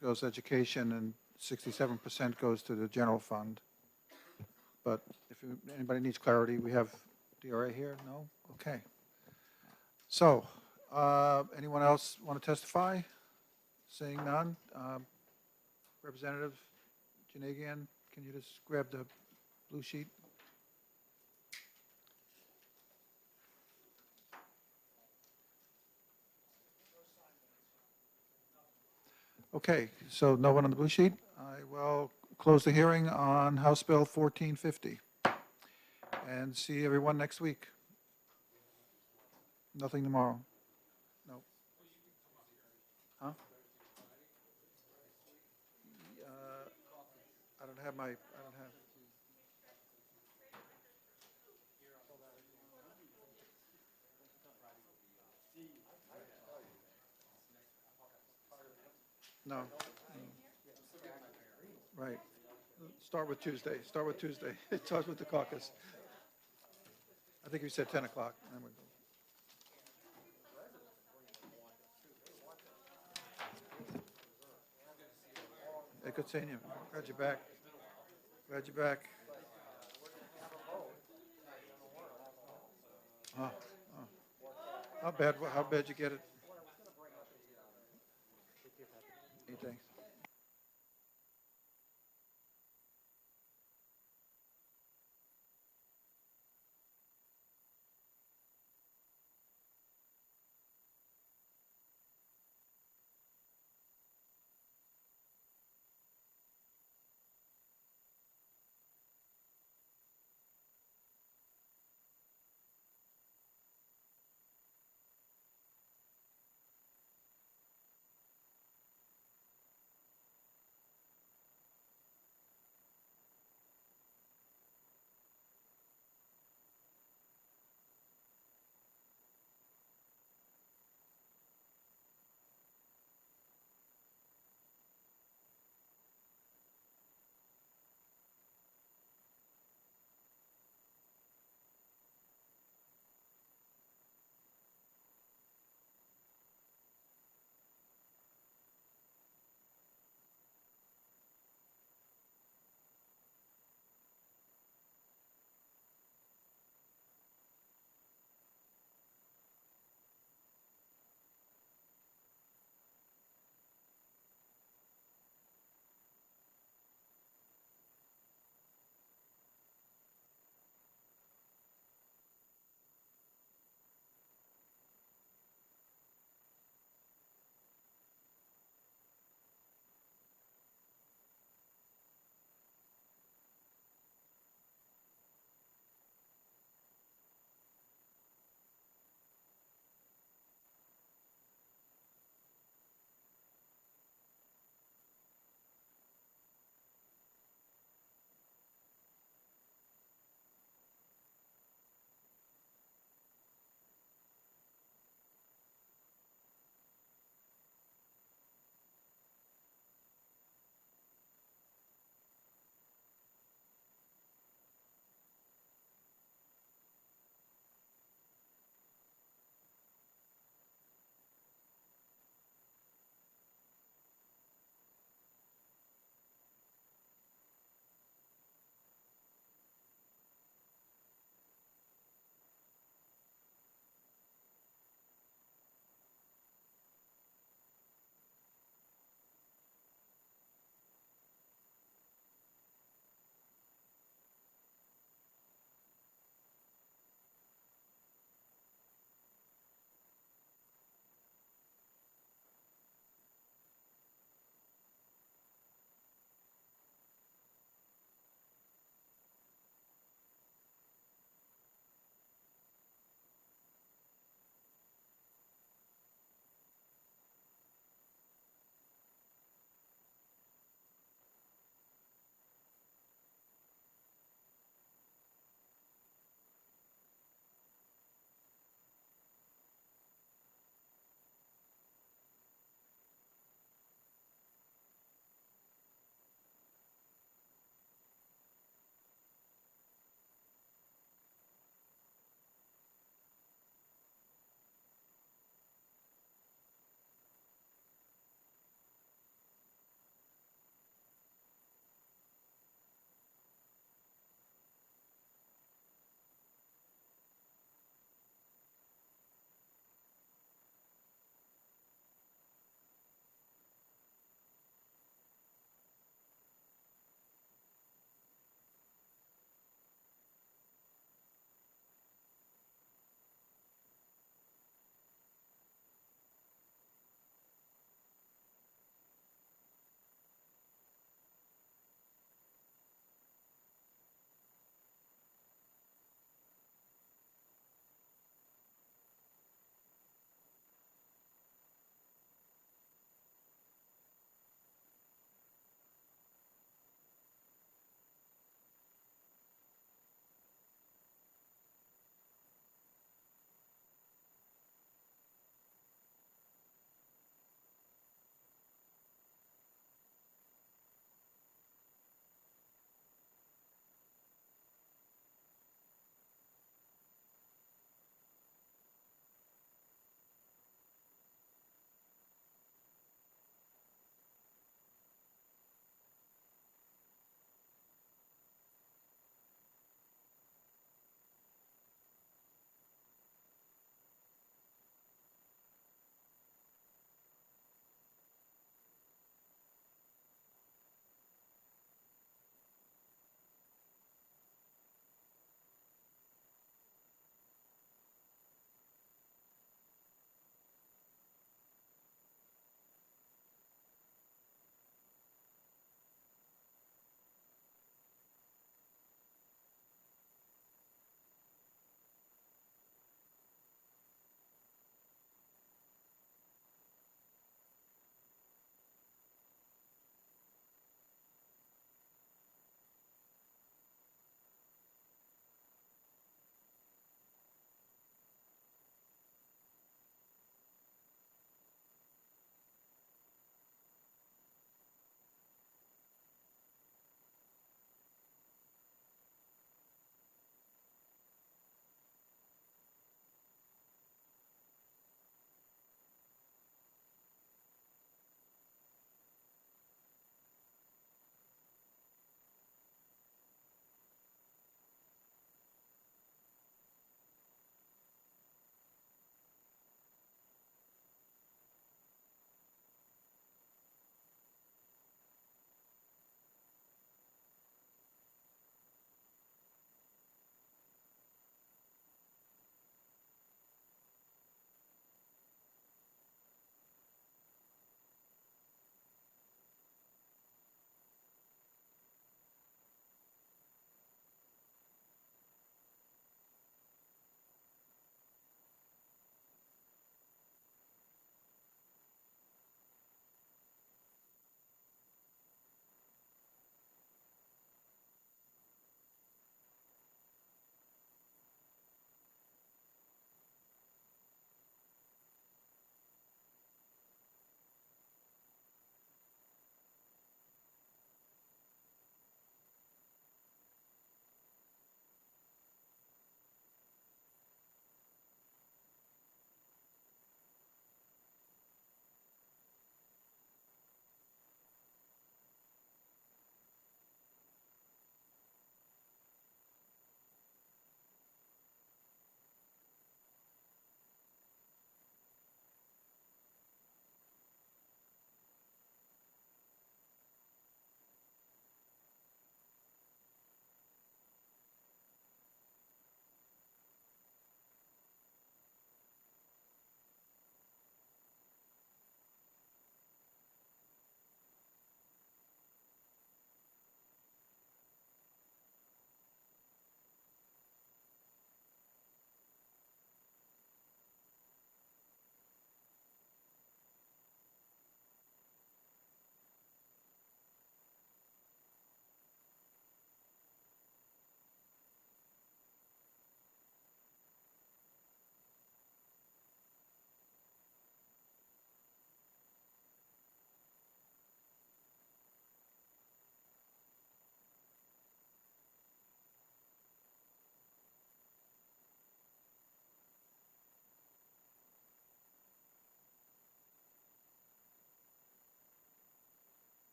goes to education and 67% goes to the general fund. But if anybody needs clarity, we have DRA here? No? Okay. So, anyone else want to testify? Seeing none. Representative Janagian, can you just grab the blue sheet? Okay, so no one on the blue sheet. I will close the hearing on House Bill 1450 and see everyone next week. Nothing tomorrow. No. Huh? I don't have. No. Right. Start with Tuesday. Start with Tuesday. It starts with the caucus. I think you said 10 o'clock. Hey, good seeing you. Glad you're back. Glad you're back. How bad you get it? Hey, thanks.